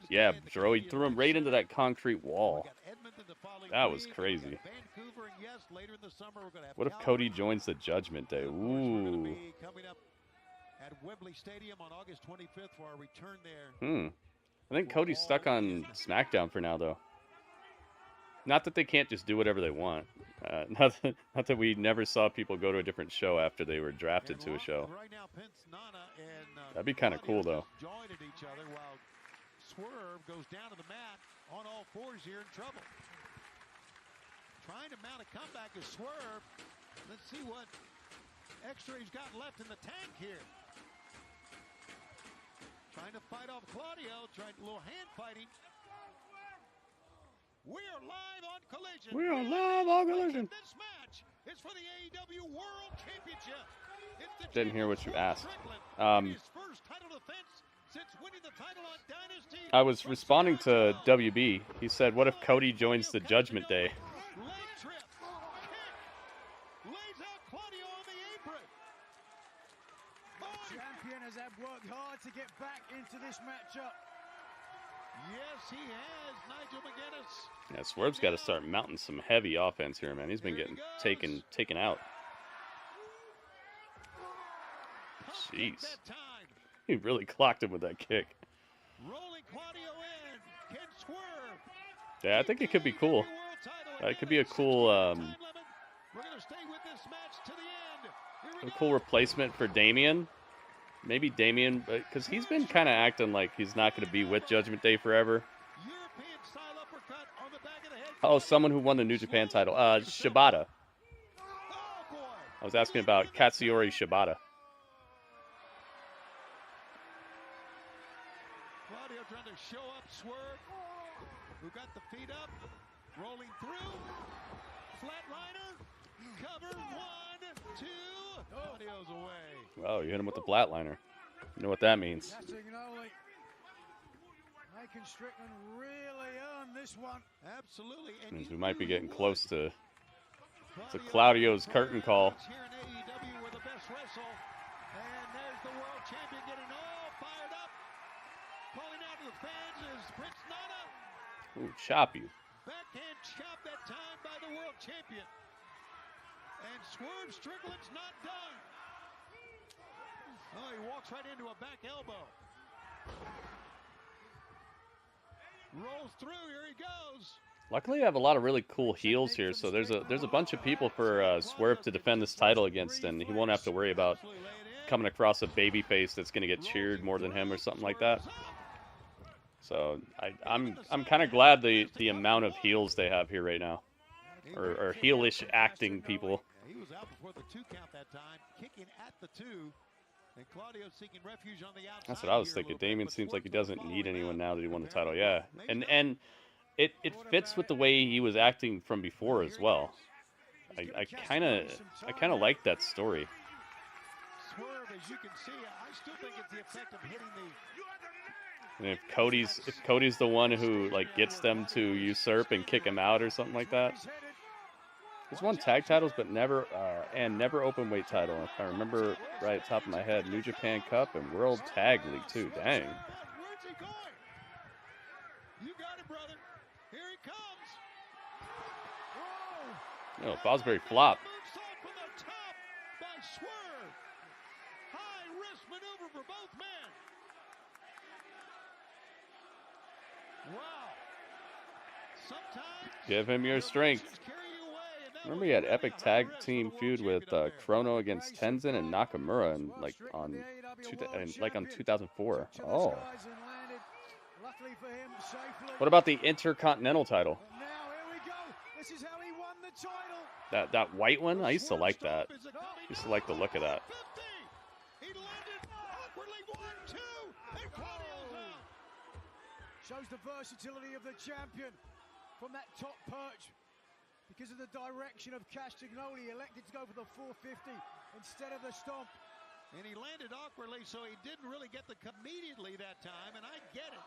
Speaker 1: Yeah, bro, he threw him right into that concrete wall. That was crazy. What if Cody joins the Judgment Day? Ooh.
Speaker 2: At Wembley Stadium on August 25th for our return there.
Speaker 1: I think Cody's stuck on SmackDown for now, though. Not that they can't just do whatever they want. Not that we never saw people go to a different show after they were drafted to a show. That'd be kind of cool, though.
Speaker 2: Joined at each other while Swerve goes down to the mat on all fours here in trouble. Trying to mount a comeback is Swerve. Let's see what extra he's got left in the tank here. Trying to fight off Claudio, trying a little hand fighting. We are live on Collision.
Speaker 1: We are live on Collision.
Speaker 2: This match is for the AEW World Championship.
Speaker 1: Didn't hear what you asked.
Speaker 2: His first title defense since winning the title on Dynasty.
Speaker 1: I was responding to WB. He said, "What if Cody joins the Judgment Day?"
Speaker 2: Leg trip, kick, lays out Claudio on the apron.
Speaker 4: The champion has worked hard to get back into this matchup.
Speaker 2: Yes, he has, Nigel McGuinness.
Speaker 1: Yeah, Swerve's got to start mounting some heavy offense here, man. He's been getting taken out. Jeez. He really clocked him with that kick.
Speaker 2: Rolling Claudio in. Can Swerve.
Speaker 1: Yeah, I think it could be cool. It could be a cool,
Speaker 2: We're going to stay with this match to the end.
Speaker 1: a cool replacement for Damian. Maybe Damian, because he's been kind of acting like he's not going to be with Judgment Day forever. Oh, someone who won the New Japan title. Shibata. I was asking about Katsuyori Shibata.
Speaker 2: Claudio trying to show up Swerve, who got the feet up, rolling through. Flatliner, cover, 1, 2. Claudio's away.
Speaker 1: Oh, you hit him with the flatliner. You know what that means.
Speaker 4: Making Strickland really earn this one.
Speaker 2: Absolutely.
Speaker 1: Means we might be getting close to Claudio's curtain call.
Speaker 2: Here in AEW, we're the best wrestle. And there's the world champion getting all fired up. Calling out to the fans is Prince Nana.
Speaker 1: Ooh, chop you.
Speaker 2: Backhand chop that time by the world champion. And Swerve Strickland's not done. Oh, he walks right into a back elbow. Rolls through, here he goes.
Speaker 1: Luckily, I have a lot of really cool heels here, so there's a bunch of people for Swerve to defend this title against, and he won't have to worry about coming across a babyface that's going to get cheered more than him or something like that. So I'm kind of glad the amount of heels they have here right now, or heelish acting people.
Speaker 2: He was out before the 2 count that time, kicking at the 2. And Claudio seeking refuge on the outside.
Speaker 1: That's what I was thinking. Damien seems like he doesn't need anyone now that he won the title. Yeah, and it fits with the way he was acting from before as well. I kind of like that story.
Speaker 2: Swerve, as you can see, I still think it's the effect of hitting the.
Speaker 1: And if Cody's the one who like gets them to usurp and kick him out or something like that. He's won tag titles, but never open weight title. If I remember right at the top of my head, New Japan Cup and World Tag League too. Dang.
Speaker 2: Where's he going? You got it, brother. Here he comes.
Speaker 1: Oh, Fosbury flop.
Speaker 2: Moonsault from the top
Speaker 1: Give him your strength. Remember he had epic tag team feud with Chrono against Tenzin and Nakamura in, on 2004. Oh. What about the Intercontinental title? That white one? I used to like that. I used to like the look of that.
Speaker 4: Shows the versatility of the champion from that top perch. Because of the direction of Castagnoli, elected to go for the 450 instead of the stomp.
Speaker 2: And he landed awkwardly, so he didn't really get the cut immediately that time, and I get it.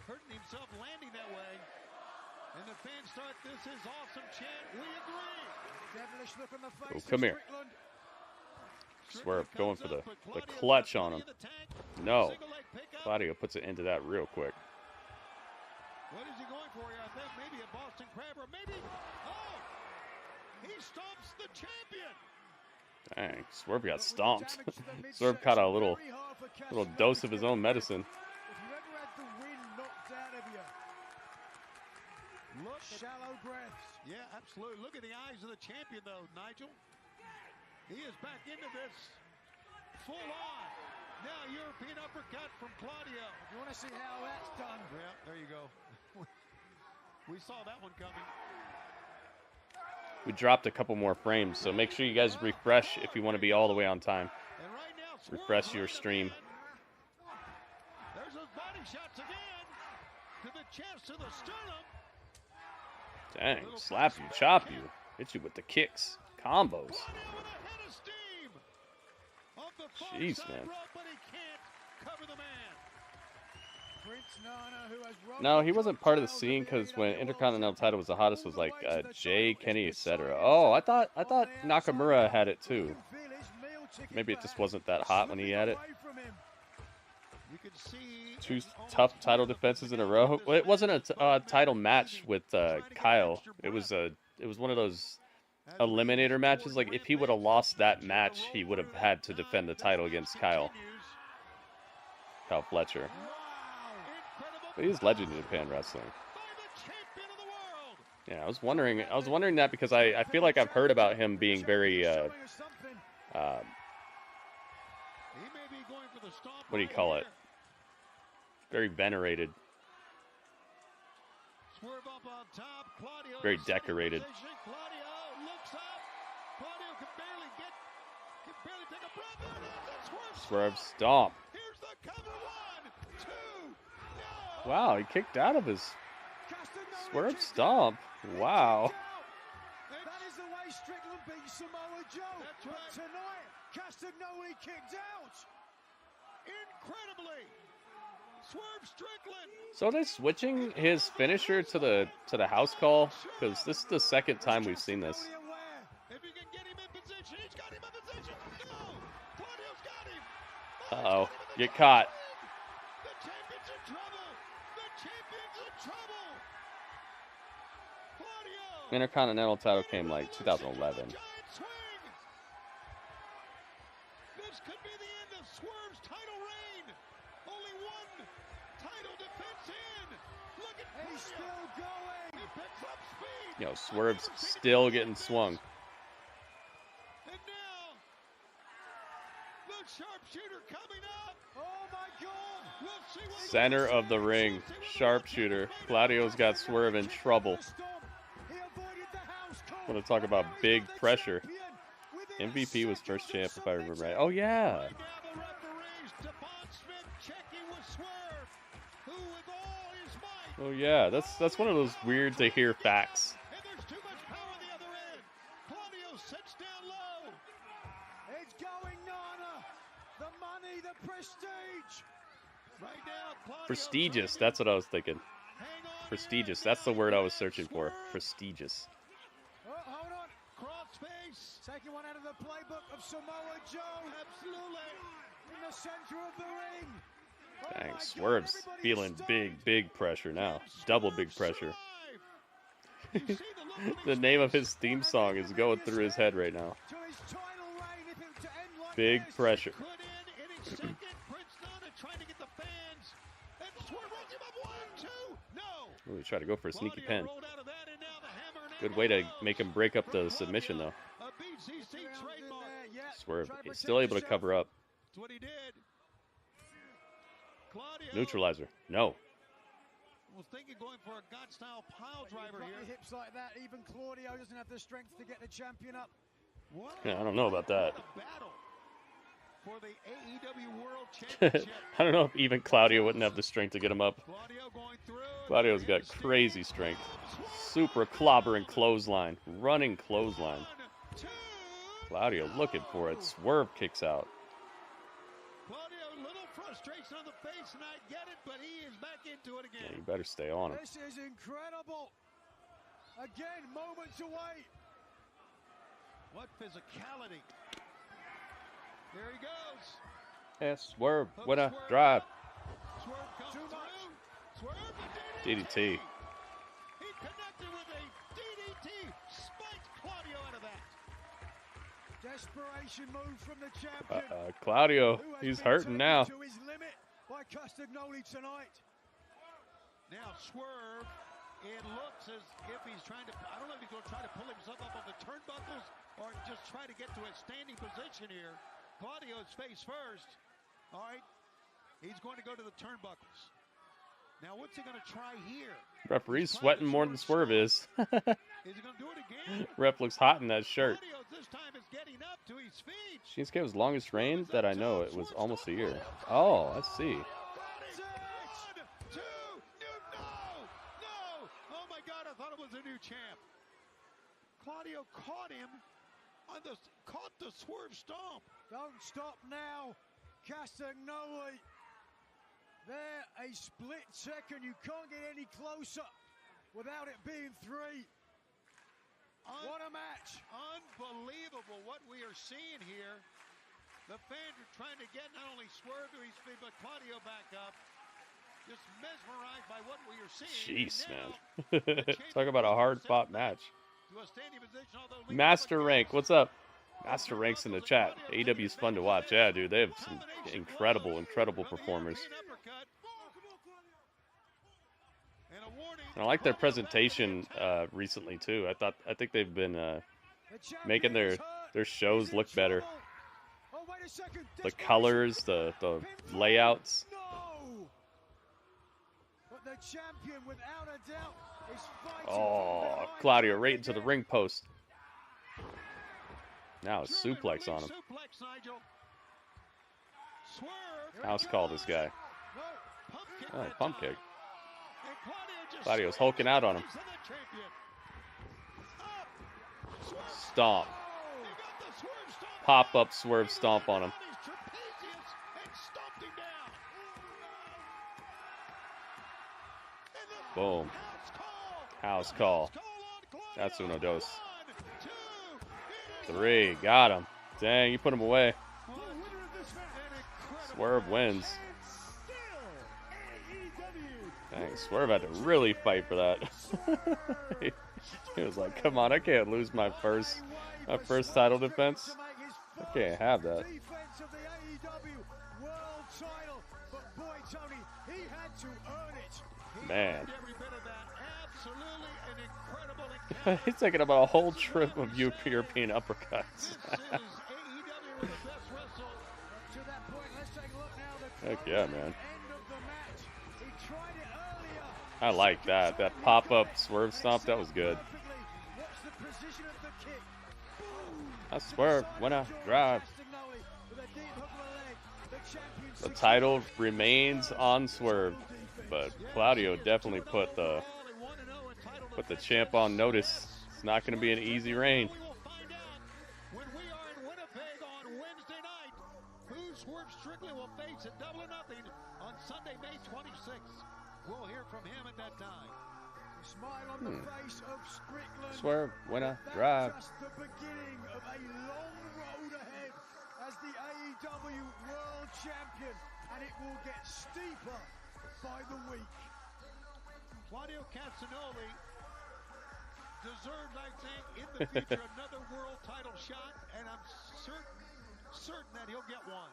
Speaker 2: Hurting himself landing that way. And the fans start, "This is awesome," chant. We agree.
Speaker 4: Devilish look on the face.
Speaker 1: Oh, come here. Swerve going for the clutch on him. No. Claudio puts it into that real quick.
Speaker 2: What is he going for here? I think maybe a Boston Crab or maybe... Oh! He stomps the champion!
Speaker 1: Dang, Swerve got stomped. Swerve caught a little dose of his own medicine.
Speaker 4: If you ever had the wind knocked out of you. Look, shallow breaths.
Speaker 2: Yeah, absolutely. Look at the eyes of the champion, though, Nigel. He is back into this full on. Now, European uppercut from Claudio.
Speaker 4: You want to see how that's done?
Speaker 2: Yeah, there you go. We saw that one coming.
Speaker 1: We dropped a couple more frames, so make sure you guys refresh if you want to be all the way on time.
Speaker 2: And right now,
Speaker 1: Refresh your stream.
Speaker 2: There's those body shots again. To the chest, to the sternum.
Speaker 1: Dang, slap you, chop you, hit you with the kicks, combos. Jeez, man. No, he wasn't part of the scene because when Intercontinental title was the hottest was like Jay, Kenny, etc. Oh, I thought Nakamura had it too. Maybe it just wasn't that hot when he had it. 2 tough title defenses in a row. Well, it wasn't a title match with Kyle. It was one of those eliminator matches. Like if he would have lost that match, he would have had to defend the title against Kyle Fletcher. But he's legend in Japan wrestling. Yeah, I was wondering that because I feel like I've heard about him being very what do you call it? Very venerated. Very decorated. Swerve stomp. Wow, he kicked out of his Swerve stomp. Wow.
Speaker 4: That is the way Strickland beat Samoa Joe. But tonight, Castagnoli kicked out.
Speaker 2: Incredibly. Swerve Strickland.
Speaker 1: So are they switching his finisher to the house call? Because this is the second time we've seen this.
Speaker 2: If you can get him in position, he's got him in position. No, Claudio's got him.
Speaker 1: Uh-oh, get caught.
Speaker 2: The champion's in trouble. The champion's in trouble. Claudio.
Speaker 1: Intercontinental title came like 2011.
Speaker 2: This could be the end of Swerve's title reign. Only one title defense in. Look at Claudio.
Speaker 4: He's still going.
Speaker 2: He picks up speed.
Speaker 1: Yo, Swerve's still getting swung.
Speaker 2: And now, the sharpshooter coming up.
Speaker 4: Oh my God.
Speaker 2: We'll see what
Speaker 1: Center of the ring, sharpshooter. Claudio's got Swerve in trouble. Want to talk about big pressure. MVP was first champ, if I remember right. Oh, yeah. Oh, yeah. That's one of those weird to hear facts.
Speaker 2: And there's too much power on the other end. Claudio sits down low.
Speaker 4: It's going, Nana. The money, the prestige.
Speaker 2: Right now, Claudio.
Speaker 1: Prestigious. That's what I was thinking. Prestigious. That's the word I was searching for. Prestigious.
Speaker 4: Oh, hold on.
Speaker 2: Crossface.
Speaker 4: Taking one out of the playbook of Samoa Joe.
Speaker 2: Absolutely.
Speaker 4: In the center of the ring.
Speaker 1: Dang, Swerve's feeling big pressure now. Double big pressure. The name of his theme song is going through his head right now. Big pressure. Oh, he tried to go for a sneaky pin.
Speaker 2: Rolled out of that, and now
Speaker 1: Good way to make him break up the submission, though. Swerve is still able to cover up.
Speaker 2: That's what he did. Claudio
Speaker 1: Neutralizer. No.
Speaker 2: was thinking going for a God-style pile driver here.
Speaker 4: Hips like that, even Claudio doesn't have the strength to get the champion up.
Speaker 1: Yeah, I don't know about that.
Speaker 2: Battle for the AEW World Championship.
Speaker 1: I don't know if even Claudio wouldn't have the strength to get him up. Claudio's got crazy strength. Super clobbering clothesline. Running clothesline. Claudio looking for it. Swerve kicks out.
Speaker 2: Claudio, little frustration on the face, and I get it, but he is back into it again.
Speaker 1: Yeah, you better stay on him.
Speaker 4: This is incredible. Again, moments away.
Speaker 2: What physicality. There he goes.
Speaker 1: Yeah, Swerve. Winner. Drive.
Speaker 2: Swerve comes through. Swerve the
Speaker 1: DDT.
Speaker 2: He connected with a DDT. Spiked Claudio out of that.
Speaker 4: Desperation move from the champion.
Speaker 1: Claudio, he's hurting now.
Speaker 4: To his limit by Castagnoli tonight.
Speaker 2: Now Swerve, it looks as if he's trying to, I don't know if he's going to try to pull himself up on the turnbuckles or just try to get to a standing position here. Claudio's face first. All right. He's going to go to the turnbuckles. Now, what's he going to try here?
Speaker 1: Referee's sweating more than Swerve is.
Speaker 2: Is he going to do it again?
Speaker 1: Ref looks hot in that shirt.
Speaker 2: Claudio this time is getting up to his feet.
Speaker 1: Shinsuke's longest reign that I know it was almost a year. Oh, let's see.
Speaker 2: 1, 2, no. Oh my God, I thought it was a new champ. Claudio caught him on caught the Swerve stomp.
Speaker 4: Don't stop now, Castagnoli. There, a split second. You can't get any closer without it being 3. What a match.
Speaker 2: Unbelievable what we are seeing here. The fans are trying to get not only Swerve to his feet, but Claudio back up. Just mesmerized by what we are seeing.
Speaker 1: Jeez, man. Talk about a hard-fought match.
Speaker 2: To a standing position,
Speaker 1: Master Rank, what's up? Master Rank's in the chat. AEW's fun to watch. Yeah, dude, they have some incredible performers. And I like their presentation recently too. I think they've been making their shows look better. The colors, the layouts. Oh, Claudio right into the ring post. Now a suplex on him. House call this guy. Oh, pump kick. Claudio's hulking out on him. Stomp. Pop-up Swerve stomp on him. Boom. House call. That's uno dos. 3. Got him. Dang, you put him away. Swerve wins. Dang, Swerve had to really fight for that. He was like, come on, I can't lose my first title defense. I can't have that. Man. He's taking about a whole trip of European uppercuts. Heck yeah, man. I like that. That pop-up Swerve stomp, that was good. I Swerve, winner, drive. The title remains on Swerve, but Claudio definitely put the champ on notice. It's not going to be an easy reign.
Speaker 2: When we are in Winnipeg on Wednesday night, who Swerve Strickland will face at Double or Nothing on Sunday, May 26th. We'll hear from him at that time.
Speaker 4: A smile on the face of Strickland.
Speaker 1: Swerve, winner, drive.
Speaker 4: Just the beginning of a long road ahead as the AEW World Champion, and it will get steeper by the week.
Speaker 2: Claudio Castagnoli deserves, I think, in the future another world title shot, and I'm certain that he'll get one.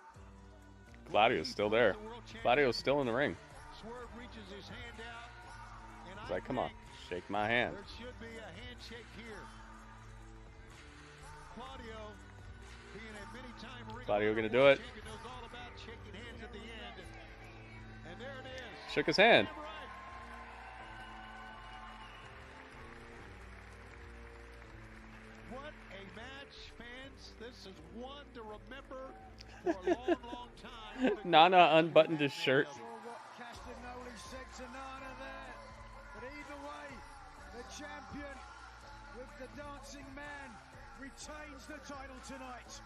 Speaker 1: Claudio's still there. Claudio's still in the ring.
Speaker 2: Swerve reaches his hand out, and
Speaker 1: he's like, come on, Shake my hand.
Speaker 2: There should be a handshake here. Claudio, being a many-time ring
Speaker 1: Claudio gonna do it.
Speaker 2: champion, knows all about shaking hands at the end. And there it is.
Speaker 1: Shook his hand.
Speaker 2: What a match, fans. This is one to remember for a long, long time.
Speaker 1: Nana unbuttoned his shirt.
Speaker 4: Castagnoli said to Nana there. But either way, the champion with the dancing man retains the title tonight.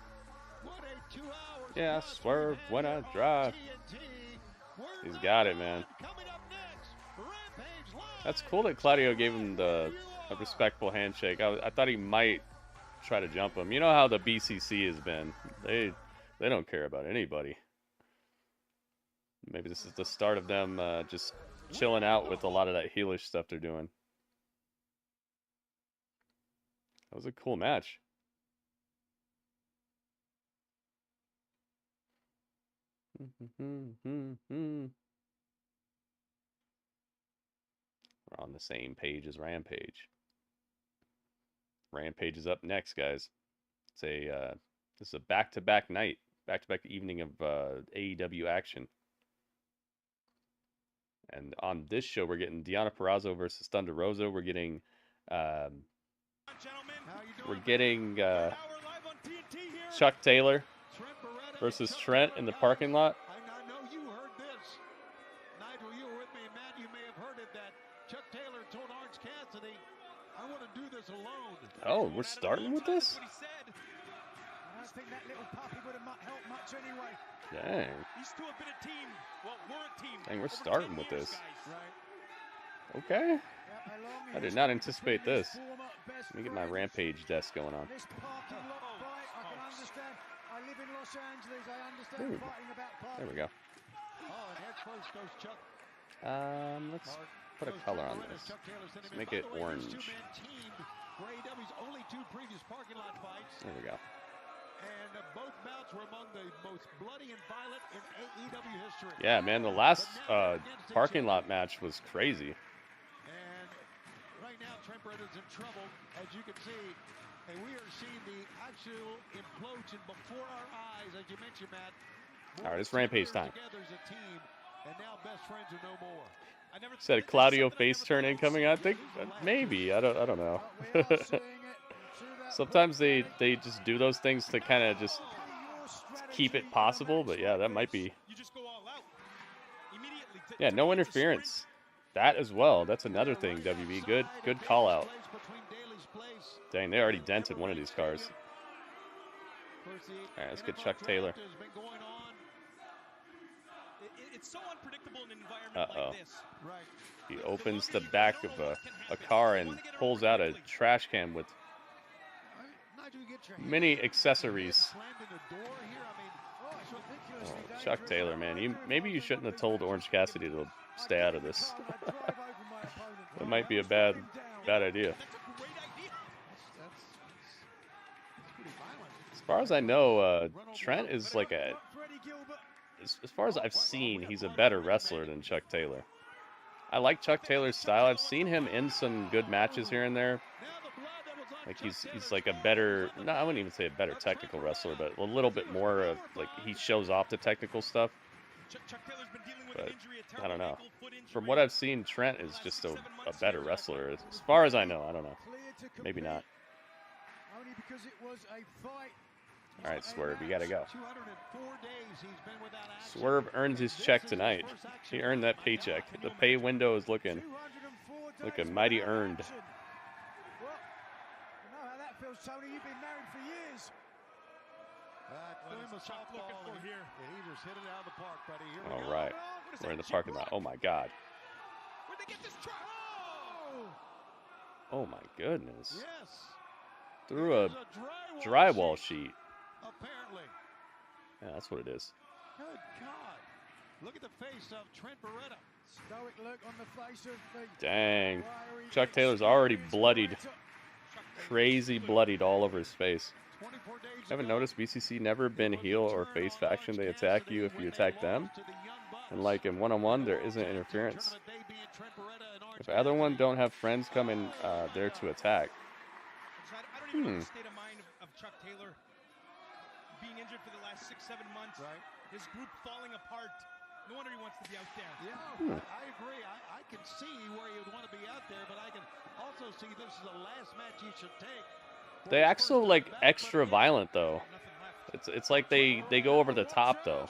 Speaker 2: What a 2 hours.
Speaker 1: Yeah, swerve when I drive. He's got it, man. That's cool that Claudio gave him a respectful handshake. I thought he might try to jump him. You know how the BCC has been. They don't care about anybody. Maybe this is the start of them just chilling out with a lot of that heelish stuff they're doing. That was a cool match. We're on the same page as Rampage. Rampage is up next, guys. It's this is a back-to-back night, back-to-back evening of AEW action. And on this show, we're getting Deonna Purrazzo versus Thunder Rosa. We're getting Chuck Taylor versus Trent in the parking lot.
Speaker 2: I know you heard this. Nigel, you were with me. Matt, you may have heard it that Chuck Taylor told Orange Cassidy, I want to do this alone.
Speaker 1: Oh, we're starting with this?
Speaker 4: I don't think that little puppy would have helped much anyway.
Speaker 1: Dang.
Speaker 5: These two have been a team. Well, we're a team.
Speaker 1: Dang, we're starting with this.
Speaker 2: Right.
Speaker 1: Okay. I did not anticipate this. Let me get my Rampage desk going on.
Speaker 4: This parking lot fight, I can understand. I live in Los Angeles. I understand fighting about parking.
Speaker 1: There we go.
Speaker 2: Oh, and head first goes Chuck.
Speaker 1: Let's put a color on this. Let's make it orange.
Speaker 2: Only two previous parking lot fights.
Speaker 1: There we go.
Speaker 2: And both bouts were among the most bloody and violent in AEW history.
Speaker 1: Yeah, man, the last parking lot match was crazy.
Speaker 2: And right now, Trent Beretta's in trouble, as you can see. And we are seeing the actual implosion before our eyes, as you mentioned, Matt.
Speaker 1: All right, it's Rampage time.
Speaker 2: Together as a team, and now best friends are no more.
Speaker 1: Said a Claudio face turn incoming. I think maybe. I don't know. Sometimes they just do those things to kind of just keep it possible, but yeah, that might be. Yeah, no interference. That as well. That's another thing, WB. Good call out. Dang, they already dented one of these cars. All right, let's get Chuck Taylor.
Speaker 5: It's so unpredictable in an environment like this.
Speaker 2: Right.
Speaker 1: He opens the back of a car and pulls out a trash can with many accessories. Oh, Chuck Taylor, man. Maybe you shouldn't have told Orange Cassidy to stay out of this. That might be a bad idea. As far as I know, Trent is like as far as I've seen, he's a better wrestler than Chuck Taylor. I like Chuck Taylor's style. I've seen him in some good matches here and there. Like he's like a better, no, I wouldn't even say a better technical wrestler, but a little bit more of like he shows off the technical stuff. But I don't know. From what I've seen, Trent is just a better wrestler. As far as I know, I don't know. Maybe not.
Speaker 4: Only because it was a fight.
Speaker 1: All right, Swerve, you gotta go.
Speaker 2: 204 days he's been without action.
Speaker 1: Swerve earns his check tonight. He earned that paycheck. The pay window is looking mighty earned.
Speaker 4: Well, you know how that feels, Tony. You've been married for years.
Speaker 2: Looking for here. He just hit it out of the park, buddy. Here we
Speaker 1: All
Speaker 2: go.
Speaker 1: right, we're in the parking lot. Oh my God.
Speaker 5: Where'd they get this truck?
Speaker 1: Oh my goodness.
Speaker 2: Yes.
Speaker 1: Through a drywall sheet.
Speaker 2: Apparently.
Speaker 1: Yeah, that's what it is.
Speaker 2: Good God. Look at the face of Trent Beretta.
Speaker 4: Stoic look on the face of the
Speaker 1: Dang. Chuck Taylor's already bloodied. Crazy bloodied all over his face. Haven't noticed BCC never been heel or face faction. They attack you if you attack them. And like in one-on-one, there isn't interference. If the other one don't have friends coming there to attack.
Speaker 14: I don't even know the state of mind of Chuck Taylor being injured for the last 6-7 months. Right. His group falling apart. No wonder he wants to be out there.
Speaker 2: Yeah, I agree. I can see where he would want to be out there, but I can also see this is the last match he should take.
Speaker 1: They act so like extra violent though. It's like they go over the top though.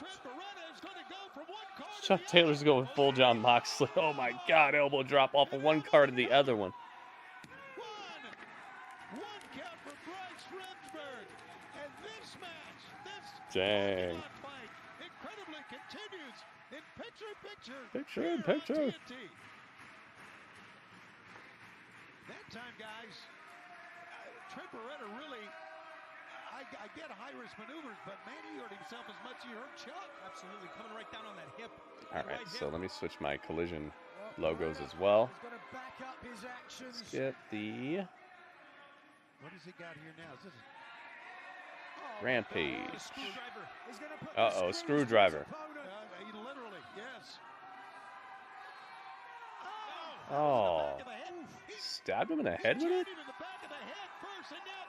Speaker 1: Chuck Taylor's going full John Moxley. Oh my God! Elbow drop off of one card to the other one. Dang.
Speaker 2: Incredibly continues in picture.
Speaker 1: Picture in picture.
Speaker 2: That time, guys, Trent Beretta really, I get high-risk maneuvers, but man, he hurt himself as much as he hurt Chuck.
Speaker 14: Absolutely, coming right down on that hip.
Speaker 1: All right, so let me switch my collision logos as well. Skip the
Speaker 2: What has he got here now? Is this
Speaker 1: Rampage. Uh-oh, screwdriver.
Speaker 2: He literally, yes.
Speaker 1: Oh. Stabbed him in the head with it?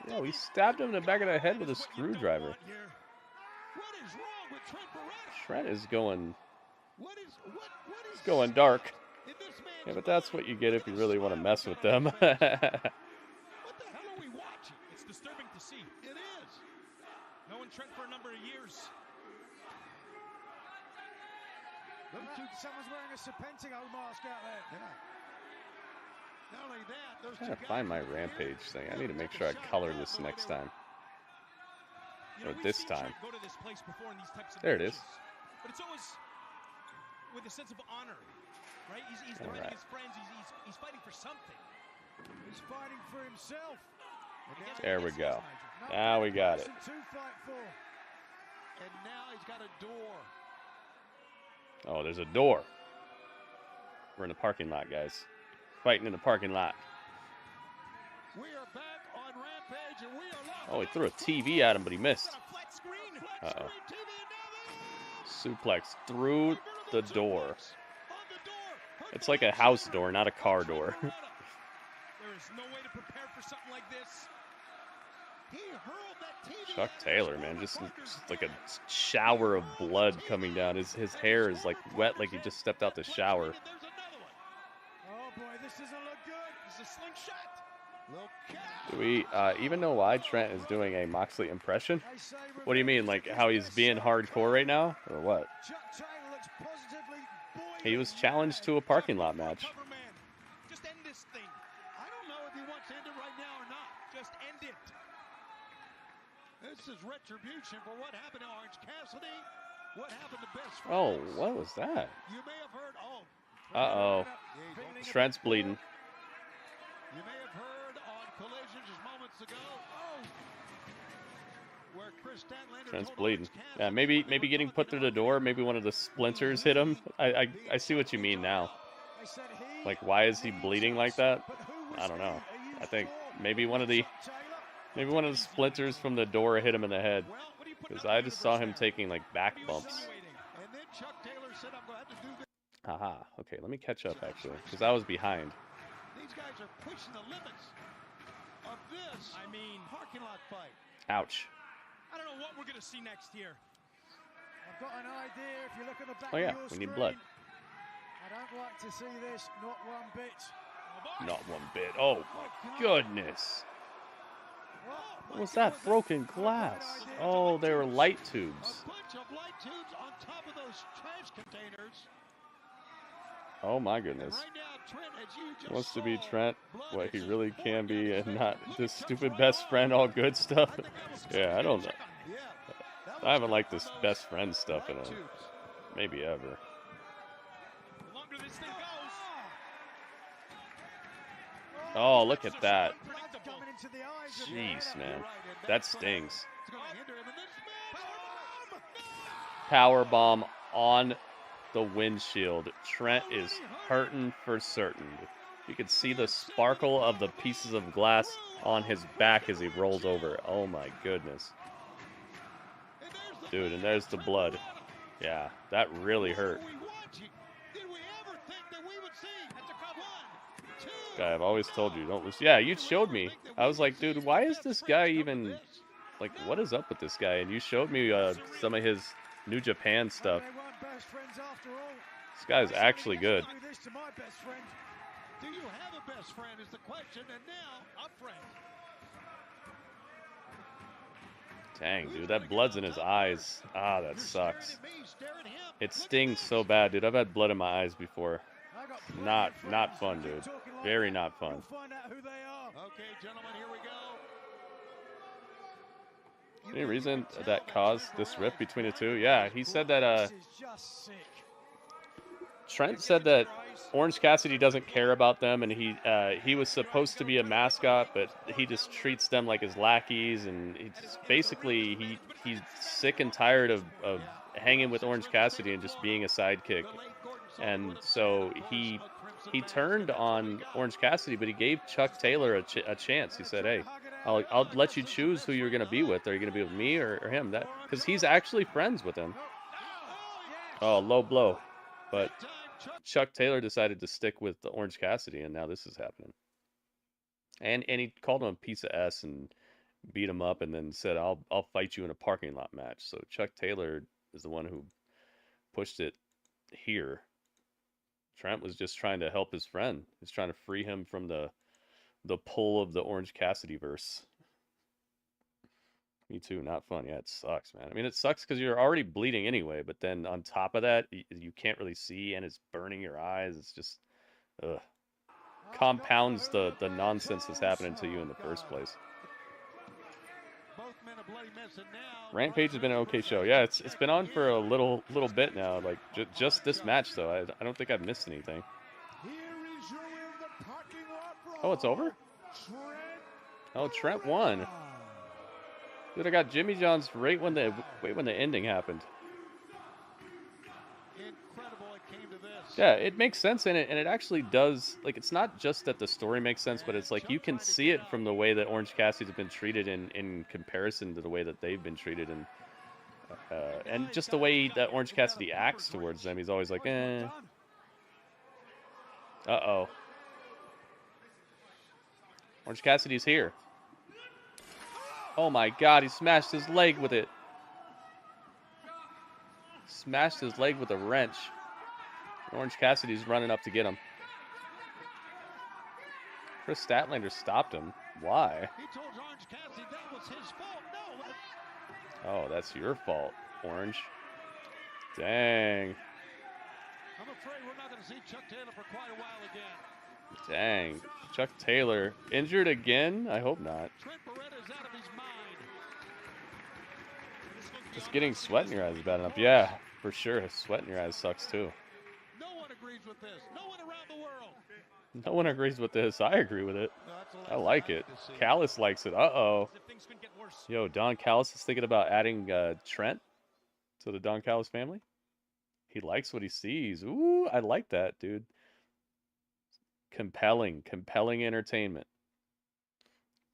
Speaker 1: Yo, he stabbed him in the back of the head with a screwdriver.
Speaker 2: What is wrong with Trent Beretta?
Speaker 1: Trent is going...
Speaker 2: What is
Speaker 1: He's going dark. Yeah, but that's what you get if you really want to mess with them.
Speaker 2: What the hell are we watching?
Speaker 14: It's disturbing to see.
Speaker 2: It is.
Speaker 14: Knowing Trent for a number of years.
Speaker 4: Someone's wearing a Serpentico mask out there.
Speaker 2: Yeah. Not only that, those
Speaker 1: I'm trying to find my Rampage thing. I need to make sure I color this next time. Or this time.
Speaker 14: Go to this place before in these types of
Speaker 1: there it is.
Speaker 14: But it's always with a sense of honor, right? He's defending his friends. He's fighting for something.
Speaker 4: He's fighting for himself.
Speaker 1: There we go. Now we got it.
Speaker 2: And now he's got a door.
Speaker 1: Oh, there's a door. We're in the parking lot, guys. Fighting in the parking lot.
Speaker 2: We are back on Rampage, and we are
Speaker 1: oh, he threw a TV at him, but he missed. Uh-oh. Suplex through the door. It's like a house door, not a car door.
Speaker 14: There is no way to prepare for something like this.
Speaker 2: He hurled that TV.
Speaker 1: Chuck Taylor, man, just like a shower of blood coming down. His hair is like wet, like he just stepped out the shower.
Speaker 4: Oh boy, this doesn't look good. This is a slingshot.
Speaker 1: Do we even know why Trent is doing a Moxley impression? What do you mean, like how he's being hardcore right now, or what? He was challenged to a parking lot match.
Speaker 14: Just end this thing.
Speaker 2: I don't know if he wants to end it right now or not.
Speaker 14: Just end it.
Speaker 2: This is retribution for what happened to Orange Cassidy. What happened to Best Friends.
Speaker 1: Oh, what was that?
Speaker 2: You may have heard.
Speaker 1: Uh-oh. Trent's bleeding.
Speaker 2: You may have heard on Collision just moments ago. Where Chris Statlander
Speaker 1: Trent's bleeding. Yeah, maybe getting put through the door. Maybe one of the splinters hit him. I see what you mean now. Like, why is he bleeding like that? I don't know. I think maybe one of the splinters from the door hit him in the head. Because I just saw him taking like back bumps. Haha. Okay, let me catch up actually, because I was behind.
Speaker 2: These guys are pushing the limits of this.
Speaker 14: I mean,
Speaker 2: parking lot fight.
Speaker 1: Ouch.
Speaker 14: I don't know what we're gonna see next here.
Speaker 4: I've got an idea. If you look at the back
Speaker 1: Oh yeah,
Speaker 4: of your
Speaker 1: we need
Speaker 4: screen,
Speaker 1: blood.
Speaker 4: I don't like to see this. Not one bit.
Speaker 1: Not one bit. Oh my goodness. What was that? Broken glass. Oh, they were light tubes.
Speaker 2: A bunch of light tubes on top of those trash containers.
Speaker 1: Oh my goodness.
Speaker 2: Right now, Trent, as you just
Speaker 1: Wants to be
Speaker 2: saw,
Speaker 1: Trent, what he really can be, and not this stupid best friend, all good stuff. Yeah, I don't know. I haven't liked this best friend stuff in maybe ever.
Speaker 14: The longer this thing goes.
Speaker 1: Oh, look at that. Jeez, man. That stings. Powerbomb on the windshield. Trent is hurting for certain. You can see the sparkle of the pieces of glass on his back as he rolls over. Oh my goodness. Dude, and there's the blood. Yeah, that really hurt. guy, I've always told you, don't lose. Yeah, you showed me. I was like, dude, why is this guy even, like, what is up with this guy? And you showed me some of his New Japan stuff. This guy's actually good.
Speaker 2: Do you have a best friend is the question, and now a friend.
Speaker 1: Dang, dude, that blood's in his eyes. Ah, that sucks. It stings so bad, dude. I've had blood in my eyes before. Not fun, dude. Very not fun.
Speaker 2: Okay, gentlemen, here we go.
Speaker 1: Any reason that caused this rift between the two? Yeah, he said that, Trent said that Orange Cassidy doesn't care about them, and he was supposed to be a mascot, but he just treats them like his lackeys, and he just, basically he's sick and tired of hanging with Orange Cassidy and just being a sidekick, and so he turned on Orange Cassidy, but he gave Chuck Taylor a chance. He said, "Hey, I'll let you choose who you're going to be with. Are you going to be with me or him?" That because he's actually friends with him. Oh, low blow, but Chuck Taylor decided to stick with the Orange Cassidy, and now this is happening. And he called him a piece of S and beat him up, and then said, "I'll fight you in a parking lot match." So Chuck Taylor is the one who pushed it here. Trent was just trying to help his friend. He's trying to free him from the pull of the Orange Cassidy verse. Me too, not fun. Yeah, it sucks, man. I mean, it sucks because you're already bleeding anyway, but then on top of that, you can't really see, and it's burning your eyes. It's just, ugh. Compounds the nonsense that's happening to you in the first place. Rampage has been an okay show. Yeah, it's been on for a little bit now. Like just this match though, I don't think I've missed anything. Oh, it's over? Oh, Trent won. Dude, I got Jimmy John's right when the ending happened.
Speaker 2: Incredible it came to this.
Speaker 1: Yeah, it makes sense in it, and it actually does. Like, it's not just that the story makes sense, but it's like you can see it from the way that Orange Cassidy's been treated in comparison to the way that they've been treated, and just the way that Orange Cassidy acts towards them. He's always like, eh. Uh-oh. Orange Cassidy's here. Oh my God, he smashed his leg with it. Smashed his leg with a wrench. Orange Cassidy's running up to get him. Chris Statlander stopped him. Why?
Speaker 2: He told Orange Cassidy that was his fault. No.
Speaker 1: Oh, that's your fault, Orange. Dang.
Speaker 2: I'm afraid we're not going to see Chuck Taylor for quite a while again.
Speaker 1: Dang. Chuck Taylor injured again? I hope not.
Speaker 2: Trent Beretta's out of his mind.
Speaker 1: Just getting sweat in your eyes is bad enough. Yeah, for sure. Sweat in your eyes sucks too.
Speaker 2: No one agrees with this. No one around the world.
Speaker 1: No one agrees with this. I agree with it. I like it. Callis likes it. Uh-oh. Yo, Don Callis is thinking about adding Trent to the Don Callis family. He likes what he sees. Ooh, I like that, dude. Compelling entertainment.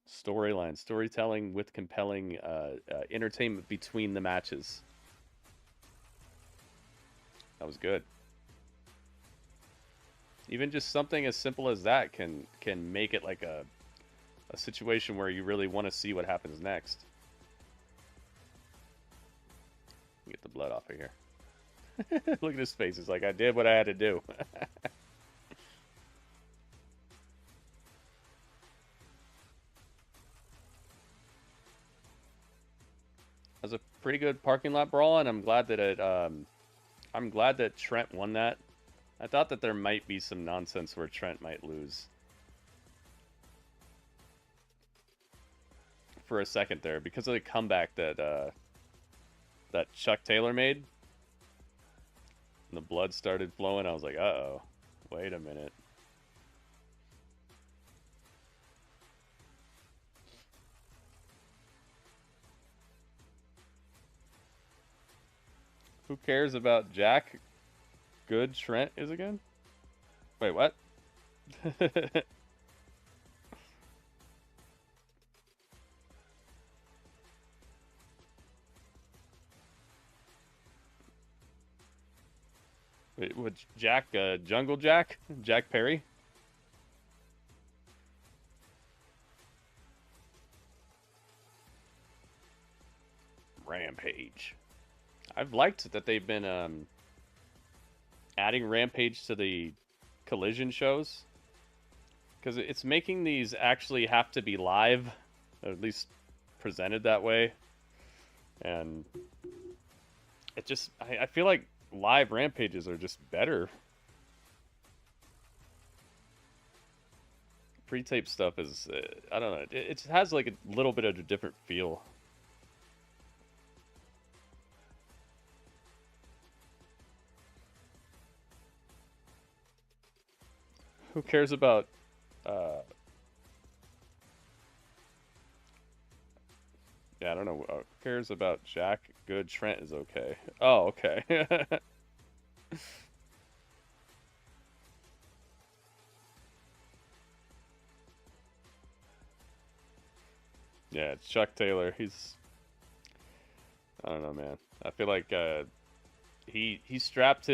Speaker 1: Storytelling with compelling entertainment between the matches. That was good. Even just something as simple as that can make it like a situation where you really want to see what happens next. Get the blood off of here. Look at his face. It's like, I did what I had to do. That was a pretty good parking lot brawl, and I'm glad that Trent won that. I thought that there might be some nonsense where Trent might lose. For a second there, because of the comeback that that Chuck Taylor made. And the blood started flowing, I was like, uh-oh. Wait a minute. Who cares about Jack? Good Trent is again? Wait, what? Wait, what? Jack, Jungle Jack? Jack Perry? Rampage. I've liked that they've been adding Rampage to the Collision shows, because it's making these actually have to be live, or at least presented that way. And it just, I feel like live Rampages are just better. Pre-tape stuff is, I don't know, it has like a little bit of a different feel. Who cares about, yeah, I don't know, who cares about Jack? Good, Trent is okay. Oh, okay. Yeah, it's Chuck Taylor. He's, I don't know, man. I feel like he hitched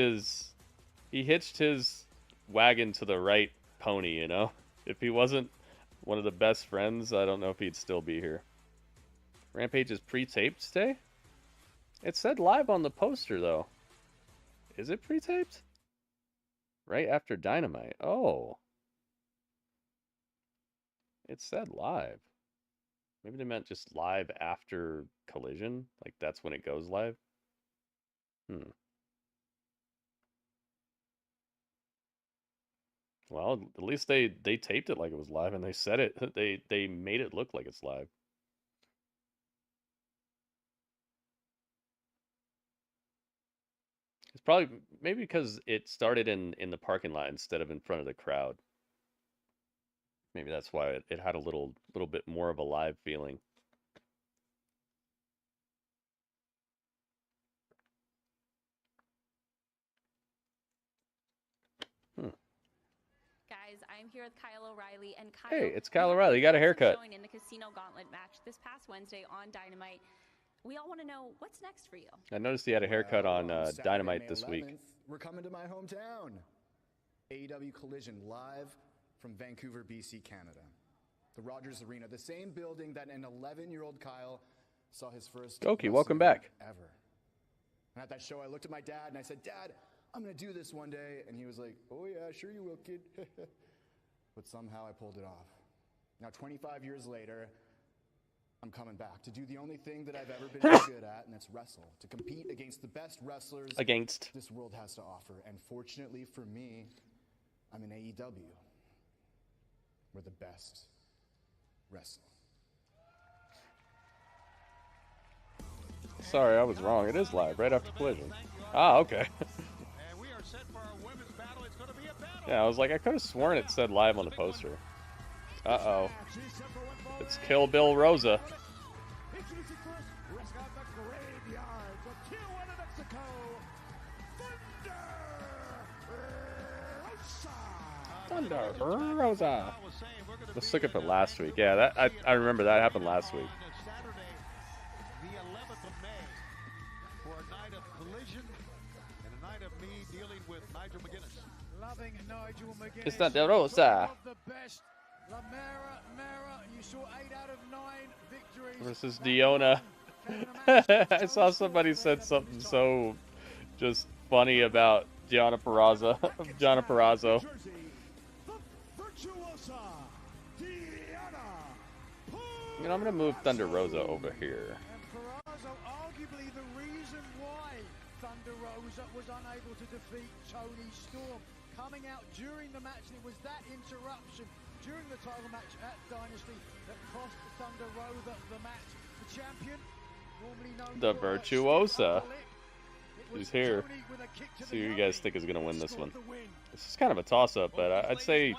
Speaker 1: his wagon to the right pony, you know? If he wasn't one of the best friends, I don't know if he'd still be here. Rampage is pre-taped today? It said live on the poster, though. Is it pre-taped? Right after Dynamite. Oh. It said live. Maybe they meant just live after Collision? Like, that's when it goes live? Well, at least they taped it like it was live, and they said it. They made it look like it's live. It's probably, maybe because it started in the parking lot instead of in front of the crowd. Maybe that's why it had a little bit more of a live feeling.
Speaker 8: Guys, I'm here with Kyle O'Reilly, and Kyle,
Speaker 1: Hey, it's Kyle O'Reilly. You got a haircut.
Speaker 8: Showing in the Casino Gauntlet match this past Wednesday on Dynamite. We all want to know what's next for you.
Speaker 1: I noticed he had a haircut on Dynamite
Speaker 13: May
Speaker 1: this
Speaker 13: 11th,
Speaker 1: week.
Speaker 13: We're coming to my hometown. AEW Collision live from Vancouver, BC, Canada. The Rogers Arena, the same building that an 11-year-old Kyle saw his first
Speaker 1: Goki, welcome back.
Speaker 13: ever. And at that show, I looked at my dad and I said, "Dad, I'm going to do this one day." And he was like, "Oh yeah, sure you will, kid." But somehow I pulled it off. Now, 25 years later, I'm coming back to do the only thing that I've ever been good at, and that's wrestle. To compete against the best wrestlers this world has to offer. And fortunately for me, I'm in AEW. We're the best wrestling.
Speaker 1: Sorry, I was wrong. It is live, right after Collision. Ah, okay. Yeah, I was like, I could have sworn it said live on the poster. Uh-oh. It's Kill Bill Rosa. Thunder Rosa. Let's look at it last week. Yeah, that I remember that happened last week.
Speaker 2: The 11th of May for a night of Collision and a night of me dealing with Nigel McGuinness.
Speaker 4: Loving Nigel McGuinness.
Speaker 1: It's Thunder Rosa.
Speaker 4: The best. La Mera, you saw 8 out of 9 victories.
Speaker 1: Versus Deonna. I saw somebody said something so just funny about Deonna Purrazzo. Deonna Purrazzo. You know, I'm going to move Thunder Rosa over here.
Speaker 4: And Purrazzo, arguably the reason why Thunder Rosa was unable to defeat Toni Storm. Coming out during the match, and it was that interruption during the title match at Dynasty that cost Thunder Rosa the match. The champion, normally known
Speaker 1: The
Speaker 4: for
Speaker 1: Virtuosa, who's here. See who you guys think is going to win this one. This is kind of a toss-up, but I'd say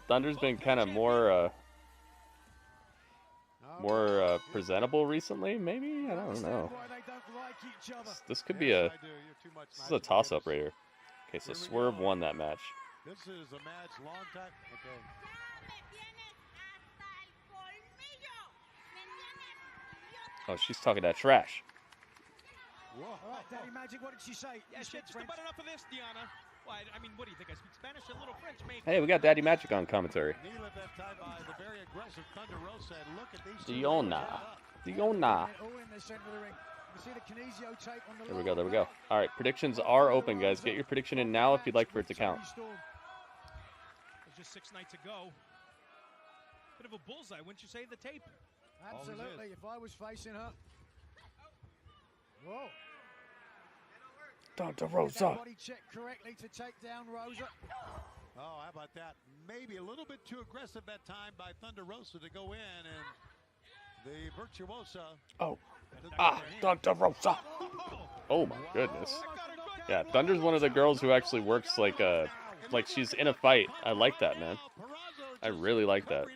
Speaker 1: Thunder's been kind of more presentable recently, maybe? I don't know. This could be this is a toss-up right here. Okay, so Swerve won that match.
Speaker 2: This is a match long time. Okay.
Speaker 1: Oh, she's talking that trash.
Speaker 4: Whoa. All right, Daddy Magic, what did she say?
Speaker 14: Yeah, just about enough of this, Deonna. Well, I mean, what do you think? I speak Spanish, a little French, maybe.
Speaker 1: Hey, we got Daddy Magic on commentary. Deonna. There we go, there we go. All right, predictions are open, guys. Get your prediction in now if you'd like for it to count.
Speaker 14: It was just 6 nights ago. Bit of a bullseye, wouldn't you say, the tape?
Speaker 4: Absolutely, if I was facing her. Whoa.
Speaker 1: Down to Rosa.
Speaker 4: Body check correctly to take down Rosa.
Speaker 2: Oh, how about that? Maybe a little bit too aggressive that time by Thunder Rosa to go in, and the Virtuosa.
Speaker 1: Oh. Dr. Rosa. Oh my goodness. Yeah, Thunder's one of the girls who actually works like she's in a fight. I like that, man. I really like that.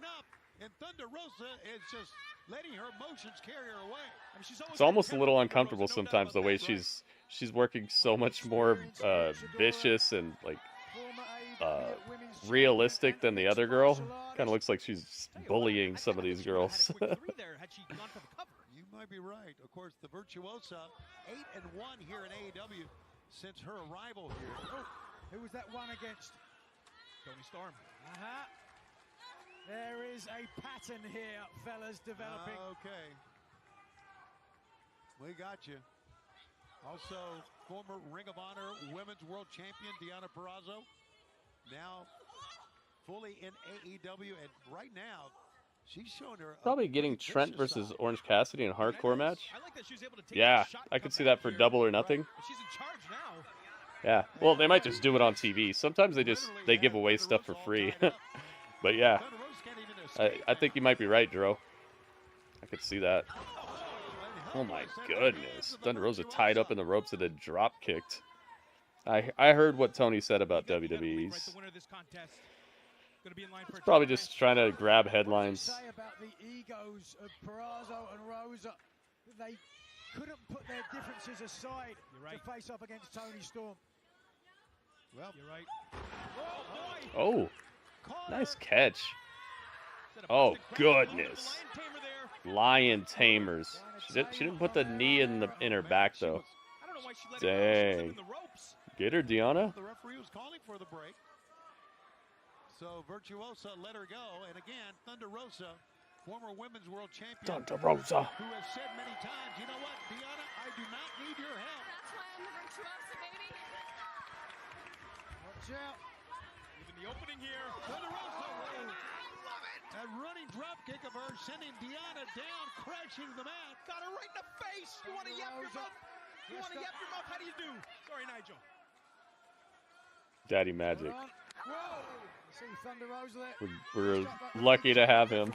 Speaker 2: And Thunder Rosa is just letting her emotions carry her away. I mean,
Speaker 1: It's almost a little uncomfortable sometimes the way she's working so much more vicious and like realistic than the other girl. Kind of looks like she's bullying some of these girls.
Speaker 2: You might be right. Of course, the Virtuosa 8-1 here in AEW since her arrival here.
Speaker 4: Oh, who was that one against?
Speaker 14: Toni Storm.
Speaker 4: There is a pattern here, fellas, developing.
Speaker 2: Okay. We got you. Also, former Ring of Honor Women's World Champion Deonna Purrazzo. Now fully in AEW, and right now she's showing her
Speaker 1: Probably getting Trent versus
Speaker 2: side.
Speaker 1: Orange Cassidy in a hardcore match.
Speaker 14: I like that she was able to take
Speaker 1: Yeah,
Speaker 14: that shot
Speaker 1: I
Speaker 14: and
Speaker 1: could
Speaker 14: come
Speaker 1: see
Speaker 14: back
Speaker 1: that for
Speaker 14: here.
Speaker 1: double or nothing.
Speaker 14: She's in charge now.
Speaker 1: Yeah, well, they might just do it on TV. Sometimes they give away stuff for free. But yeah, I think you might be right, Dro. I could see that. Oh my goodness. Thunder Rosa tied up in the ropes and then drop kicked. I heard what Tony said about WWE's. It's probably just trying to grab headlines.
Speaker 4: Say about the egos of Purrazzo and Rosa. They couldn't put their differences aside to face off against Toni Storm.
Speaker 2: Well,
Speaker 14: you're right.
Speaker 1: Oh, nice catch. Oh goodness. Lion Tamers. She didn't put the knee in her back though. Dang. Get her, Deonna.
Speaker 2: The referee was calling for the break. So Virtuosa let her go, and again, Thunder Rosa, former Women's World Champion,
Speaker 1: Thunder Rosa,
Speaker 2: who has said many times, you know what, Deonna, I do not need your help.
Speaker 8: That's why I'm the Virtuosa, baby.
Speaker 4: Watch out.
Speaker 14: Even the opening here.
Speaker 2: Thunder Rosa, a running drop kick of her, sending Deonna down, crashing to the mat.
Speaker 14: Got her right in the face. You want to yap your mouth? You want to yap your mouth? How do you do? Sorry, Nigel.
Speaker 1: Daddy Magic.
Speaker 4: Whoa. See Thunder Rosa there.
Speaker 1: We're lucky to have him.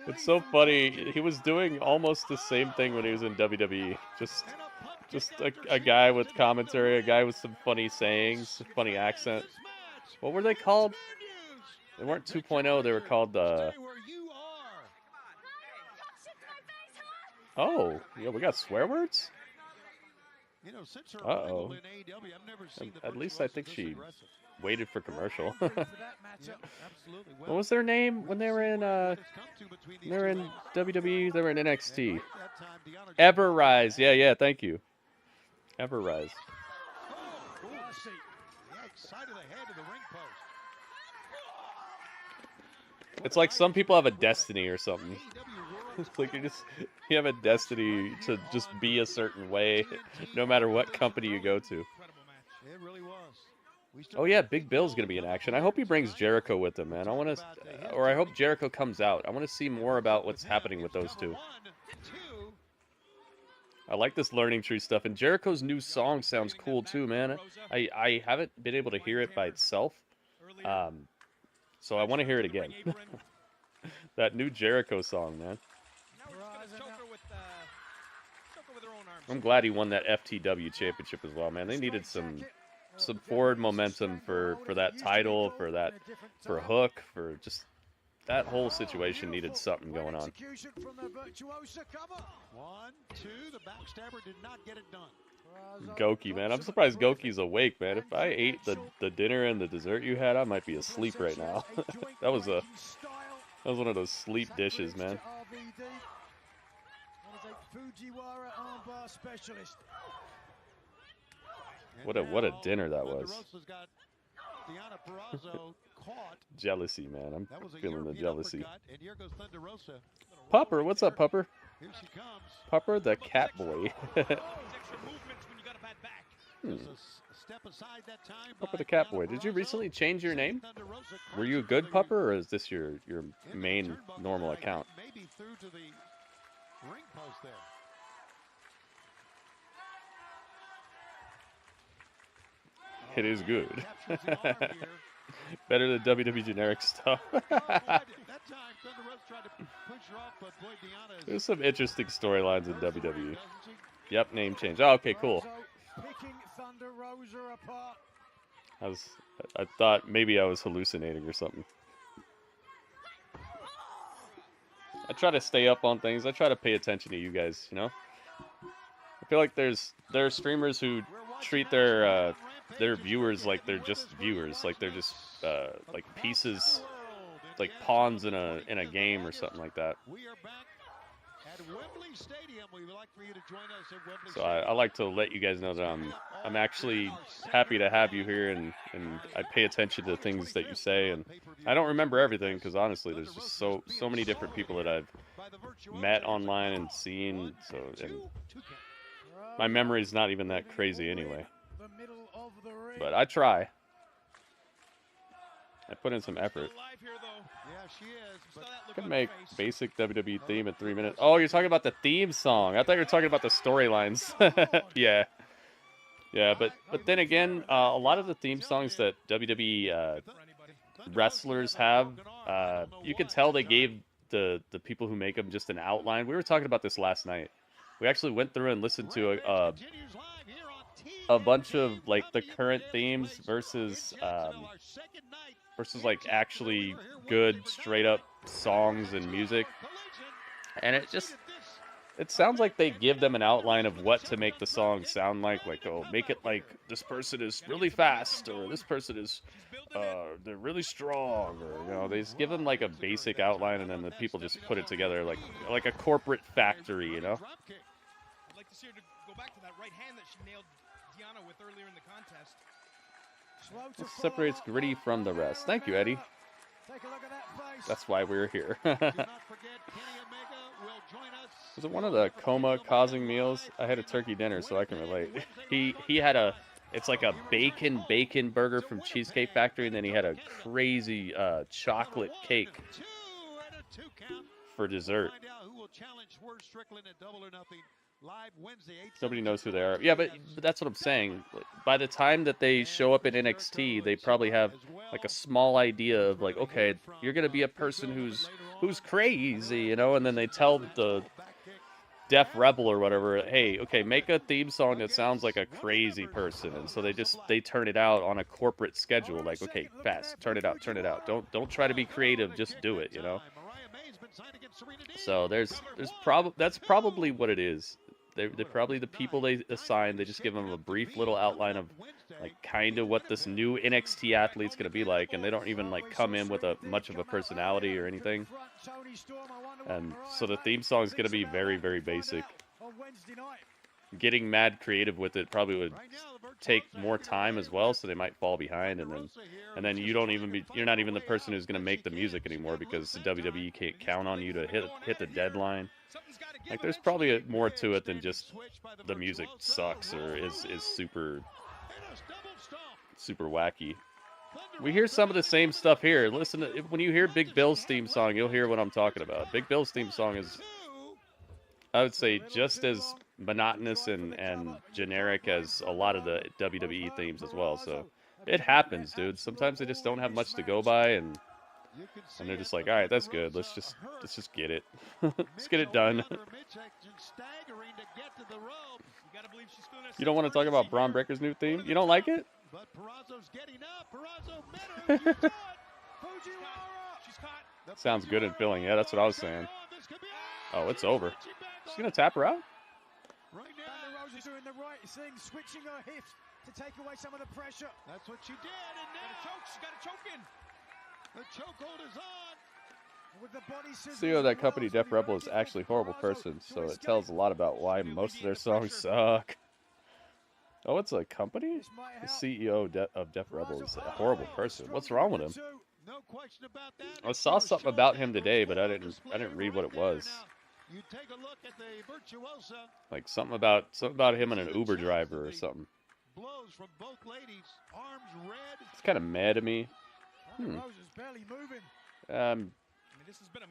Speaker 1: It's so funny. He was doing almost the same thing when he was in WWE. Just a guy with commentary, a guy with some funny sayings, funny accent. What were they called? They weren't 2.0. They were called Oh, yeah, we got swear words?
Speaker 2: You know, since her
Speaker 1: Uh-oh.
Speaker 2: arrival in AEW, I've never seen the
Speaker 1: At least I think she
Speaker 2: aggressive.
Speaker 1: waited for commercial.
Speaker 2: Absolutely.
Speaker 1: What was their name when they were in WWE? They were in NXT. Everrise. Yeah, thank you. Everrise.
Speaker 2: Side of the head of the ring post.
Speaker 1: It's like some people have a destiny or something. It's like you have a destiny to just be a certain way, no matter what company you go to.
Speaker 2: It really was.
Speaker 1: Oh yeah, Big Bill's gonna be in action. I hope he brings Jericho with him, man. I hope Jericho comes out. I want to see more about what's happening with those two. I like this learning tree stuff, and Jericho's new song sounds cool too, man. I haven't been able to hear it by itself, so I want to hear it again. That new Jericho song, man. I'm glad he won that FTW championship as well, man. They needed some forward momentum for that title, for Hook, for just that whole situation needed something going on.
Speaker 2: 1, 2, the backstabber did not get it done.
Speaker 1: Goki, man. I'm surprised Goki's awake, man. If I ate the dinner and the dessert you had, I might be asleep right now. That was one of those sleep dishes, man. What a dinner that was.
Speaker 2: Rosa's got Deonna Purrazzo caught.
Speaker 1: Jealousy, man. I'm feeling the jealousy.
Speaker 2: And here goes Thunder Rosa.
Speaker 1: Pupper, what's up, Pupper?
Speaker 2: Here she comes.
Speaker 1: Pupper the cat boy.
Speaker 2: Step aside that time.
Speaker 1: Pupper the cat boy. Did you recently change your name? Were you a good Pupper, or is this your main normal account?
Speaker 2: Maybe through to the ring post there.
Speaker 1: It is good. Better than WWE generic stuff. There's some interesting storylines in WWE. Yep, name change. Oh, okay, cool. I thought maybe I was hallucinating or something. I try to stay up on things. I try to pay attention to you guys, you know? I feel like there are streamers who treat their viewers like they're just viewers, like they're just like pieces, like pawns in a game or something like that.
Speaker 2: We are back at Wembley Stadium. We would like for you to join us at Wembley
Speaker 1: So I like to let you guys know that I'm actually happy to have you here, and I pay attention to the things that you say, and I don't remember everything because honestly there's just so many different people that I've met online and seen, so and my memory is not even that crazy anyway. But I try. I put in some effort. I could make basic WWE theme in 3 minutes. Oh, you're talking about the theme song. I thought you were talking about the storylines. Yeah. Yeah, but then again, a lot of the theme songs that WWE wrestlers have, you could tell they gave the people who make them just an outline. We were talking about this last night. We actually went through and listened to a bunch of like the current themes versus like actually good straight up songs and music, and it sounds like they give them an outline of what to make the song sound like oh, make it like this person is really fast, or this person is they're really strong, or you know, they just give them like a basic outline and then the people just put it together like a corporate factory, you know.
Speaker 14: I'd like to see her to go back to that right hand that she nailed Deonna with earlier in the contest.
Speaker 1: What separates Gritty from the rest? Thank you, Eddie. That's why we're here. Was it one of the coma-causing meals? I had a turkey dinner, so I can relate. He had it's like a bacon burger from Cheesecake Factory, and then he had a crazy chocolate cake for dessert. Nobody knows who they are. Yeah, but that's what I'm saying. By the time that they show up in NXT, they probably have like a small idea of like, okay, you're gonna be a person who's crazy, you know, and then they tell the Def Rebel or whatever, hey, okay, make a theme song that sounds like a crazy person, and so they turn it out on a corporate schedule, like, okay, fast, turn it out. Don't try to be creative, just do it, you know. So that's probably what it is. They're probably the people they assign. They just give them a brief little outline of like kind of what this new NXT athlete's gonna be like, and they don't even like come in with much of a personality or anything. And so the theme song is gonna be very, very basic. Getting mad creative with it probably would take more time as well, so they might fall behind, and then you're not even the person who's gonna make the music anymore because the WWE can't count on you to hit the deadline. Like there's probably more to it than just the music sucks or is super wacky. We hear some of the same stuff here. Listen, when you hear Big Bill's theme song, you'll hear what I'm talking about. Big Bill's theme song is, I would say, just as monotonous and generic as a lot of the WWE themes as well. So it happens, dude. Sometimes they just don't have much to go by, and they're just like, all right, that's good. Let's just get it. Let's get it done. You don't want to talk about Braun Breaker's new theme? You don't like it?
Speaker 2: But Purrazzo's getting up. Purrazzo met her. She's caught.
Speaker 1: Sounds good and filling. Yeah, that's what I was saying. Oh, it's over. She's gonna tap her out?
Speaker 4: Right now, Rosa doing the right thing, switching her hips to take away some of the pressure.
Speaker 2: That's what she did, and now she's got a choke in. The chokehold is on.
Speaker 4: With the body scissors,
Speaker 1: CEO of that company, Def Rebel, is actually a horrible person, so it tells a lot about why most of their songs suck. Oh, it's a company? The CEO of Def Rebel is a horrible person. What's wrong with him?
Speaker 2: No question about that.
Speaker 1: I saw something about him today, but I didn't read what it was.
Speaker 2: You take a look at the Virtuosa.
Speaker 1: Like something about him and an Uber driver or something.
Speaker 2: Blows from both ladies. Arms red.
Speaker 1: It's kind of mad at me.
Speaker 4: Rosa's barely moving.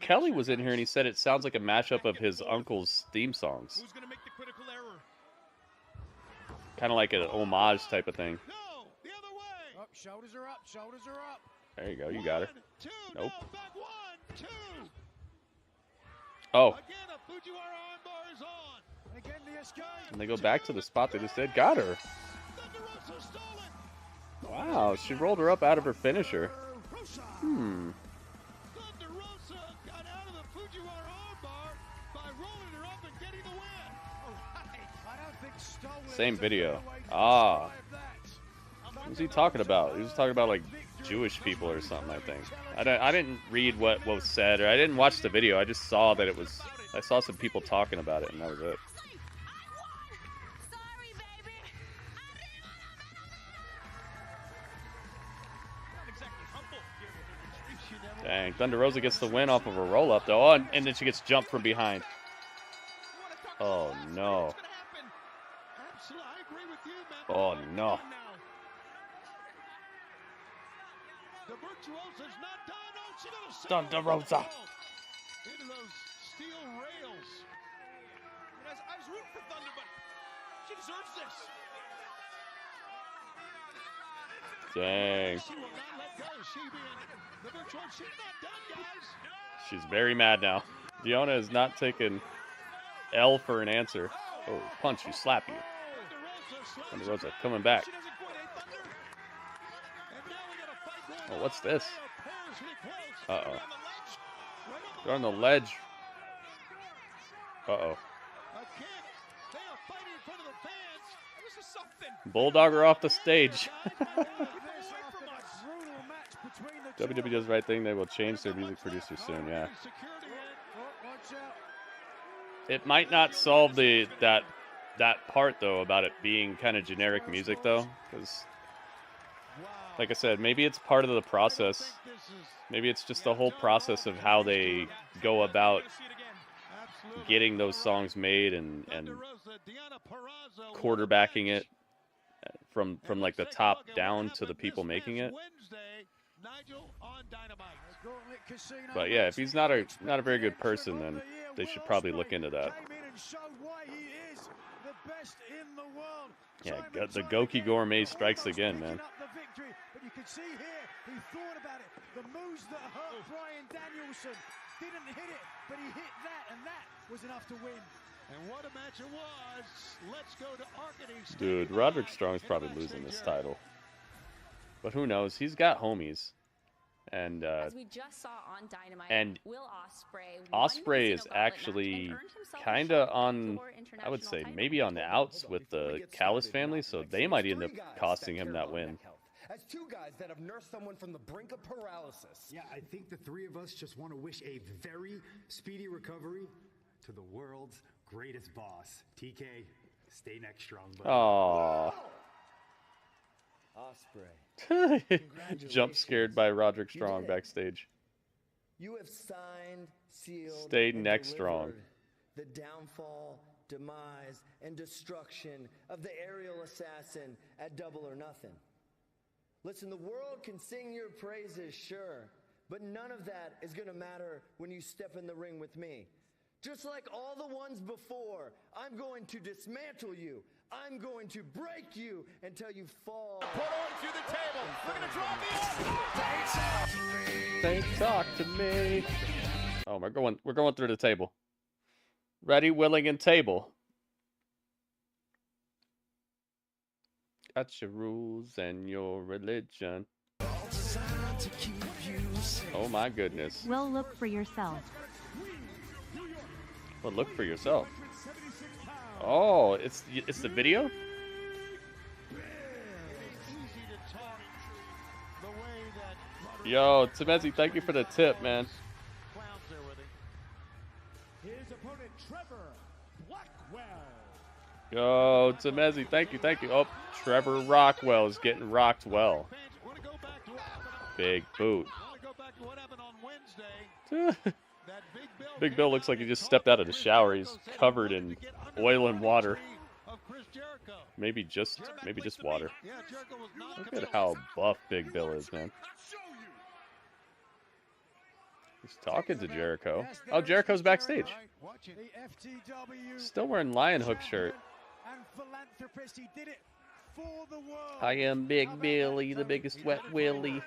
Speaker 1: Kelly was in here and he said it sounds like a mashup of his uncle's theme songs.
Speaker 14: Who's gonna make the critical error?
Speaker 1: Kind of like an homage type of thing.
Speaker 2: No, the other way.
Speaker 4: Up, shoulders are up, shoulders are up.
Speaker 1: There you go, you got her.
Speaker 2: Two,
Speaker 1: Nope.
Speaker 2: no, back one, two.
Speaker 1: Oh,
Speaker 2: Again, a Fujiwara armbar is on.
Speaker 4: Again, the escape.
Speaker 1: and they go back to the spot they just did. Got her.
Speaker 2: Thunder Rosa stole it.
Speaker 1: Wow, she rolled her up out of her finisher.
Speaker 2: Thunder Rosa got out of the Fujiwara armbar by rolling her up and getting the win.
Speaker 4: I don't think stolen.
Speaker 1: Same video. Ah. What was he talking about? He was talking about like Jewish people or something, I think. I didn't read what was said, or I didn't watch the video. I just saw that it was, I saw some people talking about it, and that was it. Dang, Thunder Rosa gets the win off of a roll-up, though. Oh, and then she gets jumped from behind. Oh, no. Oh, no. Thunder Rosa.
Speaker 2: Into those steel rails.
Speaker 14: I was rooting for Thunder, but she deserves this.
Speaker 1: Dang.
Speaker 2: She will not let go. She being the virtual. She's not done, guys.
Speaker 1: She's very mad now. Deonna is not taking L for an answer. Oh, punch you, slap you. Thunder Rosa coming back. Oh, what's this? Uh-oh. They're on the ledge. Uh-oh. Bulldog her off the stage. WWE does the right thing. They will change their music producer soon, yeah. It might not solve that part, though, about it being kind of generic music, though. Because, like I said, maybe it's part of the process. Maybe it's just the whole process of how they go about getting those songs made and quarterbacking it from like the top down to the people making it. But yeah, if he's not a very good person, then they should probably look into that. Yeah, the Goki Gourmet strikes again, man.
Speaker 4: But you can see here, he thought about it. The moves that hurt Bryan Danielson didn't hit it, but he hit that, and that was enough to win.
Speaker 2: And what a match it was. Let's go to Arcady.
Speaker 1: Dude, Roderick Strong's probably losing this title. But who knows? He's got homies. And
Speaker 8: as we just saw on Dynamite,
Speaker 1: and
Speaker 8: Will
Speaker 1: Ospreay is actually kind of on, I would say, maybe on the outs with the Callis family, so they might end up costing him that win.
Speaker 15: As two guys that have nursed someone from the brink of paralysis.
Speaker 16: Yeah, I think the three of us just want to wish a very speedy recovery to the world's greatest boss. TK, stay next strong, buddy.
Speaker 1: Aww.
Speaker 15: Ospreay.
Speaker 1: Jump scared by Roderick Strong backstage.
Speaker 15: You have signed, sealed,
Speaker 1: stay next strong.
Speaker 15: The downfall, demise, and destruction of the aerial assassin at Double or Nothing. Listen, the world can sing your praises, sure, but none of that is going to matter when you step in the ring with me. Just like all the ones before, I'm going to dismantle you. I'm going to break you until you fall.
Speaker 2: Put on through the table. We're going to drop the
Speaker 1: They talk to me. Oh, we're going through the table. Ready, willing, and table. Got your rules and your religion. Oh my goodness.
Speaker 10: Well, look for yourself.
Speaker 1: Well, look for yourself. Oh, it's the video? Yo, Temezi, thank you for the tip, man.
Speaker 4: His opponent, Trevor Blackwell.
Speaker 1: Go to Mezzi. Thank you, thank you. Oh, Trevor Rockwell is getting rocked well. Big boot. Big Bill looks like he just stepped out of the shower. He's covered in oil and water. Maybe just water. Look at how buff Big Bill is, man. He's talking to Jericho. Oh, Jericho's backstage. Still wearing Lion Hook shirt. I am Big Billy, the biggest wet willy.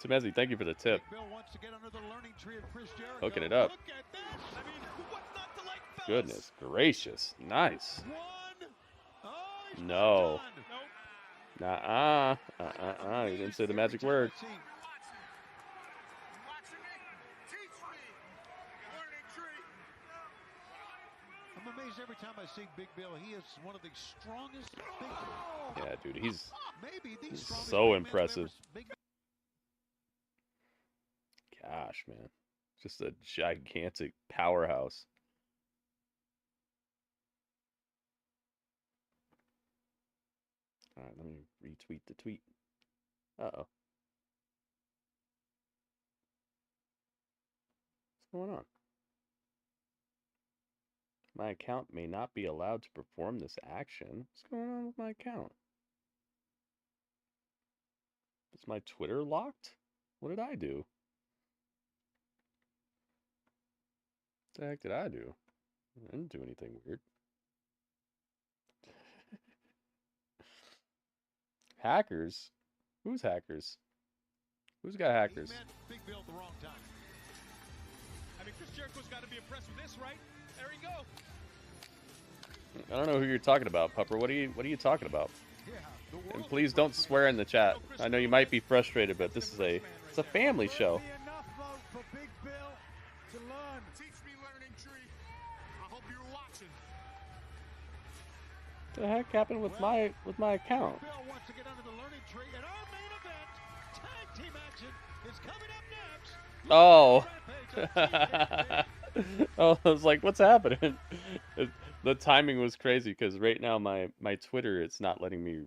Speaker 1: Temezi, thank you for the tip. Hooking it up. Goodness gracious. Nice. No. Nuh-uh. You didn't say the magic word.
Speaker 2: I'm amazed every time I see Big Bill. He is one of the strongest.
Speaker 1: Yeah, dude, he's so impressive. Gosh, man. Just a gigantic powerhouse. All right, let me retweet the tweet. Uh-oh. What's going on? My account may not be allowed to perform this action. What's going on with my account? Is my Twitter locked? What did I do? What the heck did I do? I didn't do anything weird. Hackers? Who's hackers? Who's got hackers?
Speaker 2: Big Bill at the wrong time. I mean, Chris Jericho's got to be impressed with this, right? There you go.
Speaker 1: I don't know who you're talking about, Pupper. What are you talking about? And please don't swear in the chat. I know you might be frustrated, but it's a family show. What the heck happened with my account? Oh. Oh, I was like, what's happening? The timing was crazy because right now my Twitter, it's not letting me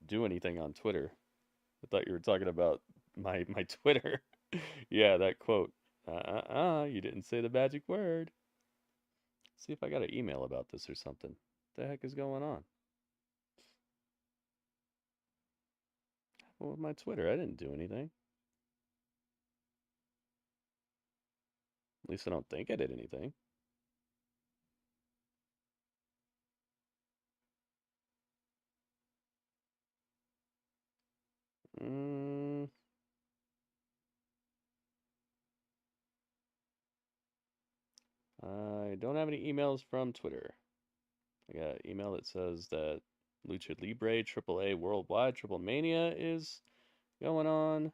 Speaker 1: do anything on Twitter. I thought you were talking about my Twitter. Yeah, that quote. You didn't say the magic word. Let's see if I got an email about this or something. What the heck is going on? Well, with my Twitter, I didn't do anything. At least I don't think I did anything. I don't have any emails from Twitter. I got an email that says that Lucha Libre AAA Worldwide Triple Mania is going on.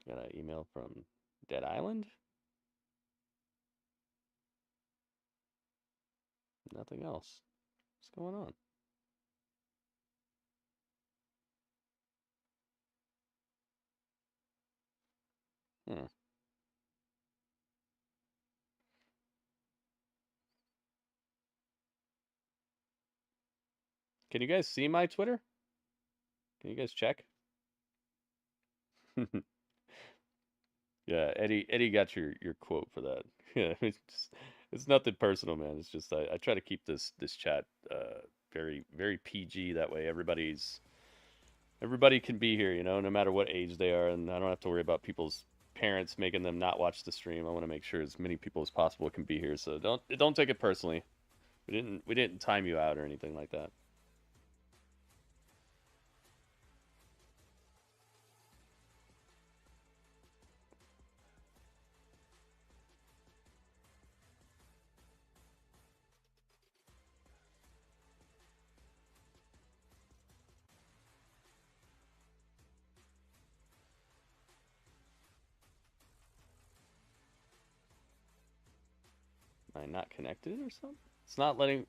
Speaker 1: Got an email from Dead Island. Nothing else. What's going on? Can you guys see my Twitter? Can you guys check? Yeah, Eddie got your quote for that. Yeah, it's nothing personal, man. It's just I try to keep this chat very very PG. That way everybody can be here, you know, no matter what age they are, and I don't have to worry about people's parents making them not watch the stream. I want to make sure as many people as possible can be here. So don't take it personally. We didn't time you out or anything like that. Am I not connected or something? It's not letting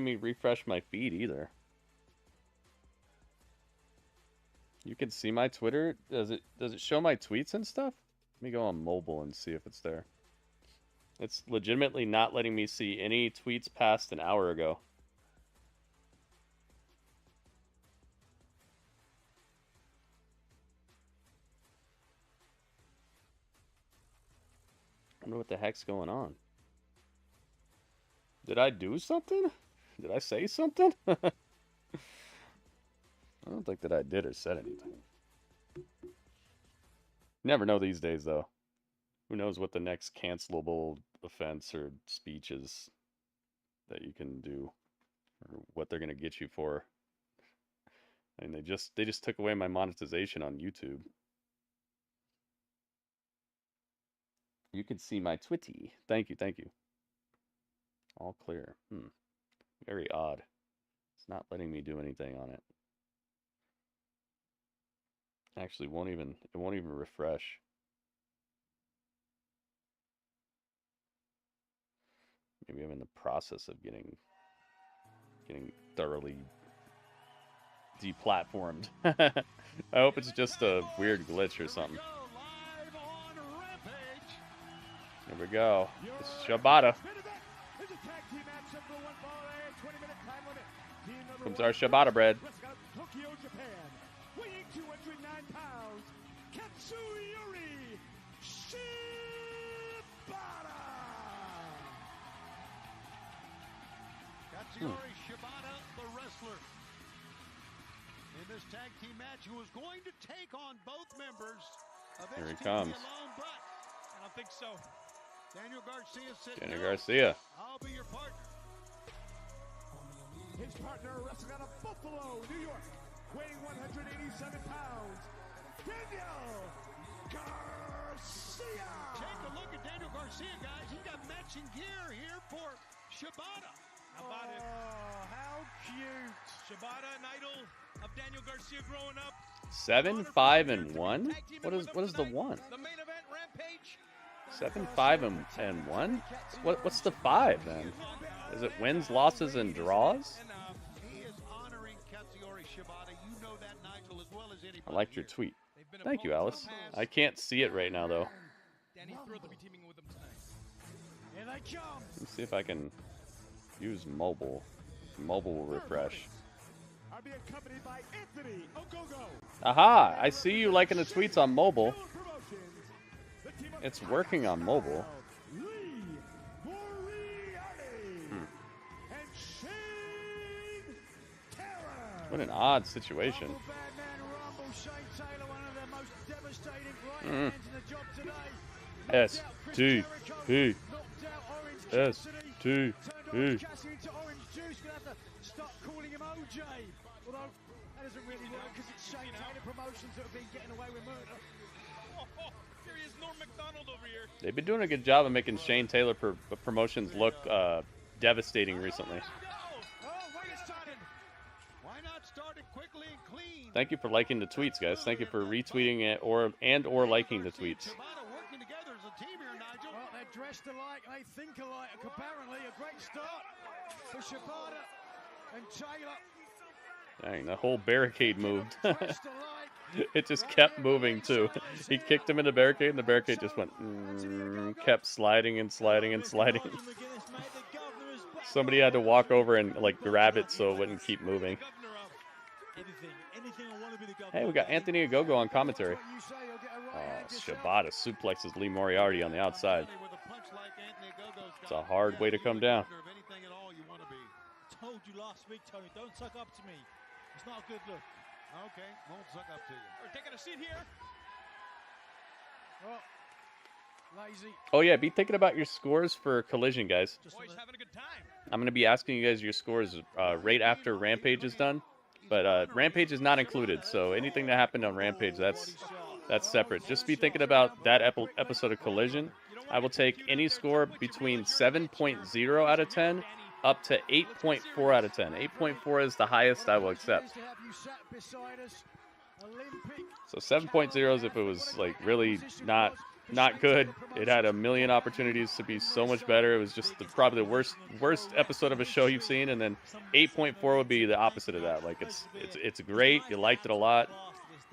Speaker 1: me refresh my feed either. You can see my Twitter. Does it show my tweets and stuff? Let me go on mobile and see if it's there. It's legitimately not letting me see any tweets past an hour ago. I wonder what the heck's going on. Did I do something? Did I say something? I don't think that I did or said anything. Never know these days, though. Who knows what the next cancelable offense or speech is that you can do, or what they're gonna get you for. I mean, they just took away my monetization on YouTube. You can see my Twitty. Thank you, thank you. All clear. Very odd. It's not letting me do anything on it. Actually, it won't even refresh. Maybe I'm in the process of getting thoroughly deplatformed. I hope it's just a weird glitch or something. Here we go. It's Shibata. Comes our Shibata bread.
Speaker 4: Tokyo, Japan, weighing 209 pounds, Katsuyori Shibata.
Speaker 2: Katsuyori Shibata, the wrestler. In this tag team match, who was going to take on both members of
Speaker 1: Here he
Speaker 2: SWERVE'S
Speaker 1: comes.
Speaker 2: alone, but I don't think so. Daniel Garcia said,
Speaker 1: Daniel
Speaker 2: "No,
Speaker 1: Garcia.
Speaker 2: I'll be your partner."
Speaker 4: His partner wrestling out of Buffalo, New York, weighing 187 pounds, Daniel Garcia.
Speaker 2: Take a look at Daniel Garcia, guys. He got matching gear here for Shibata.
Speaker 14: How about it?
Speaker 4: Oh, how cute.
Speaker 14: Shibata, an idol of Daniel Garcia growing up.
Speaker 1: 7, 5, and 1? What is the 1?
Speaker 14: The main event, Rampage.
Speaker 1: 7, 5, and 1? What's the 5 then? Is it wins, losses, and draws?
Speaker 2: He is honoring Katsuyori Shibata. You know that, Nigel, as well as anybody.
Speaker 1: I liked your tweet. Thank you, Alice. I can't see it right now, though.
Speaker 14: Danny's thrilled to be teaming with him tonight.
Speaker 4: Here they come.
Speaker 1: Let's see if I can use mobile. Mobile will refresh.
Speaker 4: I'll be accompanied by Anthony Ogogo.
Speaker 1: Aha! I see you liking the tweets on mobile. It's working on mobile. What an odd situation. S-T-P. S-T-P.
Speaker 4: Stop calling him OJ. Although that doesn't really work because it's Shane Taylor Promotions that have been getting away with murder.
Speaker 14: Here he is, Norm McDonald over here.
Speaker 1: They've been doing a good job of making Shane Taylor Promotions look devastating recently. Thank you for liking the tweets, guys. Thank you for retweeting it or liking the tweets.
Speaker 4: Well, they're dressed alike, they think alike. Apparently, a great start for Shibata and Taylor.
Speaker 1: Dang, the whole barricade moved. It just kept moving too. He kicked him in the barricade, and the barricade just went, kept sliding and sliding and sliding. Somebody had to walk over and like grab it so it wouldn't keep moving. Hey, we got Anthony Ogogo on commentary. Oh, Shibata suplexes Lee Moriarty on the outside. It's a hard way to come down.
Speaker 4: Told you last week, Tony, don't suck up to me. It's not a good look.
Speaker 2: Okay, won't suck up to you.
Speaker 14: We're taking a seat here.
Speaker 4: Oh, lazy.
Speaker 1: Oh yeah, be thinking about your scores for Collision, guys.
Speaker 14: Boys having a good time.
Speaker 1: I'm going to be asking you guys your scores right after Rampage is done. But Rampage is not included, so anything that happened on Rampage, that's separate. Just be thinking about that episode of Collision. I will take any score between 7.0 out of 10 up to 8.4 out of 10. 8.4 is the highest I will accept. So 7.0 is if it was like really not good. It had a million opportunities to be so much better. It was just probably the worst episode of a show you've seen. And then 8.4 would be the opposite of that. Like it's great. You liked it a lot.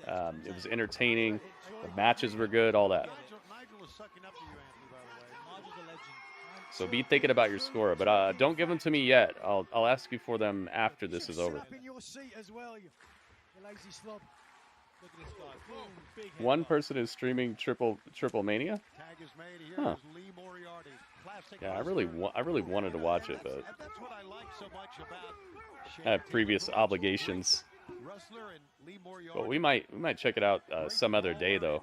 Speaker 1: It was entertaining. The matches were good. All that.
Speaker 2: Nigel is sucking up to you, Anthony, by the way. Nigel's a legend.
Speaker 1: So be thinking about your score, but don't give them to me yet. I'll ask you for them after this is over. One person is streaming triple mania. Huh. Yeah, I really wanted to watch it, but I have previous obligations. But we might check it out some other day though.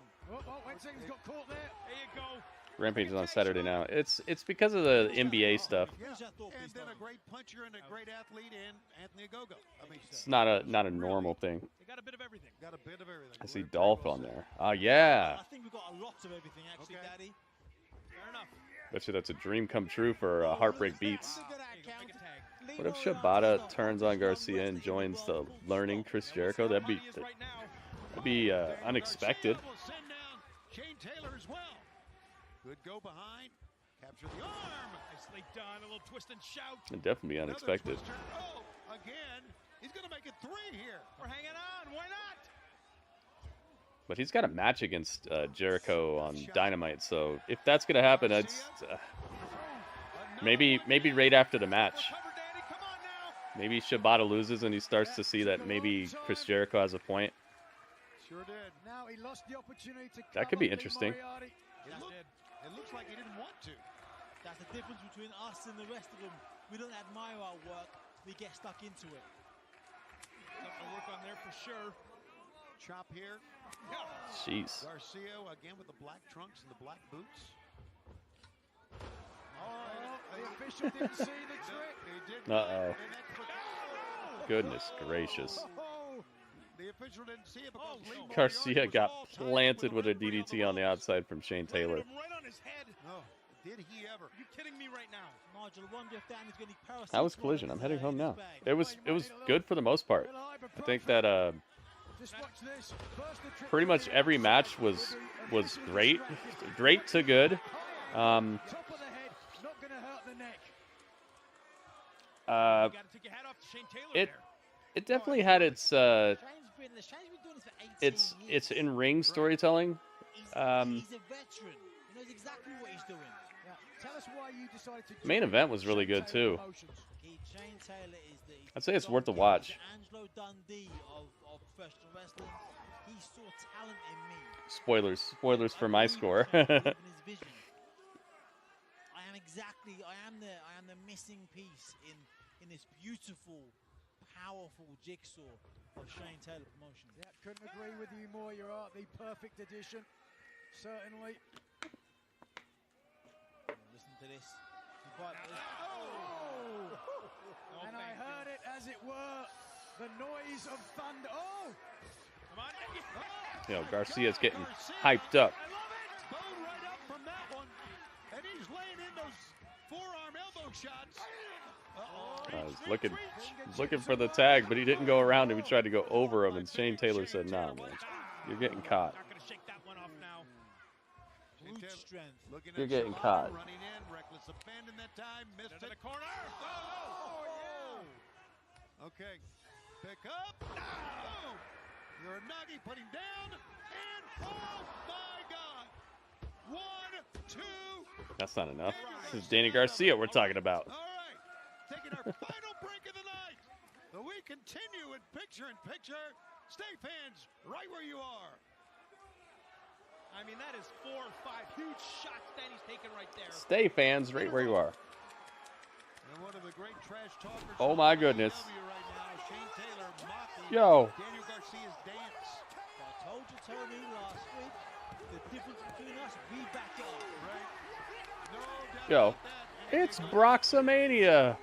Speaker 1: Rampage is on Saturday now. It's because of the NBA stuff.
Speaker 2: And then a great puncher and a great athlete in Anthony Ogogo.
Speaker 1: It's not a normal thing.
Speaker 14: They got a bit of everything.
Speaker 2: Got a bit of everything.
Speaker 1: I see Dolph on there. Yeah.
Speaker 17: I think we've got a lot of everything, actually, Daddy.
Speaker 14: Fair enough.
Speaker 1: Bet you that's a dream come true for Heartbreak Beats. What if Shibata turns on Garcia and joins the Learning Chris Jericho? That'd be unexpected.
Speaker 2: Shane Taylor as well. Good go behind. Capture the arm.
Speaker 14: Nicely done. A little twist and shout.
Speaker 1: It'd definitely be unexpected.
Speaker 2: Oh, again. He's going to make it 3 here.
Speaker 14: We're hanging on. Why not?
Speaker 1: But he's got a match against Jericho on Dynamite, so if that's gonna happen, it's maybe right after the match. Maybe Shibata loses and he starts to see that maybe Chris Jericho has a point.
Speaker 2: Sure did.
Speaker 4: Now he lost the opportunity to
Speaker 1: That could be interesting.
Speaker 2: It looks like he didn't want to.
Speaker 17: That's the difference between us and the rest of them. We don't admire our work. We get stuck into it.
Speaker 14: Something to work on there for sure.
Speaker 2: Chop here.
Speaker 1: Jeez.
Speaker 2: Garcia again with the black trunks and the black boots.
Speaker 4: The official didn't see the trick.
Speaker 1: Uh-oh. Goodness gracious.
Speaker 2: The official didn't see it because
Speaker 1: Garcia got planted with a DDT on the outside from Shane Taylor.
Speaker 14: Right on his head.
Speaker 2: Oh, did he ever?
Speaker 14: Are you kidding me right now?
Speaker 17: Nigel, I wonder if Danny's going to parasite.
Speaker 1: That was Collision. I'm heading home now. It was good for the most part. I think that pretty much every match was great to good. It definitely had its in ring storytelling.
Speaker 17: He's a veteran. He knows exactly what he's doing.
Speaker 4: Tell us why you decided to
Speaker 1: Main event was really good too. I'd say it's worth a watch.
Speaker 17: Angelo Dundee of professional wrestling. He saw talent in me.
Speaker 1: Spoilers for my score.
Speaker 17: I am the missing piece in this beautiful, powerful jigsaw of Shane Taylor Promotions.
Speaker 4: Yeah, couldn't agree with you more. You are the perfect addition, certainly.
Speaker 17: Listen to this.
Speaker 4: And I heard it as it were, the noise of thunder. Oh!
Speaker 14: Come on.
Speaker 1: You know, Garcia's getting hyped up.
Speaker 2: Bowed right up from that one. And he's laying in those forearm elbow shots.
Speaker 1: He's looking for the tag, but he didn't go around him. He tried to go over him, and Shane Taylor said, "Nah, man, you're getting caught.
Speaker 14: Not going to shake that one off now.
Speaker 17: Brute strength.
Speaker 1: You're getting caught."
Speaker 2: Running in, reckless abandon that time, missed
Speaker 14: Into
Speaker 2: it.
Speaker 14: the corner.
Speaker 2: Okay, pick up. Boom. Uranagi put him down, and oh my God! 1, 2.
Speaker 1: That's not enough. This is Danny Garcia we're talking about.
Speaker 2: All right, taking our final break of the night. But we continue in picture-in-picture. Stay fans, right where you are.
Speaker 14: I mean, that is 4 or 5 huge shots that he's taking right there.
Speaker 1: Stay fans right where you are.
Speaker 2: And one of the great trash talkers.
Speaker 1: Oh my goodness.
Speaker 2: Right now, Shane Taylor mocking
Speaker 1: Yo.
Speaker 2: Daniel Garcia's dance.
Speaker 17: I told you, Tony, last week, the difference between us, we back up.
Speaker 2: Right. No doubt
Speaker 1: Yo,
Speaker 2: about that.
Speaker 1: it's Broxamania.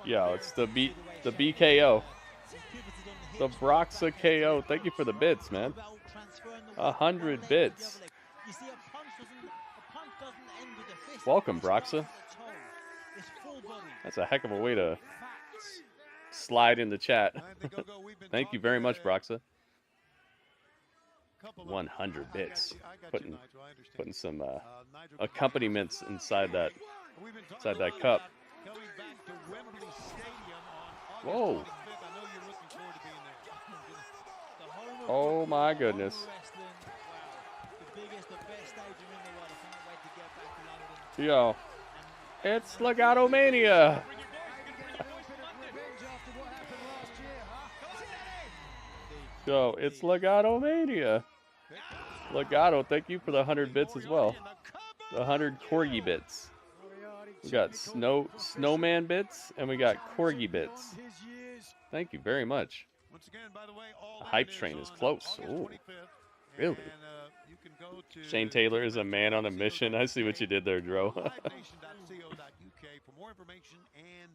Speaker 1: Yo, it's the BKO. The Broxa KO. Thank you for the bits, man. 100 bits. Welcome, Broxa. That's a heck of a way to slide in the chat. Thank you very much, Broxa. 100 bits. Putting some accompaniments inside that cup. Whoa. Oh my goodness. Yo, It's Legato Mania. So it's Legato Mania. Legato, thank you for the 100 bits as well. The 100 corgi bits. We got snowman bits and we got corgi bits. Thank you very much. The hype train is close. Ooh, really? Shane Taylor is a man on a mission. I see what you did there, Dro.
Speaker 2: For more information and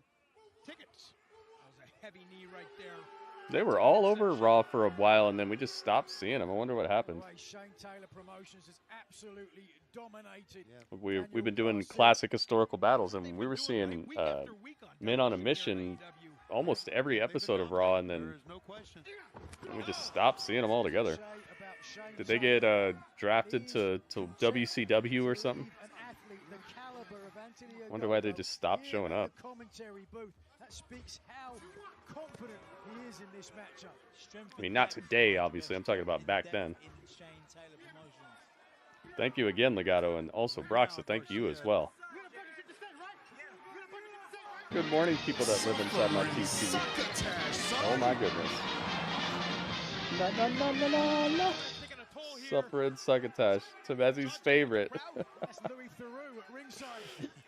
Speaker 2: tickets.
Speaker 17: That was a heavy knee right there.
Speaker 1: They were all over Raw for a while, and then we just stopped seeing them. I wonder what happened.
Speaker 4: Shane Taylor Promotions has absolutely dominated.
Speaker 1: We've been doing classic historical battles, and we were seeing men on a mission almost every episode of Raw, and then we just stopped seeing them all together. Did they get drafted to WCW or something? Wonder why they just stopped showing up.
Speaker 4: That speaks how confident he is in this matchup.
Speaker 1: I mean, not today, obviously. I'm talking about back then. Thank you again, Legato, and also Broxa, thank you as well. Good morning, people that live inside my PC. Oh my goodness. La, la, la, la, la, la. Suffering Succotash. Tamezi's favorite.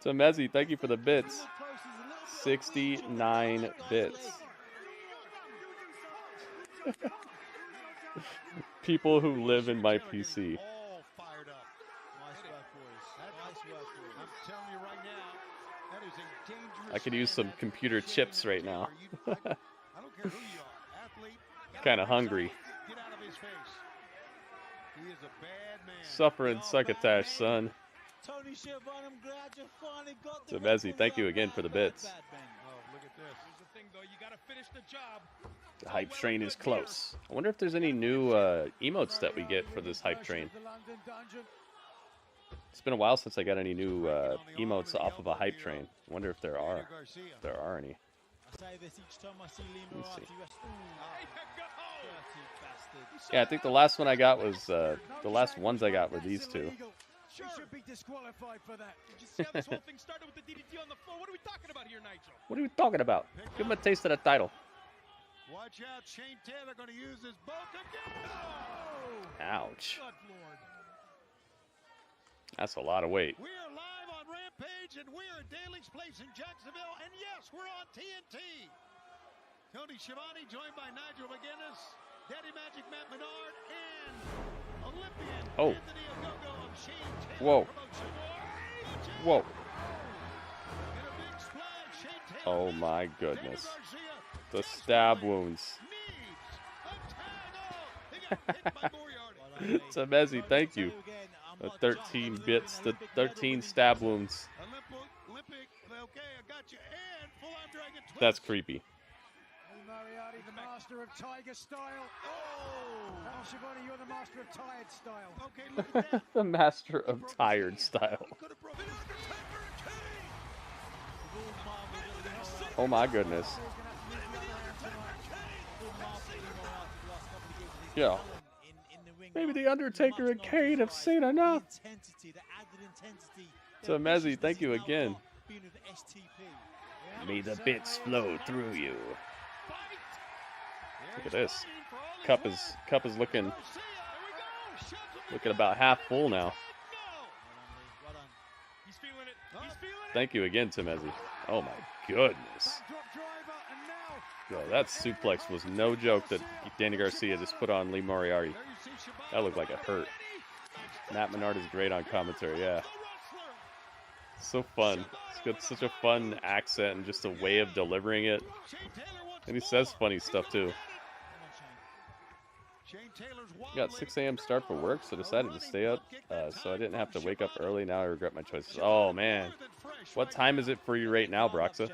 Speaker 1: Tamezi, thank you for the bits. 69 bits. People who live in my PC. I could use some computer chips right now. Kind of hungry. Suffering Succotash, son. So, Messi, thank you again for the bits. The hype train is close. I wonder if there's any new emotes that we get for this hype train. It's been a while since I got any new emotes off of a hype train. I wonder if there are. If there are any. Let's see. Yeah, I think the last one I got was the last ones I got were these two.
Speaker 4: She should be disqualified for that.
Speaker 14: Did you see how this whole thing started with the DDT on the floor? What are we talking about here, Nitro?
Speaker 1: What are we talking about? Give him a taste of the title.
Speaker 2: Watch out, Shane Taylor going to use his bolt again. Oh!
Speaker 1: Ouch. That's a lot of weight.
Speaker 2: We are live on Rampage, and we're at Daly's Place in Jacksonville, and yes, we're on TNT. Tony Schiavone joined by Nigel McGuinness, Daddy Magic Matt Menard, and Olympian Anthony Ogogo of Shane Taylor.
Speaker 1: Whoa. Whoa. Oh my goodness. The stab wounds. Tamezi, thank you. The 13 bits, the 13 stab wounds. That's creepy.
Speaker 4: Moriarty, the master of tiger style. Oh! Shivani, you're the master of tired style.
Speaker 2: Okay, look at that.
Speaker 1: The master of tired style. Oh my goodness. Yeah. Maybe the Undertaker and Kane have seen enough. So Mezzi, thank you again. May the bits flow through you. Look at this. Cup is looking about half full now. Thank you again, Timezi. Oh my goodness. Yo, that suplex was no joke that Danny Garcia just put on Lee Moriarty. That looked like it hurt. Matt Menard is great on commentary, yeah. So fun. It's got such a fun accent and just a way of delivering it. And he says funny stuff too. Got 6 a.m. start for work, so decided to stay up. So I didn't have to wake up early. Now I regret my choices. Oh man. What time is it for you right now, Broxa?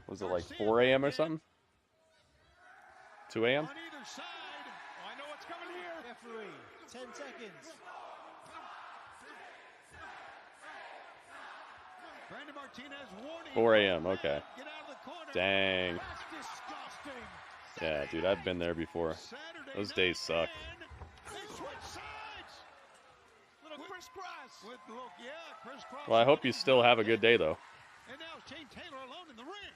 Speaker 1: Was it like 4 a.m. or something? 2 a.m.?
Speaker 14: I know what's coming here.
Speaker 17: Referee, 10 seconds.
Speaker 2: Brandon Martinez warning.
Speaker 1: 4 a.m. Okay. Dang. Yeah, dude, I've been there before. Those days suck.
Speaker 2: With look, yeah, crisscross.
Speaker 1: Well, I hope you still have a good day, though.
Speaker 2: And now Shane Taylor alone in the ring.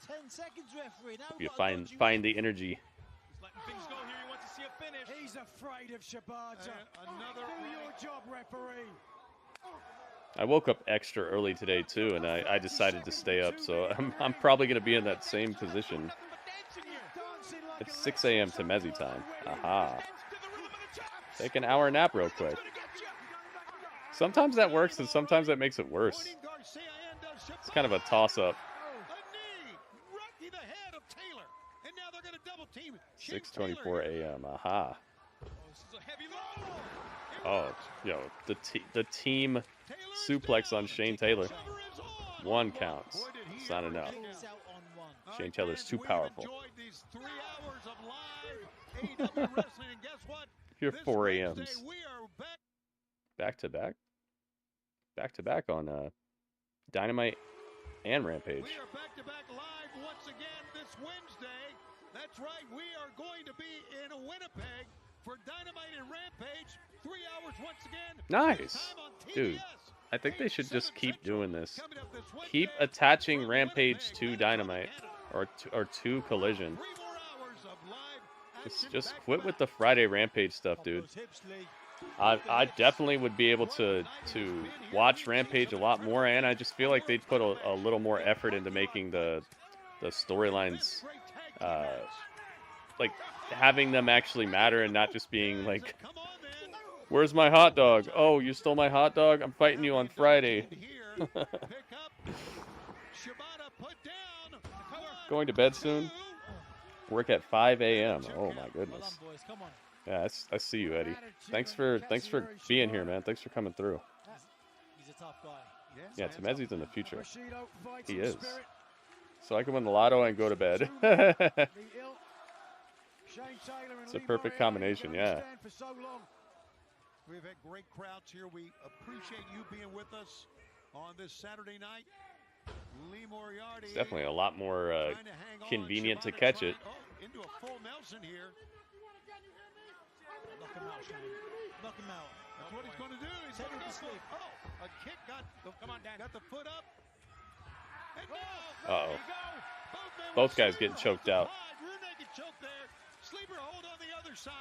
Speaker 17: 10 seconds, referee. Now
Speaker 1: You find the energy.
Speaker 14: He's letting things go here. He wants to see a finish.
Speaker 4: He's afraid of Shibata.
Speaker 2: Another
Speaker 4: Do your job, referee.
Speaker 1: I woke up extra early today too, and I decided to stay up, so I'm probably gonna be in that same position. It's 6 a.m. Temezi time. Aha. Take an hour nap real quick. Sometimes that works, and sometimes that makes it worse. It's kind of a toss-up. 6:24 a.m. Aha. Oh, yo, the team suplex on Shane Taylor. 1 counts. It's not enough. Shane Taylor's too powerful. Your 4 a.m.s. Back to back? Back to back on Dynamite and Rampage.
Speaker 2: We are back to back live once again this Wednesday. That's right, we are going to be in Winnipeg for Dynamite and Rampage. 3 hours once again.
Speaker 1: Nice. Dude, I think they should just keep doing this. Keep attaching Rampage to Dynamite or to Collision. Just quit with the Friday Rampage stuff, dude. I definitely would be able to watch Rampage a lot more, and I just feel like they'd put a little more effort into making the storylines, like having them actually matter and not just being like, where's my hot dog? Oh, you stole my hot dog? I'm fighting you on Friday. Going to bed soon? Work at 5 a.m. Oh my goodness. Yeah, I see you, Eddie. Thanks for being here, man. Thanks for coming through.
Speaker 17: He's a tough guy.
Speaker 1: Yeah, Temezi's in the future. He is. So I can win the lotto and go to bed. It's a perfect combination, yeah.
Speaker 2: We've had great crowds here. We appreciate you being with us on this Saturday night. Lee Moriarty.
Speaker 1: It's definitely a lot more convenient to catch it.
Speaker 2: Into a full Nelson here.
Speaker 17: Knock him out, Shane. Knock him out.
Speaker 2: That's what he's going to do. He's
Speaker 17: Take him to sleep.
Speaker 2: Oh, a kick got the, come on, Dan. Got the foot up. And
Speaker 1: Uh-oh. Both guys getting choked out.
Speaker 2: Choke there. Sleeper hold on the other side.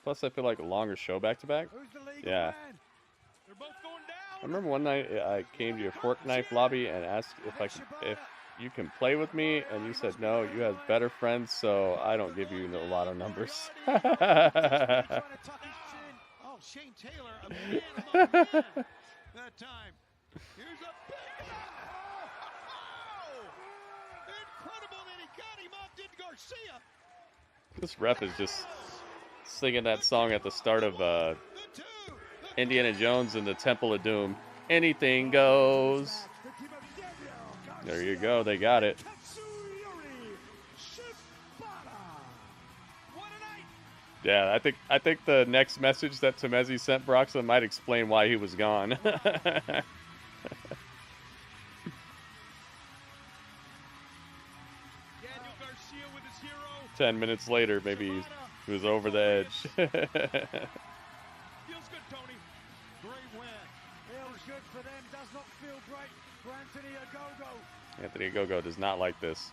Speaker 1: Plus, I feel like a longer show back-to-back. Yeah.
Speaker 2: They're both going down.
Speaker 1: I remember one night I came to your fork knife lobby and asked if you can play with me, and you said no. You have better friends, so I don't give you a lot of numbers.
Speaker 2: Oh, Shane Taylor, a man among men that time. Here's a big. Oh, incredible that he got him up. Did Garcia?
Speaker 1: This ref is just singing that song at the start of Indiana Jones and the Temple of Doom. Anything goes. There you go. They got it. Yeah, I think the next message that Temezi sent Broxton might explain why he was gone. 10 minutes later, maybe he was over the edge.
Speaker 2: Feels good, Tony. Great win.
Speaker 4: Feels good for them. Does not feel great for Anthony Ogogo.
Speaker 1: Anthony Ogogo does not like this.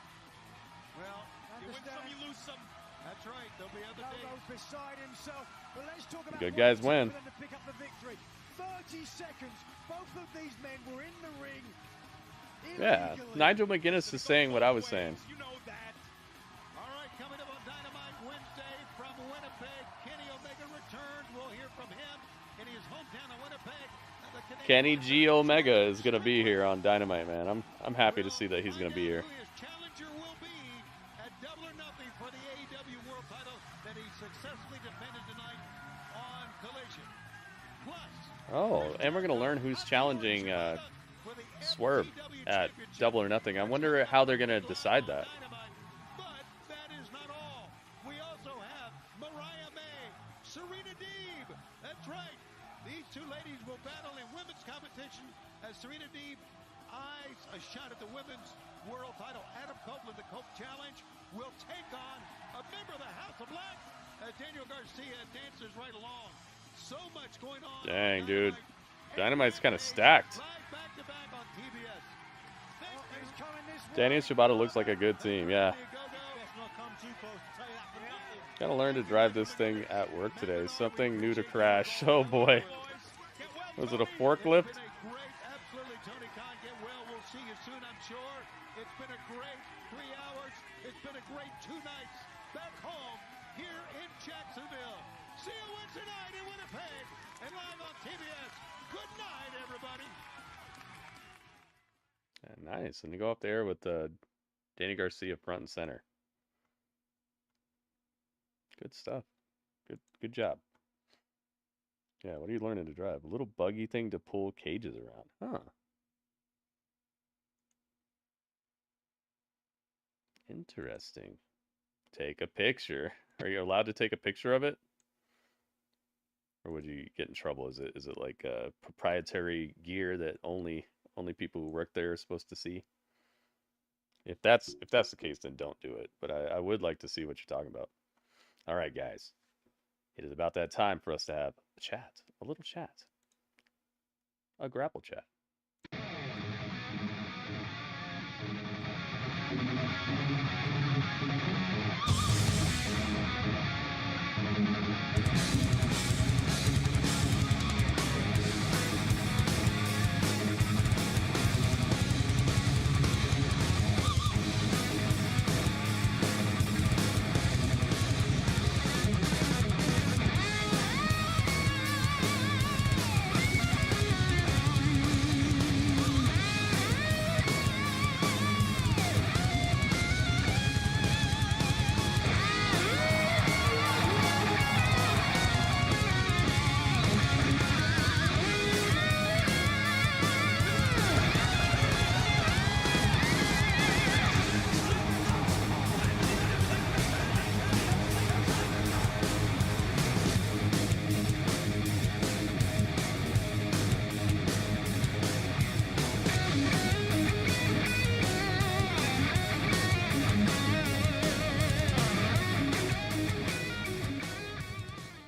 Speaker 2: Well, you win some, you lose some. That's right. There'll be other days.
Speaker 4: Beside himself. But let's talk about
Speaker 1: Good guys win.
Speaker 4: to pick up the victory. 30 seconds. Both of these men were in the ring.
Speaker 1: Yeah, Nigel McGuinness is saying what I was saying.
Speaker 2: You know that. All right, coming up on Dynamite Wednesday from Winnipeg, Kenny Omega returns. We'll hear from him in his hometown of Winnipeg.
Speaker 1: Kenny G Omega is gonna be here on Dynamite, man. I'm happy to see that he's gonna be here.
Speaker 2: His challenger will be at Double or Nothing for the AEW World Title that he successfully defended tonight on Collision. Plus,
Speaker 1: Oh, and we're gonna learn who's challenging Swerve at Double or Nothing. I wonder how they're gonna decide that.
Speaker 2: but that is not all. We also have Mariah May, Serena Deeb. That's right. These two ladies will battle in women's competition as Serena Deeb eyes a shot at the women's world title. Adam Copeland, the Cope Challenge, will take on a member of the House of Black as Daniel Garcia dances right along. So much going on.
Speaker 1: Dang, dude. Dynamite's kind of stacked. Danny and Shibata looks like a good team, yeah. Gotta learn to drive this thing at work today. Something new to crash. Oh boy. Was it a forklift?
Speaker 2: Absolutely, Tony Khan, get well. We'll see you soon, I'm sure. It's been a great 3 hours. It's been a great 2 nights back home here in Jacksonville. See you Wednesday night in Winnipeg and live on TBS. Good night, everybody.
Speaker 1: Nice. And you go up there with Danny Garcia front and center. Good stuff. Good job. Yeah, what are you learning to drive? A little buggy thing to pull cages around. Huh. Interesting. Take a picture. Are you allowed to take a picture of it? Or would you get in trouble? Is it like proprietary gear that only people who work there are supposed to see? If that's the case, then don't do it. But I would like to see what you're talking about. All right, guys. It is about that time for us to have a chat, a little chat, a grapple chat.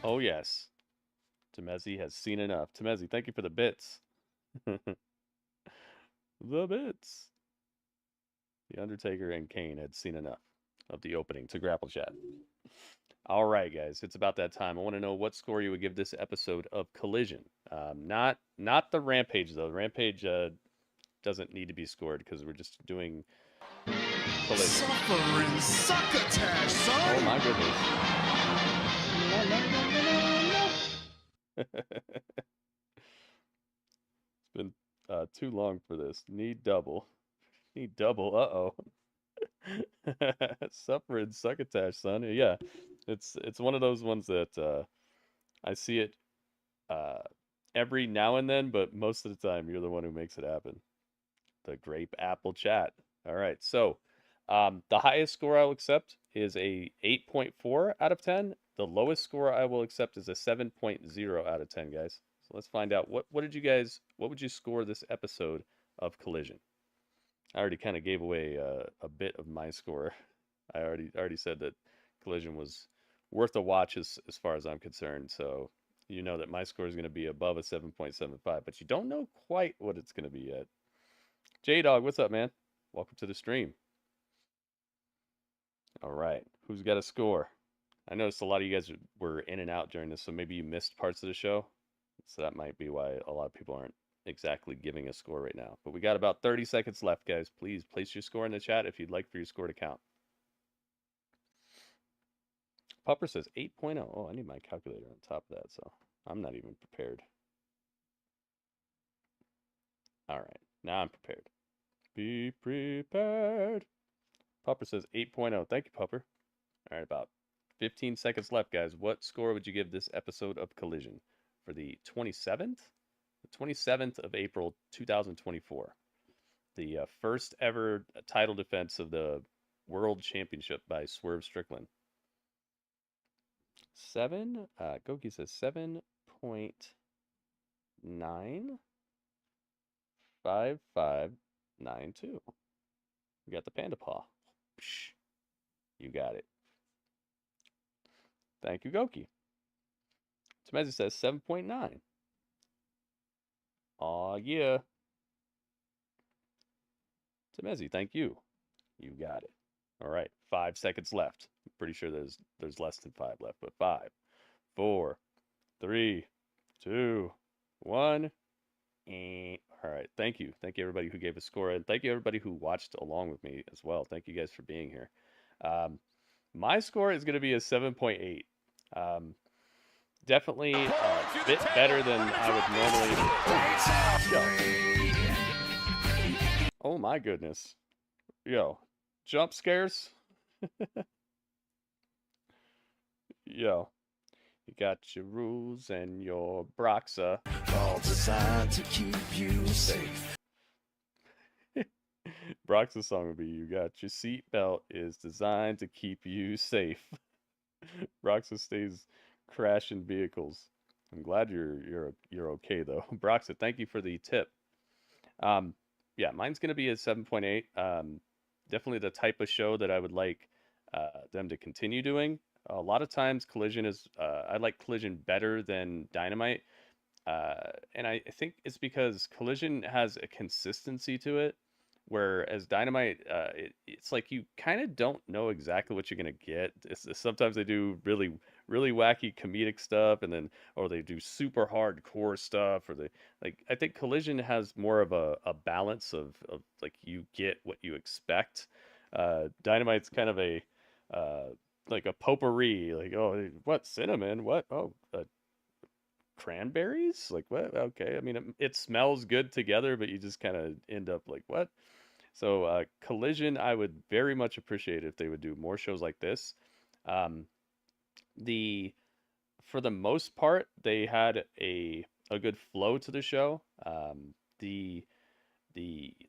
Speaker 1: Oh, yes. Temezi has seen enough. Temezi, thank you for the bits. The bits. The Undertaker and Kane had seen enough of the opening to Grapple Chat. All right, guys. It's about that time. I want to know what score you would give this episode of Collision. Not the Rampage, though. Rampage doesn't need to be scored because we're just doing Collision.
Speaker 7: Suffering succotash, son!
Speaker 1: Oh, my goodness. It's been too long for this. Need double. Need double. Uh-oh. Suffering succotash, son. Yeah, it's one of those ones that I see it every now and then, but most of the time you're the one who makes it happen. The Grape Apple Chat. All right, so the highest score I'll accept is a 8.4 out of 10. The lowest score I will accept is a 7.0 out of 10, guys. So let's find out what would you score this episode of Collision? I already kind of gave away a bit of my score. I already said that Collision was worth a watch as far as I'm concerned. So you know that my score is going to be above a 7.75, but you don't know quite what it's going to be yet. J-Dog, what's up, man? Welcome to the stream. All right, who's got a score? I noticed a lot of you guys were in and out during this, so maybe you missed parts of the show. So that might be why a lot of people aren't exactly giving a score right now. But we got about 30 seconds left, guys. Please place your score in the chat if you'd like for your score to count. Pupper says 8.0. Oh, I need my calculator on top of that, so I'm not even prepared. All right, now I'm prepared. Be prepared. Pupper says 8.0. Thank you, Pupper. All right, about 15 seconds left, guys. What score would you give this episode of Collision for the 27th? The 27th of April, 2024. The first ever title defense of the World Championship by Swerve Strickland. 7. Goki says 7.95592. We got the panda paw. Psh, you got it. Thank you, Goki. Temezi says 7.9. Aw, yeah. Temezi, thank you. You got it. All right, 5 seconds left. I'm pretty sure there's less than 5 left, but 5, 4, 3, 2, 1. All right, thank you. Thank you, everybody who gave a score, and thank you, everybody who watched along with me as well. Thank you guys for being here. My score is going to be a 7.8. Definitely a bit better than I would normally. Yo. Oh my goodness. Yo. Jump scares? Yo. You got your rules and your Broxa. All designed to keep you safe. Brox's song would be, you got your seatbelt is designed to keep you safe. Broxa stays crashing vehicles. I'm glad you're okay though. Broxa, thank you for the tip. Yeah, mine's gonna be a 7.8. Definitely the type of show that I would like them to continue doing. A lot of times Collision is I like Collision better than Dynamite. And I think it's because Collision has a consistency to it, whereas Dynamite, it's like you kind of don't know exactly what you're gonna get. Sometimes they do really, really wacky comedic stuff, and then or they do super hardcore stuff, or they like. I think Collision has more of a balance of like you get what you expect. Dynamite's kind of a like a potpourri, like, oh, what cinnamon, what, oh, cranberries, like what? Okay, I mean it smells good together, but you just kind of end up like what? So Collision, I would very much appreciate if they would do more shows like this. For the most part, they had a good flow to the show. The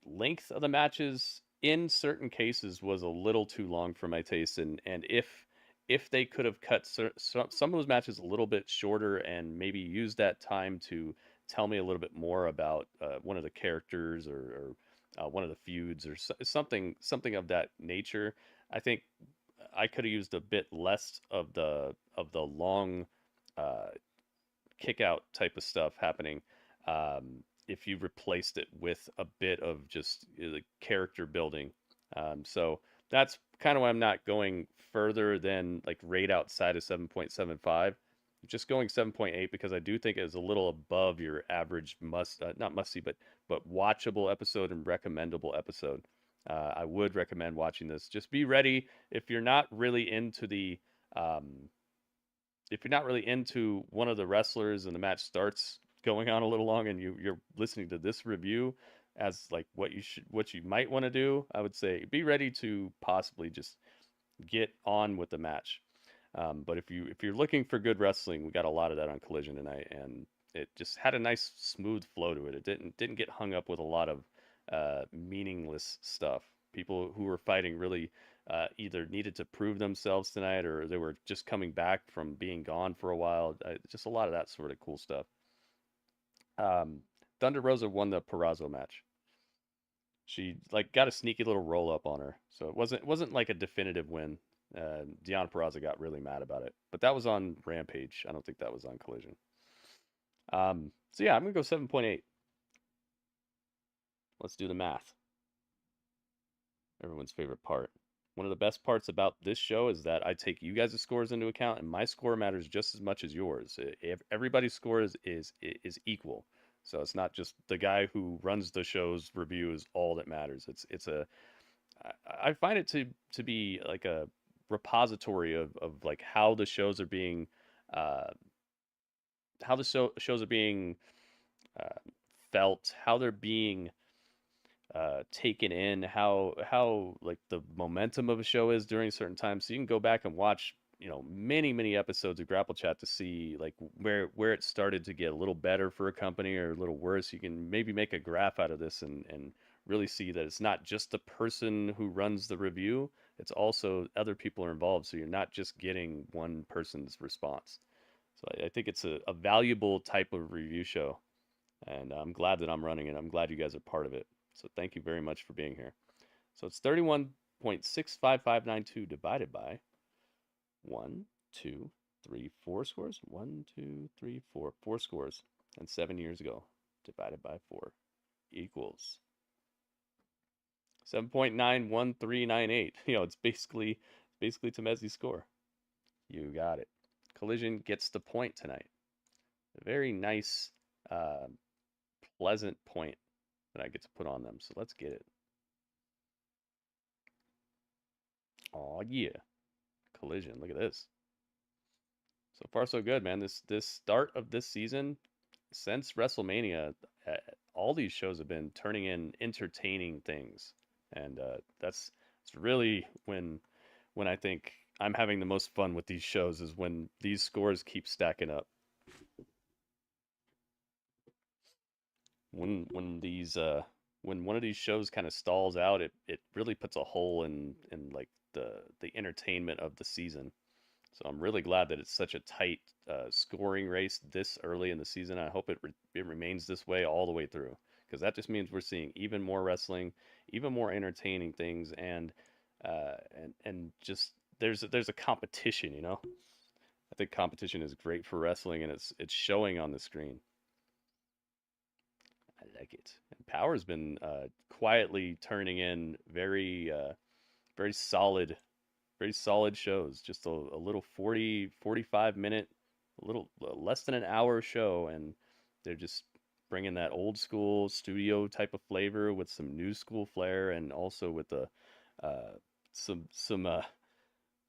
Speaker 1: length of the matches in certain cases was a little too long for my taste, and if they could have cut some of those matches a little bit shorter and maybe use that time to tell me a little bit more about one of the characters or one of the feuds or something of that nature, I think I could have used a bit less of the long kick out type of stuff happening if you replaced it with a bit of just the character building. So that's kind of why I'm not going further than like rate outside of 7.75. Just going 7.8 because I do think it is a little above your average not must see, but watchable episode and recommendable episode. I would recommend watching this. Just be ready if you're not really into one of the wrestlers and the match starts going on a little long and you're listening to this review as like what you might want to do. I would say be ready to possibly just get on with the match. But if you're looking for good wrestling, we got a lot of that on Collision tonight, and it just had a nice smooth flow to it. It didn't get hung up with a lot of meaningless stuff. People who were fighting really either needed to prove themselves tonight, or they were just coming back from being gone for a while. Just a lot of that sort of cool stuff. Thunder Rosa won the Purrazzo match. She like got a sneaky little roll up on her, so it wasn't like a definitive win. Deonna Purrazzo got really mad about it, but that was on Rampage. I don't think that was on Collision. So yeah, I'm gonna go 7.8. Let's do the math. Everyone's favorite part. One of the best parts about this show is that I take you guys' scores into account, and my score matters just as much as yours. Everybody's score is equal, so it's not just the guy who runs the show's review is all that matters. I find it to be like a repository of like how the shows are being felt, how they're being taken in, how like the momentum of a show is during certain times. So you can go back and watch many episodes of Grapple Chat to see like where it started to get a little better for a company or a little worse. You can maybe make a graph out of this and really see that it's not just the person who runs the review, it's also other people are involved, so you're not just getting one person's response. So I think it's a valuable type of review show, and I'm glad that I'm running it. I'm glad you guys are part of it, so thank you very much for being here. So it's 31.65592 divided by 1, 2, 4 scores? 1, 2, 3, 4. 4 scores. And 7 years ago, divided by 4 equals 7.91398. You know, it's basically Temesi's score. You got it. Collision gets the point tonight. A very nice, pleasant point that I get to put on them. So let's get it. Oh yeah, Collision. Look at this. So far, so good, man. This start of this season, since WrestleMania, all these shows have been turning in entertaining things, and it's really when I think I'm having the most fun with these shows is when these scores keep stacking up. When one of these shows kind of stalls out, it really puts a hole in like the entertainment of the season. So I'm really glad that it's such a tight scoring race this early in the season. I hope it remains this way all the way through, because that just means we're seeing even more wrestling, even more entertaining things, and just there's a competition, you know. I think competition is great for wrestling, and it's showing on the screen. I like it. And Power's been quietly turning in very solid shows. Just a little 45 minute, a little less than an hour show, and they're just bringing that old school studio type of flavor with some new school flair, and also with the some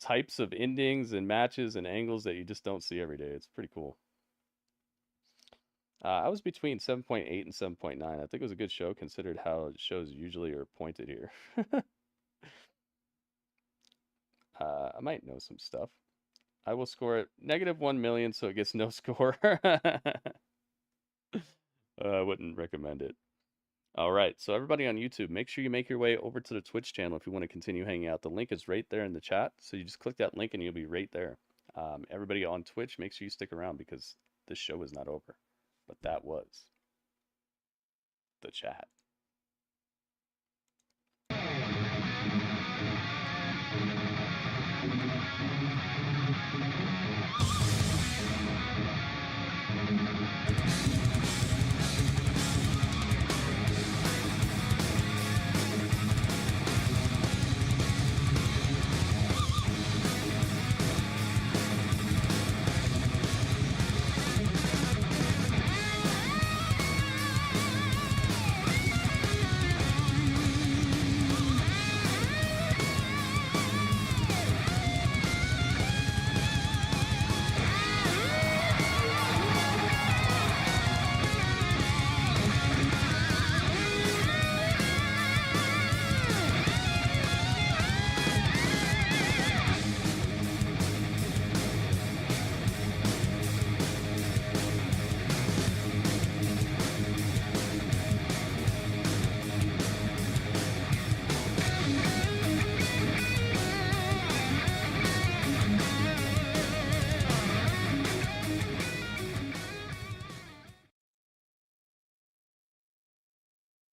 Speaker 1: types of endings and matches and angles that you just don't see every day. It's pretty cool. I was between 7.8 and 7.9. I think it was a good show considered how shows usually are pointed here. I might know some stuff. I will score it -1 million, so it gets no score. I wouldn't recommend it. All right, so everybody on YouTube, make sure you make your way over to the Twitch channel if you want to continue hanging out. The link is right there in the chat, so you just click that link and you'll be right there. Everybody on Twitch, make sure you stick around because this show is not over. But that was the chat.